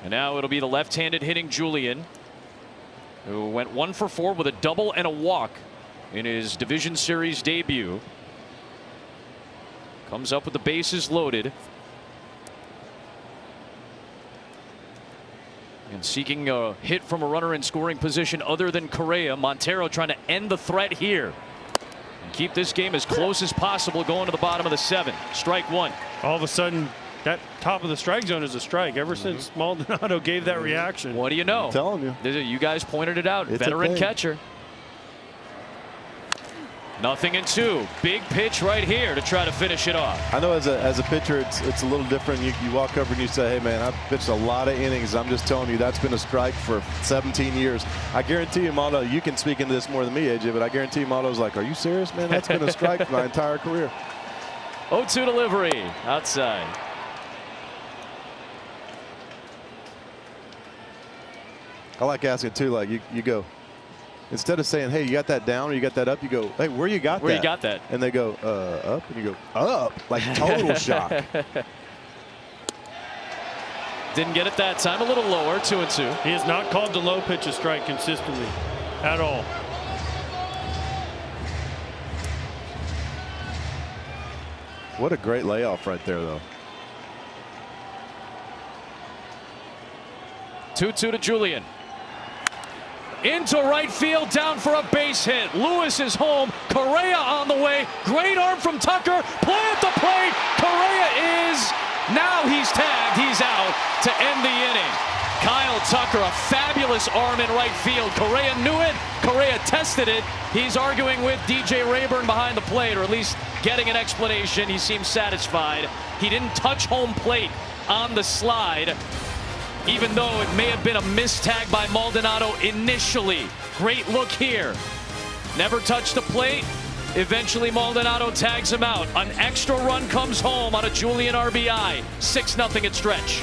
And now it'll be the left-handed hitting Julian, who went 1 for 4 with a double and a walk in his Division Series debut. Comes up with the bases loaded. And seeking a hit from a runner in scoring position other than Correa. Montero trying to end the threat here and keep this game as close as possible going to the bottom of the 7th. Strike 1. All of a sudden, that top of the strike zone is a strike. Ever since Maldonado gave that reaction. What do you know? I'm telling you. You guys pointed it out. It's veteran catcher. 0-2. Big pitch right here to try to finish it off. I know as a pitcher it's a little different. You walk over and you say, hey man, I've pitched a lot of innings. I'm just telling you that's been a strike for 17 years. I guarantee you, Maldo, you can speak into this more than me, AJ, but I guarantee you Maldo's like, are you serious, man? That's been a strike my entire career. 0-2 delivery outside. I like asking too, like you go, instead of saying, hey, you got that down or you got that up, you go, hey, where you got that? Where you got that? And they go, up, and you go, up, like total shock. Didn't get it that time. A little lower. 2-2. He has not called the low pitch a strike consistently at all. What a great layoff right there, though. 2-2 to Julian. Into right field, down for a base hit. Lewis is home. Correa on the way. Great arm from Tucker. Play at the plate. Correa is. Now he's tagged. He's out to end the inning. Kyle Tucker, a fabulous arm in right field. Correa knew it. Correa tested it. He's arguing with DJ Rayburn behind the plate, or at least getting an explanation. He seems satisfied. He didn't touch home plate on the slide, even though it may have been a missed tag by Maldonado initially. Great look here. Never touched the plate. Eventually Maldonado tags him out. An extra run comes home on a Julian RBI. 6-0 at stretch.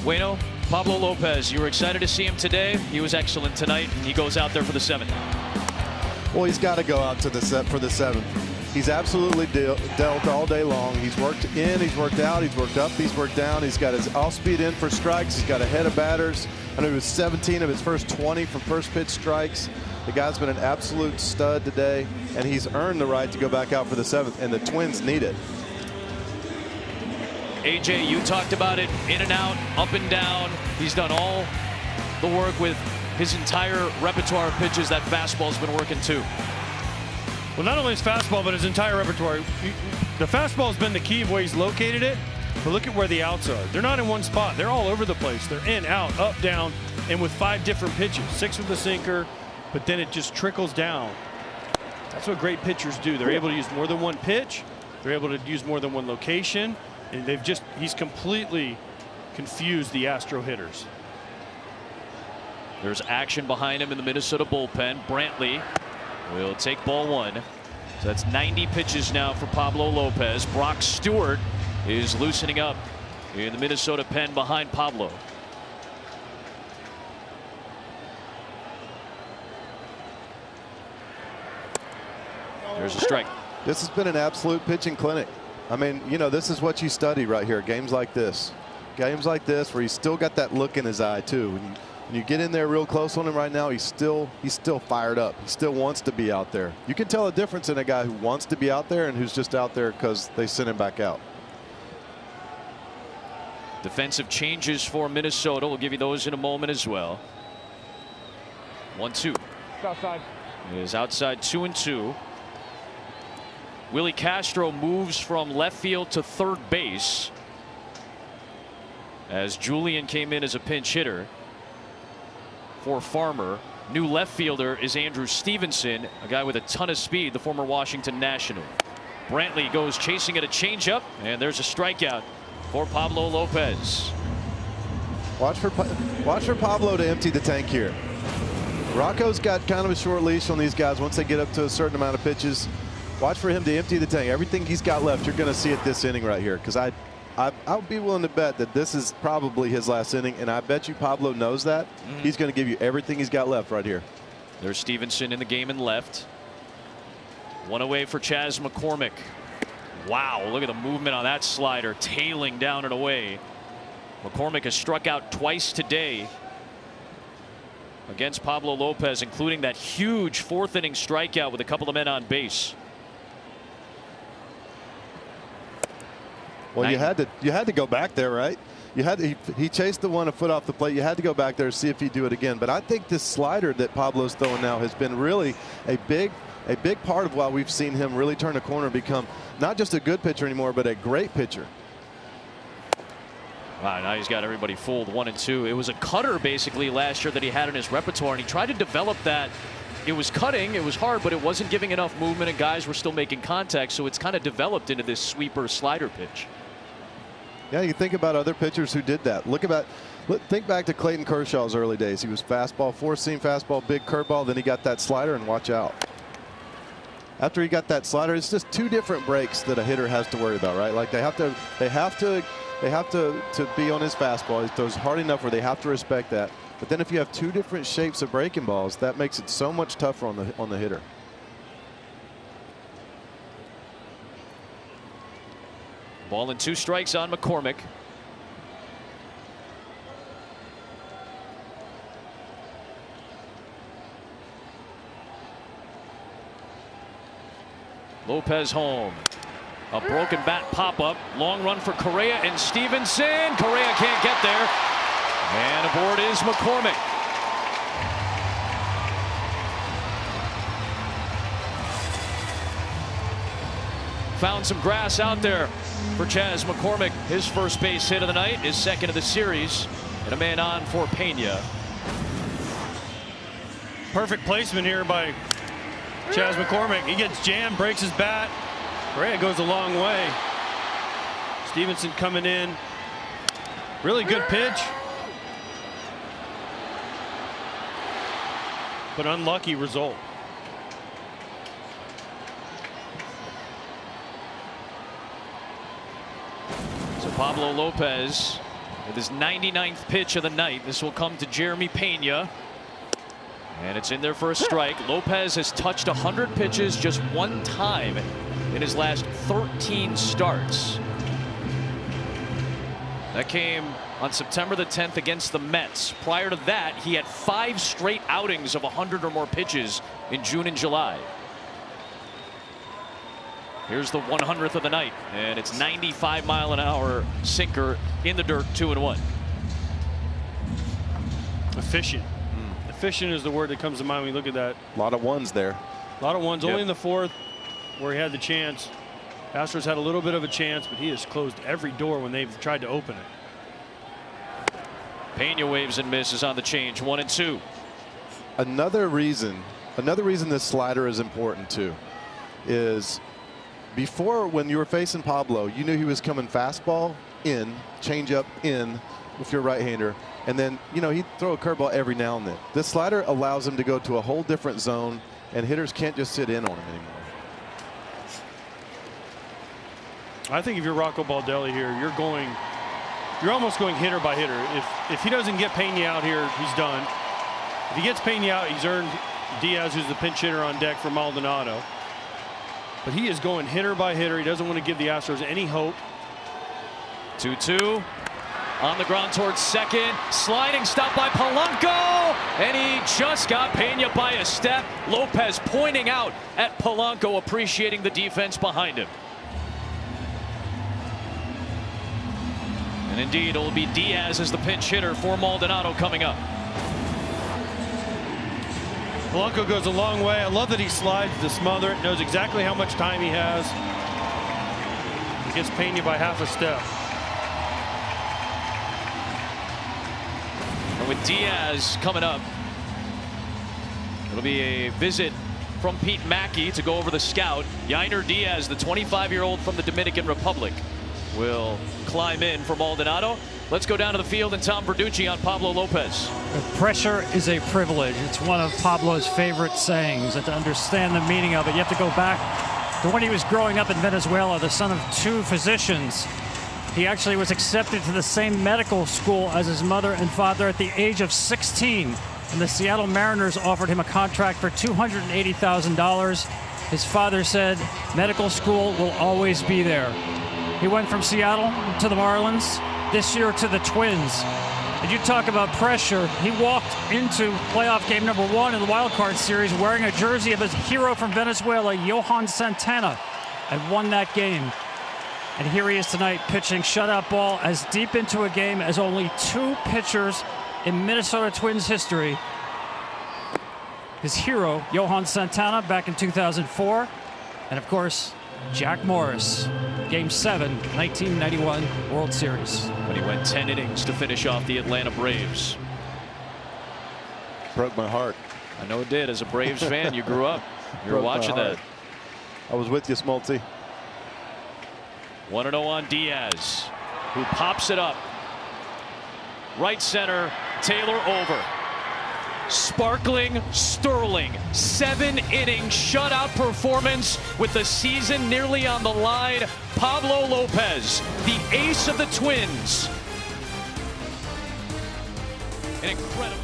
Bueno, Pablo Lopez, you were excited to see him today. He was excellent tonight, and he goes out there for the 7th. Well, he's got to go out to the set for the 7th. He's absolutely dealt all day long. He's worked in, he's worked out, he's worked up, he's worked down. He's got his off-speed in for strikes. He's got a head of batters. I know he was 17 of his first 20 from first pitch strikes. The guy's been an absolute stud today, and he's earned the right to go back out for the 7th, and the Twins need it. AJ, you talked about it, in and out, up and down. He's done all the work with his entire repertoire of pitches. That fastball's been working too. Well, not only his fastball, but his entire repertoire. The fastball's been the key of where he's located it, but look at where the outs are. They're not in one spot. They're all over the place. They're in, out, up, down, and with 5 different pitches. 6 with the sinker, but then it just trickles down. That's what great pitchers do. They're able to use more than one pitch. They're able to use more than one location. And he's completely confused the Astro hitters. There's action behind him in the Minnesota bullpen. Brantley will take ball 1. So that's 90 pitches now for Pablo Lopez. Brock Stewart is loosening up in the Minnesota pen behind Pablo. There's a strike. This has been an absolute pitching clinic. I mean, you know, this is what you study right here. Games like this. Games like this where he's still got that look in his eye too. When you get in there real close on him right now, he's still fired up. He still wants to be out there. You can tell a difference in a guy who wants to be out there and who's just out there because they sent him back out. Defensive changes for Minnesota. We'll give you those in a moment as well. 1-2. Outside. It is outside 2-2. Willie Castro moves from left field to third base as Julian came in as a pinch hitter for Farmer. New left fielder is Andrew Stevenson, a guy with a ton of speed, the former Washington National. Brantley goes chasing at a changeup, and there's a strikeout for Pablo Lopez. Watch for Pablo to empty the tank here. Rocco's got kind of a short leash on these guys once they get up to a certain amount of pitches. Watch for him to empty the tank. Everything he's got left, you're going to see it this inning right here. Because I would be willing to bet that this is probably his last inning, and I bet you Pablo knows that. He's going to give you everything he's got left right here. There's Stevenson in the game and left. 1 away for Chas McCormick. Wow, look at the movement on that slider, tailing down and away. McCormick has struck out twice today against Pablo Lopez, including that huge 4th inning strikeout with a couple of men on base. Well, you had to go back there, right? He chased the one a foot off the plate. You had to go back there to see if he'd do it again. But I think this slider that Pablo's throwing now has been really a big part of why we've seen him really turn a corner and become not just a good pitcher anymore, but a great pitcher. Wow, now he's got everybody fooled. 1-2. It was a cutter basically last year that he had in his repertoire, and he tried to develop that. It was cutting, it was hard, but it wasn't giving enough movement, and guys were still making contact, so it's kind of developed into this sweeper slider pitch. Yeah, you think about other pitchers who did that. Think back to Clayton Kershaw's early days. He was fastball, 4-seam fastball, big curveball, then he got that slider, and watch out. After he got that slider, it's just 2 different breaks that a hitter has to worry about, right? Like they have to be on his fastball. He throws hard enough where they have to respect that. But then if you have 2 different shapes of breaking balls, that makes it so much tougher on the hitter. Ball and 2 strikes on McCormick. Lopez home. A broken bat pop-up. Long run for Correa and Stevenson. Correa can't get there. And aboard is McCormick. Found some grass out there for Chas McCormick. His first base hit of the night, his second of the series, and a man on for Pena. Perfect placement here by Chas McCormick. He gets jammed, breaks his bat. Correa goes a long way. Stevenson coming in. Really good pitch. But unlucky result. So Pablo Lopez with his 99th pitch of the night. This will come to Jeremy Pena. And it's in there for a strike. Lopez has touched 100 pitches just one time in his last 13 starts. That came on September the 10th against the Mets. Prior to that, he had 5 straight outings of 100 or more pitches in June and July. Here's the 100th of the night, and it's 95-mile-an-hour sinker in the dirt, 2-1. Efficient. Efficient is the word that comes to mind when you look at that. A lot of ones there. A lot of ones. Only in the 4th where he had the chance. Astros had a little bit of a chance, but he has closed every door when they've tried to open it. Pena waves and misses on the change. 1-2. Another reason this slider is important too is before, when you were facing Pablo, you knew he was coming fastball in, changeup in if you're a right-hander, and then he'd throw a curveball every now and then. This slider allows him to go to a whole different zone, and hitters can't just sit in on him anymore. I think if you're Rocco Baldelli here, you're almost going hitter by hitter. If he doesn't get Pena out here, he's done. If he gets Pena out, he's earned Diaz, who's the pinch hitter, on deck for Maldonado. But he is going hitter by hitter. He doesn't want to give the Astros any hope. 2-2. On the ground towards second. Sliding stop by Polanco. And he just got Pena by a step. Lopez pointing out at Polanco, appreciating the defense behind him. And indeed, it'll be Diaz as the pinch hitter for Maldonado coming up. Polanco goes a long way. I love that he slides to smother it, knows exactly how much time he has. He gets Pena by half a step. And with Diaz coming up, it'll be a visit from Pete Mackey to go over the scout. Yainer Diaz, the 25-year-old from the Dominican Republic, will climb in for Maldonado. Let's go down to the field and Tom Verducci on Pablo Lopez. Pressure is a privilege. It's one of Pablo's favorite sayings. And to understand the meaning of it, you have to go back to when he was growing up in Venezuela, the son of 2 physicians. He actually was accepted to the same medical school as his mother and father at the age of 16. And the Seattle Mariners offered him a contract for $280,000. His father said, medical school will always be there. He went from Seattle to the Marlins, this year to the Twins. And you talk about pressure. He walked into playoff game number 1 in the wild card series wearing a jersey of his hero from Venezuela, Johan Santana, and won that game. And here he is tonight pitching shutout ball as deep into a game as only 2 pitchers in Minnesota Twins history. His hero, Johan Santana, back in 2004. And of course, Jack Morris, Game 7, 1991 World Series. But he went 10 innings to finish off the Atlanta Braves. Broke my heart. I know it did. As a Braves fan, you grew up. You were watching that. I was with you, Smoltzy. 1-0 on Diaz, who pops it up. Right center, Taylor over. Sparkling Sterling, 7-inning shutout performance with the season nearly on the line. Pablo Lopez, the ace of the Twins. An incredible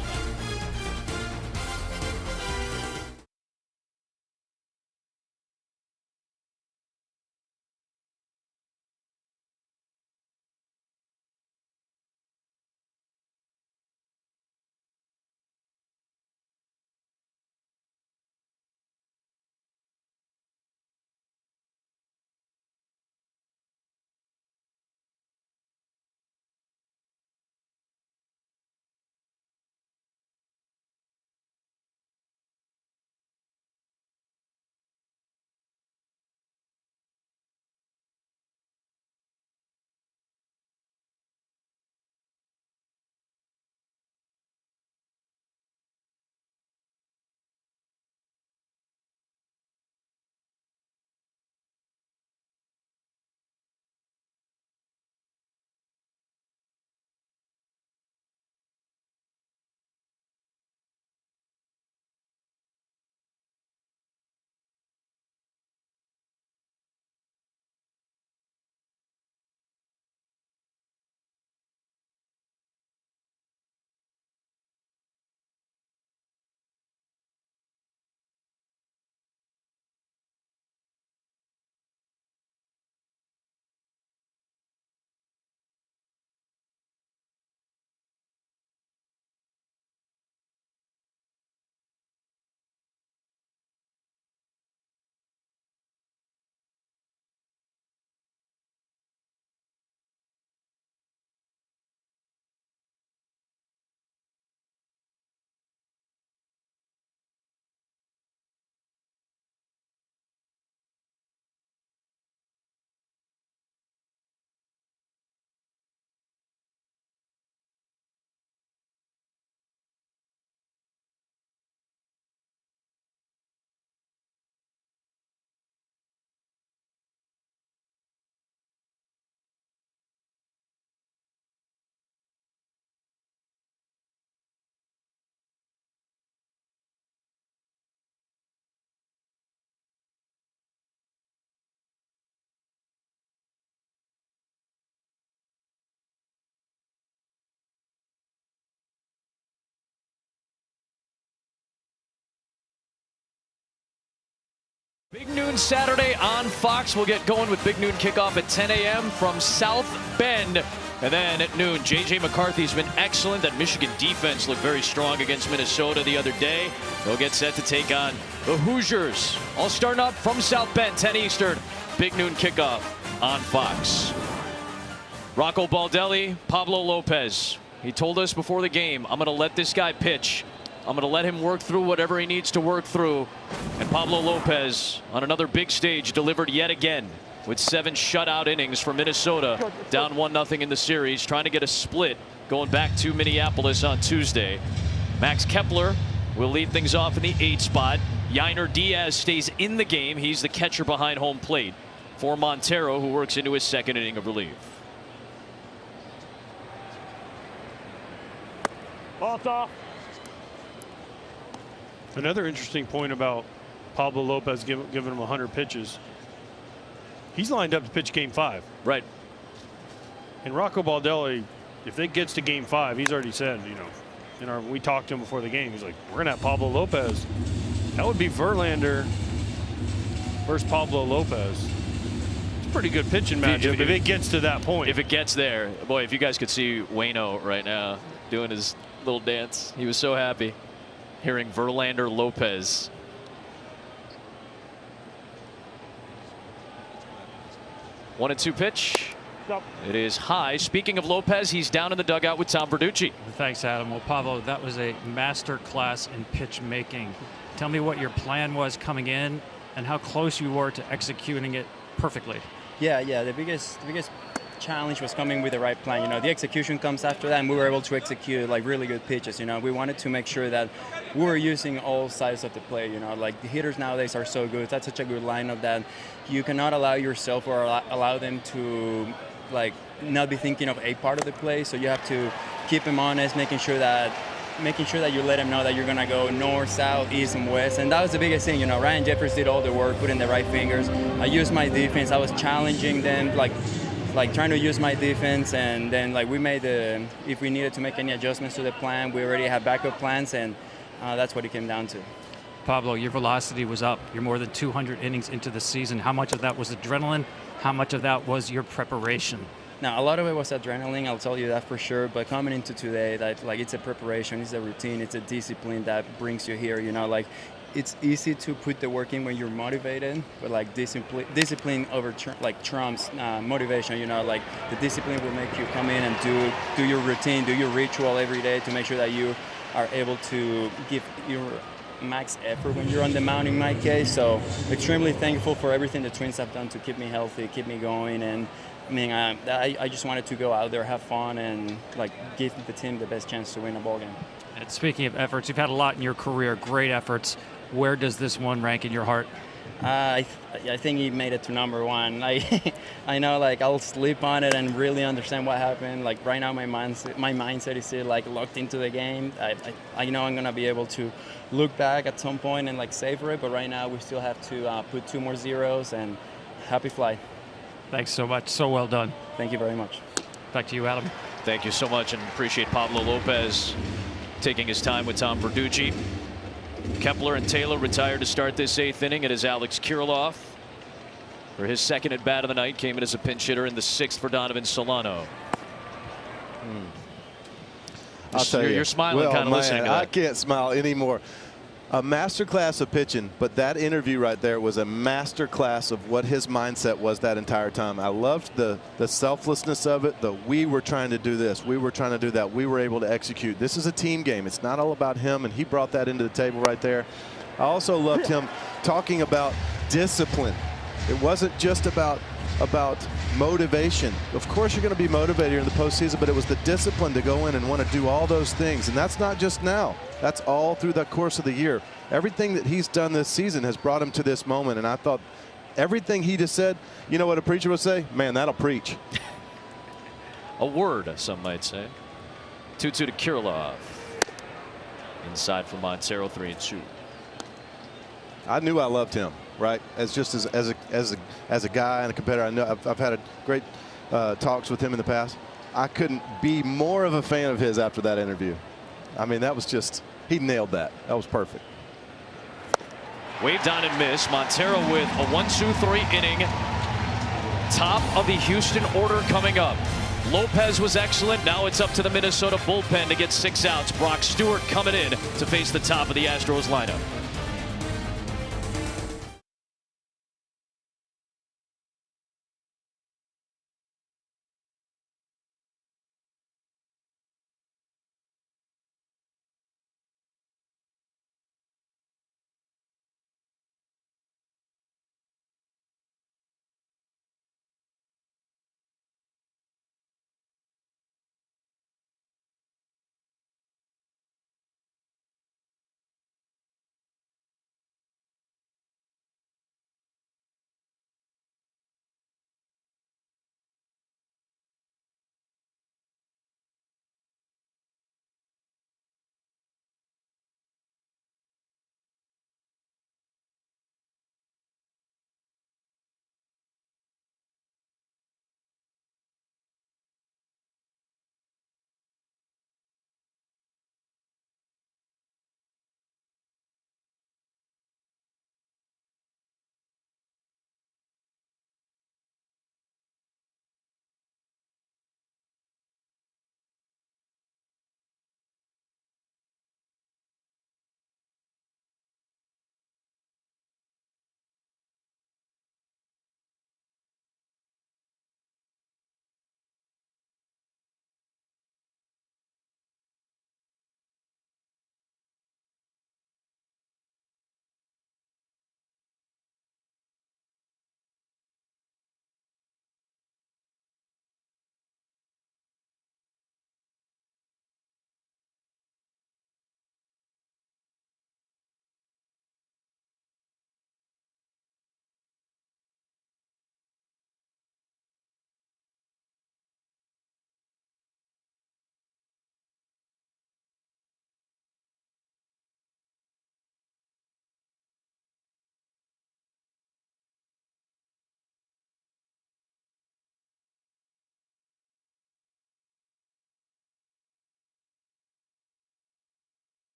Big Noon Saturday on Fox. We'll get going with Big Noon kickoff at 10 a.m. from South Bend. And then at noon, J.J. McCarthy's been excellent. That Michigan defense looked very strong against Minnesota the other day. They'll get set to take on the Hoosiers. All starting up from South Bend, 10 Eastern. Big Noon kickoff on Fox. Rocco Baldelli, Pablo Lopez. He told us before the game, I'm going to let this guy pitch. I'm going to let him work through whatever he needs to work through. And Pablo Lopez on another big stage delivered yet again with 7 shutout innings for Minnesota, down 1-0 in the series, trying to get a split going back to Minneapolis on Tuesday. Max Kepler will lead things off in the 8th spot. Yainer Diaz stays in the game. He's the catcher behind home plate for Montero, who works into his 2nd inning of relief. Ball's off. Another interesting point about Pablo Lopez giving him 100 pitches. He's lined up to pitch Game 5. Right. And Rocco Baldelli, if it gets to Game 5, he's already said, we talked to him before the game. He's like, we're going to have Pablo Lopez. That would be Verlander versus Pablo Lopez. It's a pretty good pitching matchup if it gets to that point. If it gets there. Boy, if you guys could see Waino right now doing his little dance. He was so happy hearing Verlander Lopez. One and 2 pitch. It is high. Speaking of Lopez, he's down in the dugout with Tom Verducci. Thanks, Adam. Well, Pablo, that was a master class in pitch making. Tell me what your plan was coming in and how close you were to executing it perfectly. Yeah. The biggest challenge was coming with the right plan. The execution comes after that, and we were able to execute like really good pitches. We wanted to make sure that we were using all sides of the play. Like the hitters nowadays are so good. That's such a good lineup that you cannot allow yourself or allow them to like not be thinking of a part of the play. So you have to keep them honest, making sure that you let them know that you're gonna go north, south, east, and west. And that was the biggest thing. Ryan Jeffers did all the work, put in the right fingers. I used my defense. I was challenging them, like trying to use my defense, and then we made if we needed to make any adjustments to the plan, we already had backup plans, and that's what it came down to. Pablo, your velocity was up. You're more than 200 innings into the season. How much of that was adrenaline? How much of that was your preparation? Now, a lot of it was adrenaline, I'll tell you that for sure. But coming into today, it's a preparation, it's a routine, it's a discipline that brings you here. It's easy to put the work in when you're motivated, but discipline over trumps motivation. The discipline will make you come in and do your routine, do your ritual every day to make sure that you are able to give your max effort when you're on the mound in my case. So extremely thankful for everything the Twins have done to keep me healthy, keep me going, and I just wanted to go out there, have fun, and give the team the best chance to win a ball game. And speaking of efforts, you've had a lot in your career, great efforts. Where does this one rank in your heart? I think he made it to number 1. I know I'll sleep on it and really understand what happened. Right now my mindset is still locked into the game. I know I'm gonna be able to look back at some point and savor it, but right now we still have to put 2 more zeros, and happy flight. Thanks so much. So well done. Thank you very much. Back to you, Adam. Thank you so much, and appreciate Pablo Lopez taking his time with Tom Verducci. Kepler and Taylor retired to start this 8th inning. It is Alex Kirilloff for his 2nd at bat of the night. Came in as a pinch hitter in the 6th for Donovan Solano. I'll tell you, you're smiling, kind of listening to that. I can't smile anymore. A masterclass of pitching, but that interview right there was a masterclass of what his mindset was that entire time. I loved the selflessness of it. We were trying to do this, we were trying to do that, we were able to execute. This is a team game. It's not all about him, and he brought that into the table right there. I also loved him talking about discipline. It wasn't just about motivation. Of course you're going to be motivated in the postseason, but it was the discipline to go in and want to do all those things. And that's not just now. That's all through the course of the year. Everything that he's done this season has brought him to this moment. And I thought everything he just said, you know what a preacher would say? Man, that'll preach. A word, some might say. 2-2 to Kirilloff. Inside for Montero, 3-2. I knew I loved him, right? As a guy and a competitor. I know I've had a great talks with him in the past. I couldn't be more of a fan of his after that interview. I mean, that was just, he nailed that. That was perfect. Waved on and missed. Montero with a 1-2-3 inning. Top of the Houston order coming up. Lopez was excellent. Now it's up to the Minnesota bullpen to get 6 outs. Brock Stewart coming in to face the top of the Astros lineup.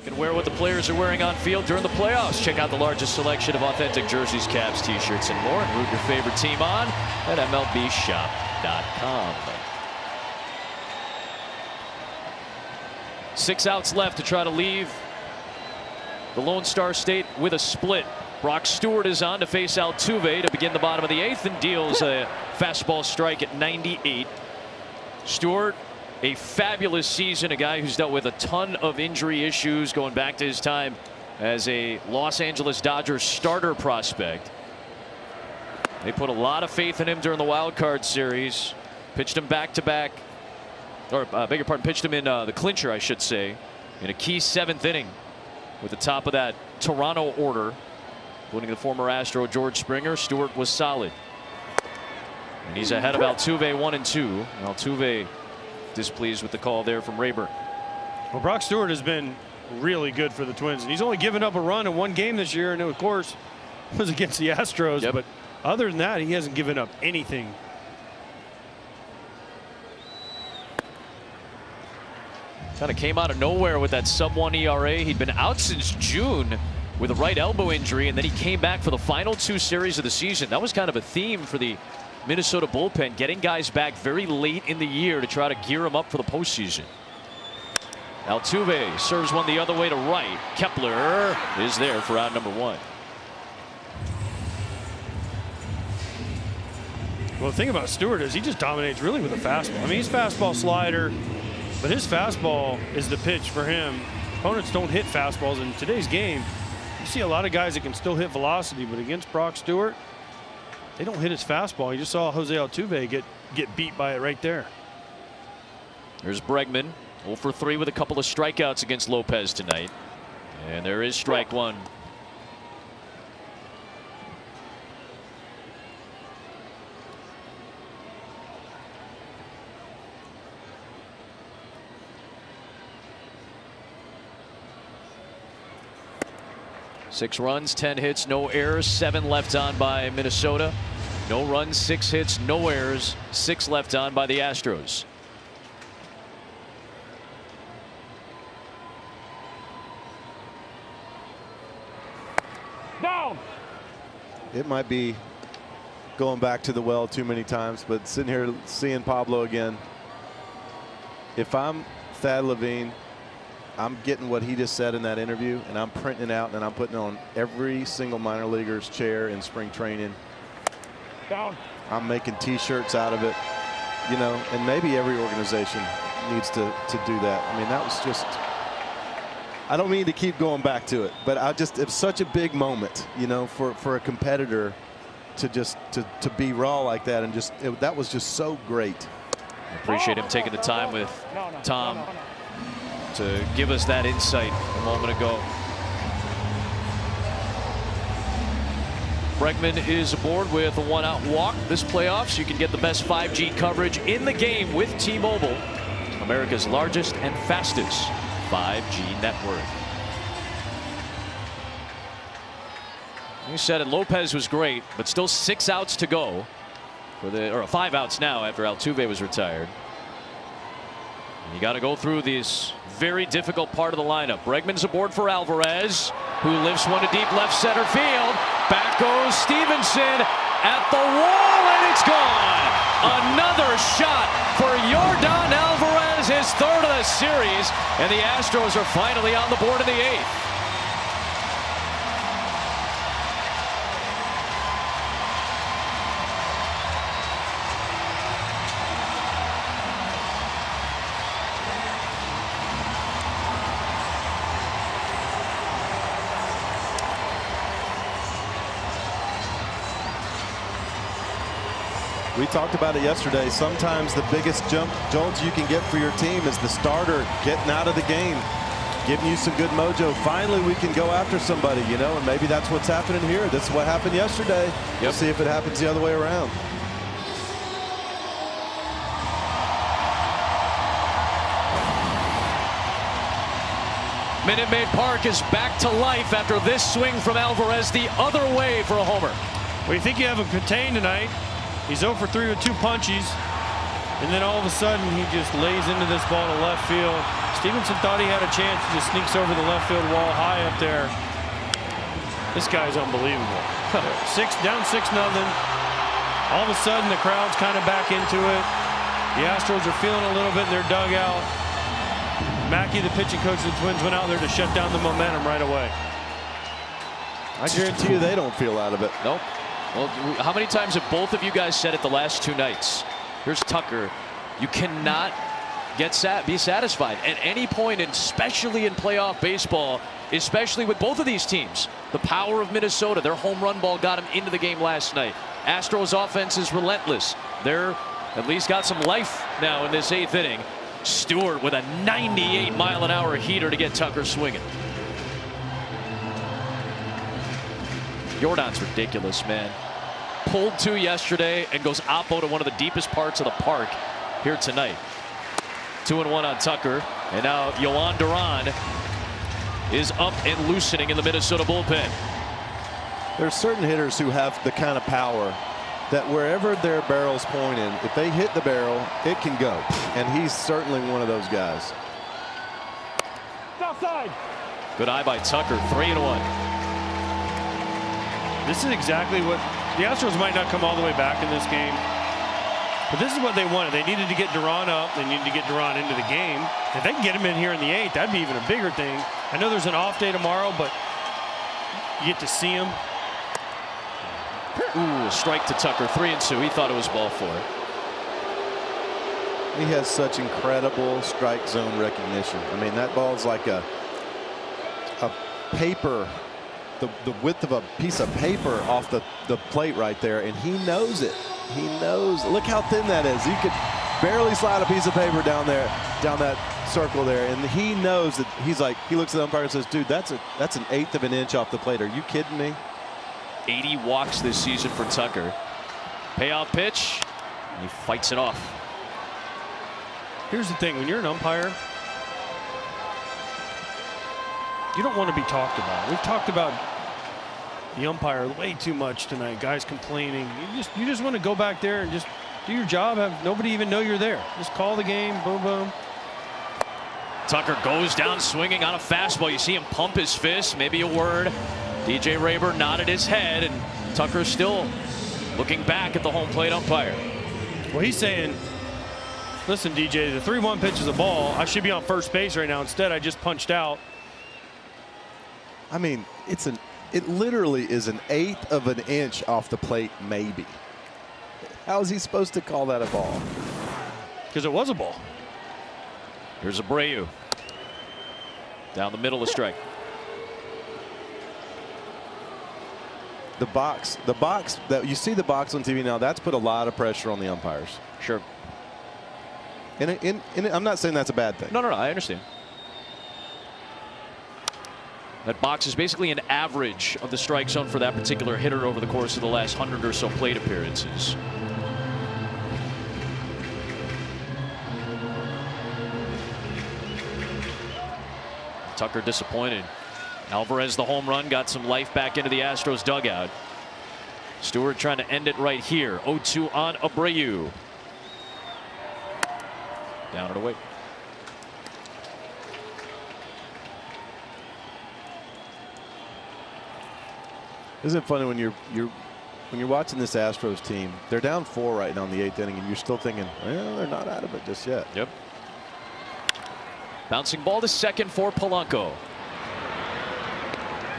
Can wear what the players are wearing on field during the playoffs. Check out the largest selection of authentic jerseys, caps, t-shirts, and more. And root your favorite team on at MLBshop.com. 6 outs left to try to leave the Lone Star State with a split. Brock Stewart is on to face Altuve to begin the bottom of the 8th and deals a fastball strike at 98. Stewart, a fabulous season, a guy who's dealt with a ton of injury issues going back to his time as a Los Angeles Dodgers starter prospect. They put a lot of faith in him during the wild card series. Pitched him back-to-back, or beg your pardon, pitched him in the clincher, I should say, in a key 7th inning with the top of that Toronto order, including the former Astro George Springer. Stewart was solid. And he's ahead of Altuve 1-2. Altuve displeased with the call there from Rayburn. Well, Brock Stewart has been really good for the Twins, and he's only given up a run in 1 game this year, and of course it was against the Astros. Yep. But other than that, he hasn't given up anything. Kind of came out of nowhere with that sub-1 ERA. He'd been out since June with a right elbow injury, and then he came back for the final 2 series of the season. That was kind of a theme for the Minnesota bullpen, getting guys back very late in the year to try to gear them up for the postseason. Altuve serves one the other way to right. Kepler is there for out number 1. Well, the thing about Stewart is he just dominates really with a fastball. I mean, he's fastball slider, but his fastball is the pitch for him. Opponents don't hit fastballs in today's game. You see a lot of guys that can still hit velocity, but against Brock Stewart, they don't hit his fastball. You just saw Jose Altuve get beat by it right there. There's Bregman 0 for 3 with a couple of strikeouts against Lopez tonight. And there is strike one. Six runs, 10 hits, no errors, 7 left on by Minnesota. No runs, 6 hits, no errors, 6 left on by the Astros. Down. It might be going back to the well too many times, but sitting here seeing Pablo again, if I'm Thad Levine, I'm getting what he just said in that interview, and I'm printing it out and I'm putting it on every single minor leaguer's chair in spring training. Down. I'm making T-shirts out of it, you know, and maybe every organization needs to do that. I mean, that was just, I don't mean to keep going back to it, but it's such a big moment, you know, for a competitor to just to be raw like that, and that was just so great. I appreciate him taking the time with Tom to give us that insight a moment ago. Bregman is aboard with a 1-out walk this playoffs. You can get the best 5G coverage in the game with T-Mobile, America's largest and fastest 5G network. You said it, Lopez was great, but still 6 outs to go or 5 outs now after Altuve was retired. And you got to go through this very difficult part of the lineup. Bregman's aboard for Alvarez, who lifts one to deep left center field. Back goes Stevenson at the wall, and it's gone. Another shot for Yordan Alvarez, his 3rd of the series, and the Astros are finally on the board in the 8th. We talked about it yesterday. Sometimes the biggest jolt you can get for your team is the starter getting out of the game, giving you some good mojo. Finally, we can go after somebody, you know, and maybe that's what's happening here. This is what happened yesterday. Yep. We'll see if it happens the other way around. Minute Maid Park is back to life after this swing from Alvarez the other way for a homer. Well, you think you have him contained tonight. He's 0 for 3 with 2 punchies, and then all of a sudden he just lays into this ball to left field. Stevenson thought he had a chance, just sneaks over the left field wall high up there. This guy's unbelievable. Down 6-0. All of a sudden the crowd's kind of back into it. The Astros are feeling a little bit in their dugout. Mackey, the pitching coach of the Twins, went out there to shut down the momentum right away. I guarantee you they don't feel out of it. Nope. Well, how many times have both of you guys said it the last 2 nights? Here's Tucker. You cannot be satisfied at any point, and especially in playoff baseball, especially with both of these teams. The power of Minnesota, their home run ball got them into the game last night. Astros offense is relentless. They're at least got some life now in this 8th inning. Stewart with a 98-mile-an-hour heater to get Tucker swinging. Yordan's ridiculous, man. Pulled 2 yesterday and goes oppo to one of the deepest parts of the park here tonight. 2-1 on Tucker, and now Yohan Duran is up and loosening in the Minnesota bullpen. There's certain hitters who have the kind of power that wherever their barrel's pointed, if they hit the barrel, it can go. And he's certainly one of those guys. Outside. Good eye by Tucker, 3-1. This is exactly what the Astros might not come all the way back in this game, but this is what they wanted. They needed to get Duran up. They needed to get Duran into the game. If they can get him in here in the 8th, that'd be even a bigger thing. I know there's an off day tomorrow, but you get to see him. Ooh, a strike to Tucker, 3-2. He thought it was ball 4. He has such incredible strike zone recognition. I mean, that ball's like a paper. The width of a piece of paper off the plate right there, and he knows it. He knows. Look how thin that is. You could barely slide a piece of paper down that circle there, and he knows that he's like, he looks at the umpire and says, dude, that's an 1/8 of an inch off the plate. Are you kidding me? 80 walks this season for Tucker. Payoff pitch. And he fights it off. Here's the thing. When you're an umpire, you don't want to be talked about. We've talked about the umpire way too much tonight. Guys complaining. You just want to go back there and just do your job. Have nobody even know you're there. Just call the game. Boom, boom. Tucker goes down swinging on a fastball. You see him pump his fist. Maybe a word. DJ Rayburn nodded his head, and Tucker still looking back at the home plate umpire. Well, he's saying, listen, DJ, the 3-1 pitch is a ball. I should be on first base right now. Instead, I just punched out. I mean, it literally is an 1/8 of an inch off the plate, maybe. How is he supposed to call that a ball? Because it was a ball. Here's Abreu. Down the middle of strike. The box that you see, the box on TV now, that's put a lot of pressure on the umpires. Sure. And I'm not saying that's a bad thing. No, I understand. That box is basically an average of the strike zone for that particular hitter over the course of the last 100 or so plate appearances. Tucker disappointed. Alvarez, the home run, got some life back into the Astros dugout. Stewart trying to end it right here. 0-2 on Abreu. Down and away. Isn't it funny when you're watching this Astros team? They're down 4 right now in the 8th inning, and you're still thinking, well, they're not out of it just yet. Yep. Bouncing ball to second for Polanco.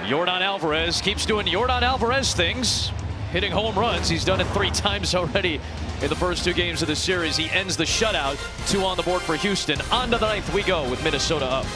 Yordan Alvarez keeps doing Yordan Alvarez things, hitting home runs. He's done it 3 times already in the first 2 games of the series. He ends the shutout. 2 on the board for Houston. On to the 9th we go with Minnesota up.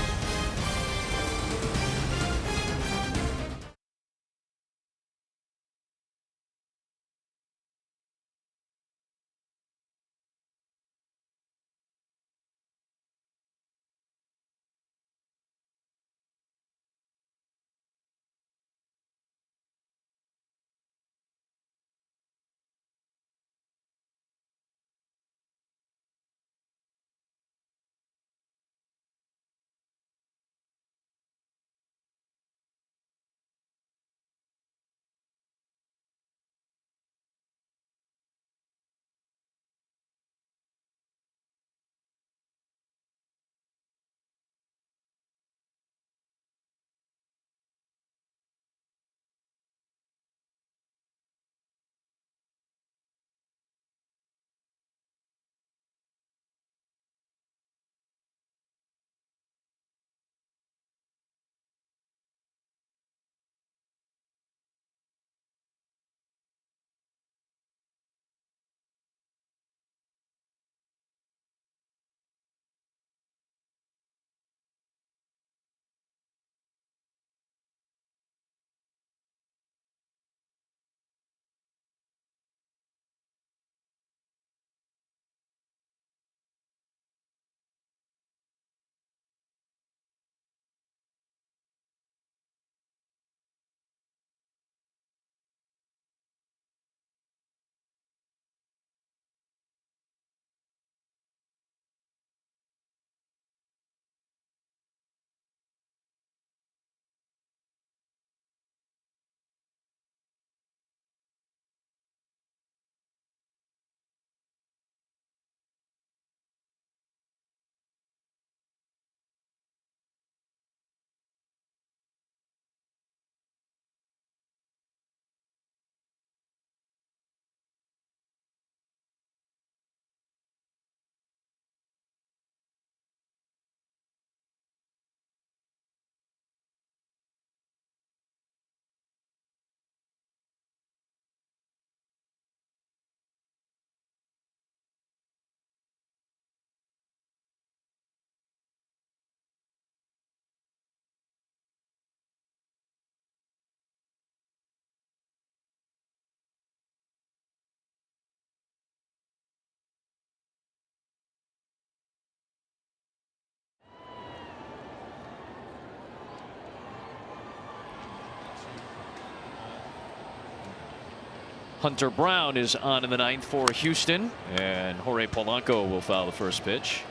Hunter Brown is on in the 9th for Houston, and Jorge Polanco will foul the first pitch.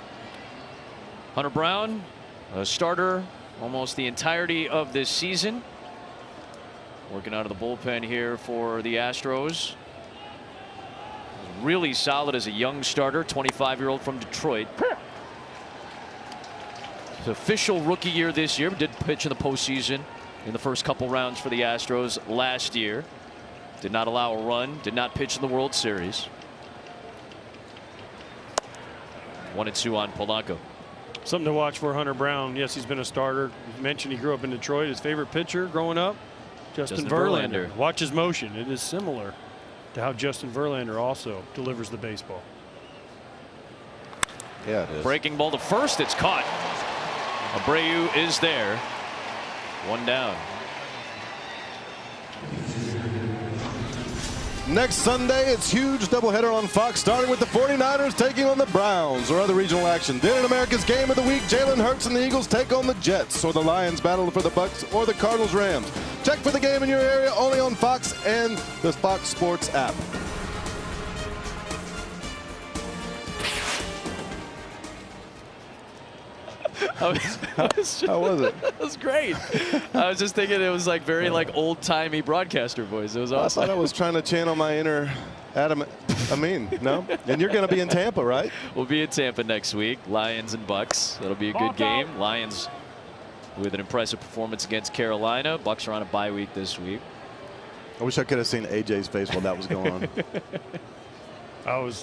Hunter Brown, a starter almost the entirety of this season. Working out of the bullpen here for the Astros. Really solid as a young starter, 25-year-old from Detroit. His official rookie year this year, did pitch in the postseason in the first couple rounds for the Astros last year. Did not allow a run, did not pitch in the World Series. 1-2 on Polanco. Something to watch for Hunter Brown. Yes, he's been a starter. You mentioned he grew up in Detroit. His favorite pitcher growing up, Justin Verlander. Watch his motion. It is similar to how Justin Verlander also delivers the baseball. Yeah, it is. Breaking ball to first. It's caught. Abreu is there. 1 down. Next Sunday, it's huge doubleheader on Fox, starting with the 49ers taking on the Browns, or other regional action. Then in America's Game of the Week, Jalen Hurts and the Eagles take on the Jets, or the Lions battle for the Bucks, or the Cardinals Rams. Check for the game in your area only on Fox and the Fox Sports app. How was it? That was great. I was just thinking it was like very like old-timey broadcaster voice. It was awesome. I thought I was trying to channel my inner Adam Amin. No? And you're going to be in Tampa, right? We'll be in Tampa next week. Lions and Bucks. That'll be a good game. Lions with an impressive performance against Carolina. Bucks are on a bye week this week. I wish I could have seen AJ's face while that was going on.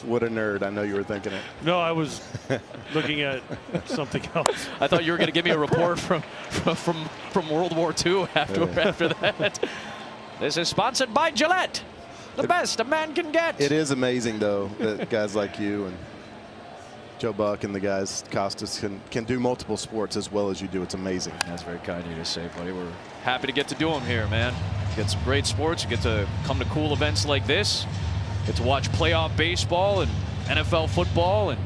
What a nerd. I know you were thinking it. No, I was looking at something else. I thought you were going to give me a report from World War II after that. This is sponsored by Gillette. The best a man can get. It is amazing, though, that guys like you and Joe Buck and the guys, Costas, can do multiple sports as well as you do. It's amazing. That's very kind of you to say, buddy. We're happy to get to do them here, man. Get some great sports. You get to come to cool events like this. Get to watch playoff baseball and NFL football, and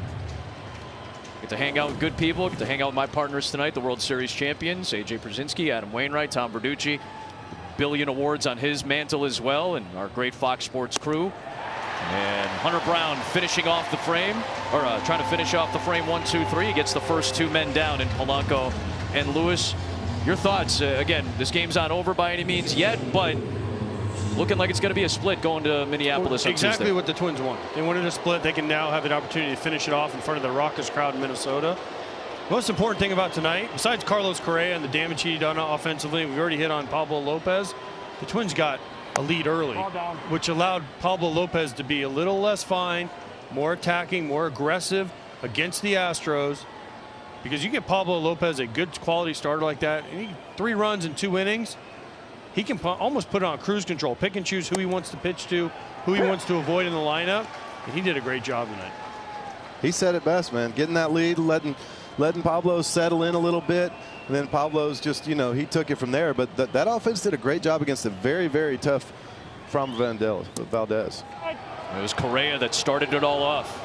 get to hang out with good people. Get to hang out with my partners tonight, the World Series champions, AJ Pierzynski, Adam Wainwright, Tom Verducci. Billion awards on his mantle as well, and our great Fox Sports crew. And Hunter Brown finishing off the frame, or trying to finish off the frame. 1, 2, 3. He gets the first 2 men down in Polanco and Lewis. Your thoughts? Again, this game's not over by any means yet, but looking like it's going to be a split going to Minneapolis on exactly Tuesday. what the Twins want. They wanted a split. They can now have an opportunity to finish it off in front of the raucous crowd in Minnesota. The most important thing about tonight, besides Carlos Correa and the damage he done offensively, we've already hit on Pablo Lopez. The Twins got a lead early, which allowed Pablo Lopez to be a little less fine, more attacking, more aggressive against the Astros. Because you get Pablo Lopez a good quality starter like that, and 3 runs in 2 innings, he can almost put on cruise control, pick and choose who he wants to pitch to, who he wants to avoid in the lineup, and he did a great job tonight. He said it best, man. Getting that lead, letting Pablo settle in a little bit, and then Pablo's just, you know, he took it from there. But that offense did a great job against a very, very tough Framber Valdez. It was Correa that started it all off.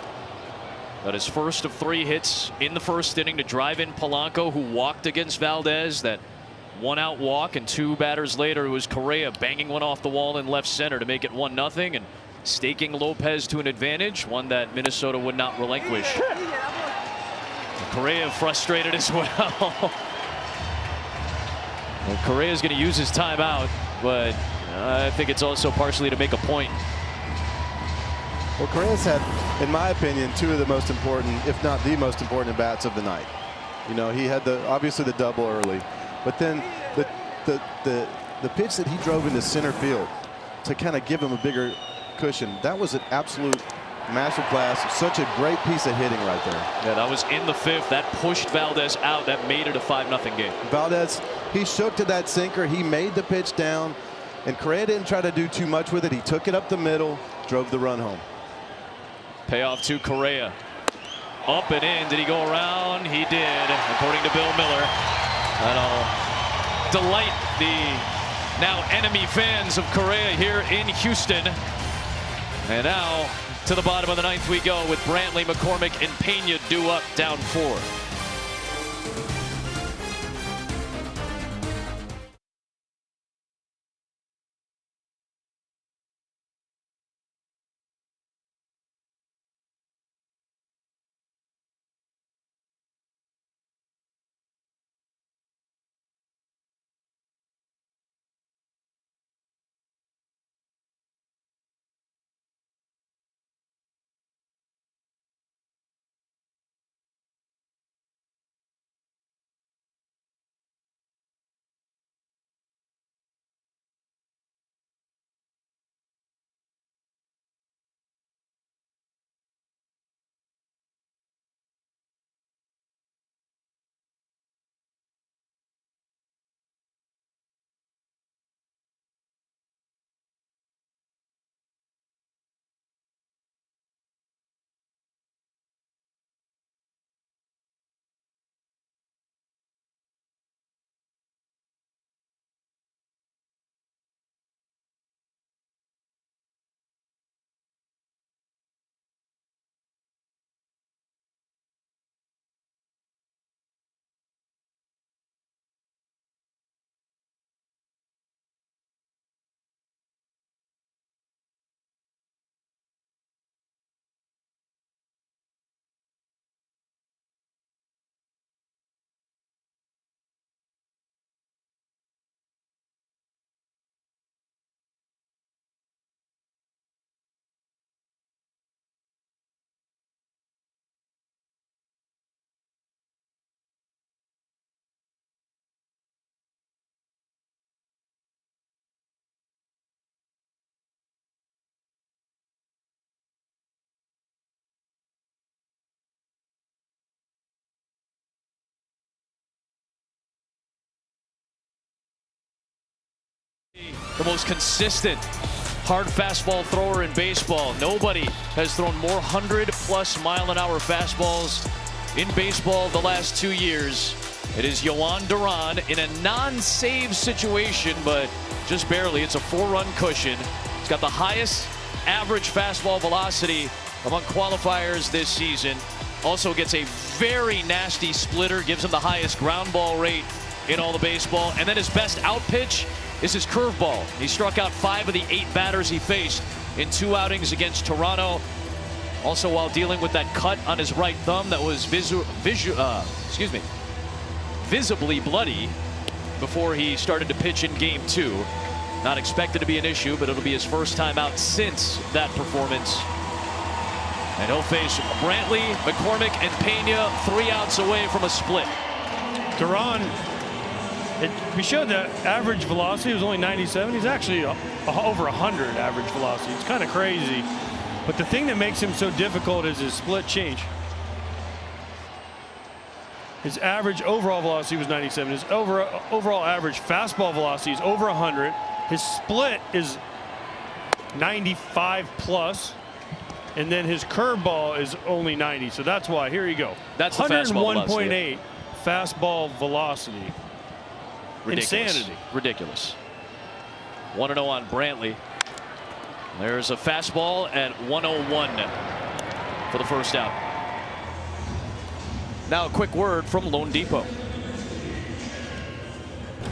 Got his first of 3 hits in the first inning to drive in Polanco, who walked against Valdez. That 1-out walk, and 2 batters later it was Correa banging one off the wall in left center to make it 1-0 and staking Lopez to an advantage, one that Minnesota would not relinquish. Correa frustrated as well. Well, Correa's going to use his timeout, but I think it's also partially to make a point. Well, Correa's had, in my opinion, 2 of the most important, if not the most important, at-bats of the night. You know, he had obviously the double early, but then the pitch that he drove into center field to kind of give him a bigger cushion, that was an absolute masterclass. Such a great piece of hitting right there. Yeah, that was in the 5th. That pushed Valdez out. That made it a 5-0 game. Valdez, he shook to that sinker. He made the pitch down, and Correa didn't try to do too much with it. He took it up the middle, drove the run home. Payoff to Correa. Up and in. Did he go around? He did, according to Bill Miller. That'll delight the now enemy fans of Correa here in Houston. And now to the bottom of the 9th we go with Brantley, McCormick, and Pena due up, down 4. the most consistent hard fastball thrower in baseball. Nobody has thrown more 100+ mile-an-hour fastballs in baseball the last 2 years. It is Yohan Duran in a non-save situation, but just barely. It's a 4-run cushion. He's got the highest average fastball velocity among qualifiers this season. Also gets a very nasty splitter, gives him the highest ground ball rate in all the baseball. And then his best out pitch is his curveball. He struck out 5 of the 8 batters he faced in 2 outings against Toronto. Also, while dealing with that cut on his right thumb that was visibly bloody before he started to pitch in Game 2. Not expected to be an issue, but it'll be his first time out since that performance. And he'll face Brantley, McCormick, and Pena 3 outs away from a split. Duran, we showed that average velocity was only 97. He's actually over 100 average velocity. It's kind of crazy. But the thing that makes him so difficult is his split change. His average overall velocity was 97. His overall average fastball velocity is over 100. His split is 95+. And then his curveball is only 90. So that's why. Here you go. That's the 101.8 fastball velocity. Ridiculous. Insanity. Ridiculous. 1-0 on Brantley. There's a fastball at 101 for the first out. Now a quick word from Loan Depot.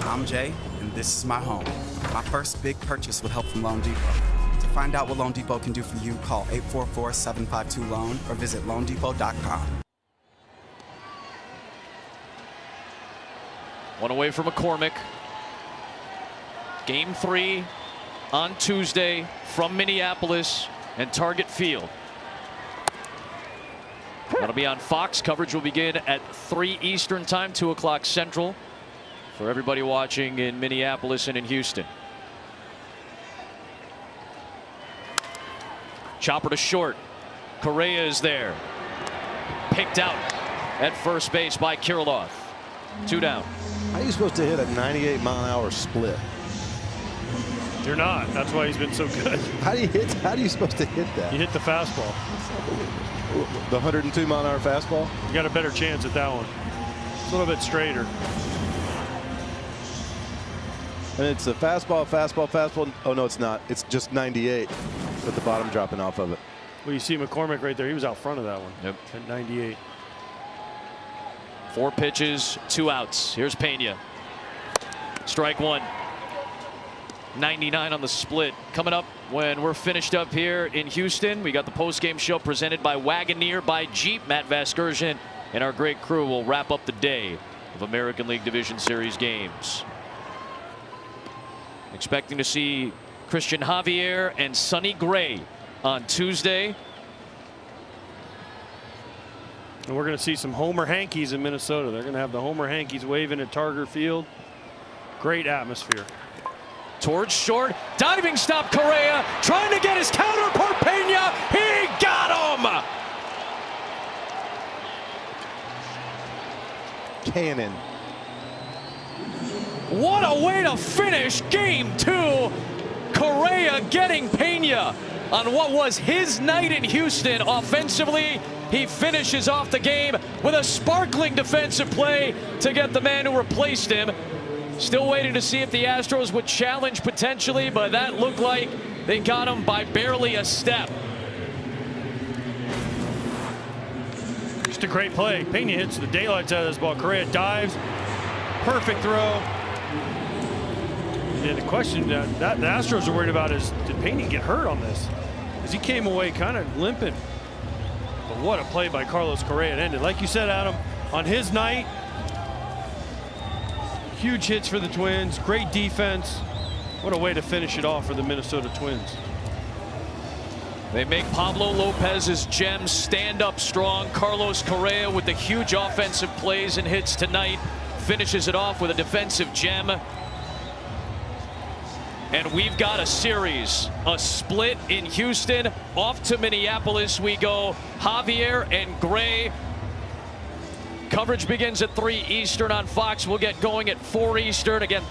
I'm Jay, and this is my home. My first big purchase with help from Loan Depot. To find out what Loan Depot can do for you, call 844-752-LOAN or visit loandepot.com. One away from McCormick. Game 3 on Tuesday from Minneapolis and Target Field. That'll be on Fox. Coverage will begin at 3 Eastern time, 2 o'clock Central, for everybody watching in Minneapolis and in Houston. Chopper to short. Correa is there. Picked out at first base by Kirilloff. 2 down. How are you supposed to hit a 98-mile-an-hour split? You're not. That's why he's been so good. How are you supposed to hit that? You hit the fastball. The 102-mile-an-hour fastball? You got a better chance at that one. It's a little bit straighter. And it's a fastball. Oh, no, it's not. It's just 98 with the bottom dropping off of it. Well, you see McCormick right there. He was out front of that one. Yep. At 98. 4 pitches, 2 outs. Here's Pena. Strike 1. 99 on the split. Coming up when we're finished up here in Houston, we got the post-game show presented by Wagoneer by Jeep. Matt Vasgersian and our great crew will wrap up the day of American League Division Series games. Expecting to see Christian Javier and Sonny Gray on Tuesday. And we're going to see some Homer Hankies in Minnesota. They're going to have the Homer Hankies waving at Target Field. Great atmosphere. Towards short, diving stop Correa, trying to get his counterpart Pena. He got him! Cannon. What a way to finish Game 2. Correa getting Pena on what was his night in Houston. Offensively, he finishes off the game with a sparkling defensive play to get the man who replaced him. Still waiting to see if the Astros would challenge potentially, but that looked like they got him by barely a step. Just a great play. Pena hits the daylights out of this ball. Correa dives. Perfect throw. And the question that the Astros are worried about is, did Pena get hurt on this? Because he came away kind of limping. But what a play by Carlos Correa. It ended. Like you said, Adam, on his night, huge hits for the Twins. Great defense. What a way to finish it off for the Minnesota Twins. They make Pablo Lopez's gems stand up strong. Carlos Correa with the huge offensive plays and hits tonight finishes it off with a defensive gem. And we've got a series, a split in Houston. Off to Minneapolis we go. Javier and Gray. Coverage begins at 3 Eastern on Fox. We'll get going at 4 Eastern. Again,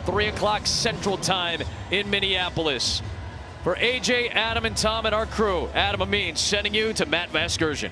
3 o'clock Central Time in Minneapolis. For AJ, Adam, and Tom and our crew, Adam Amin sending you to Matt Vasgersian.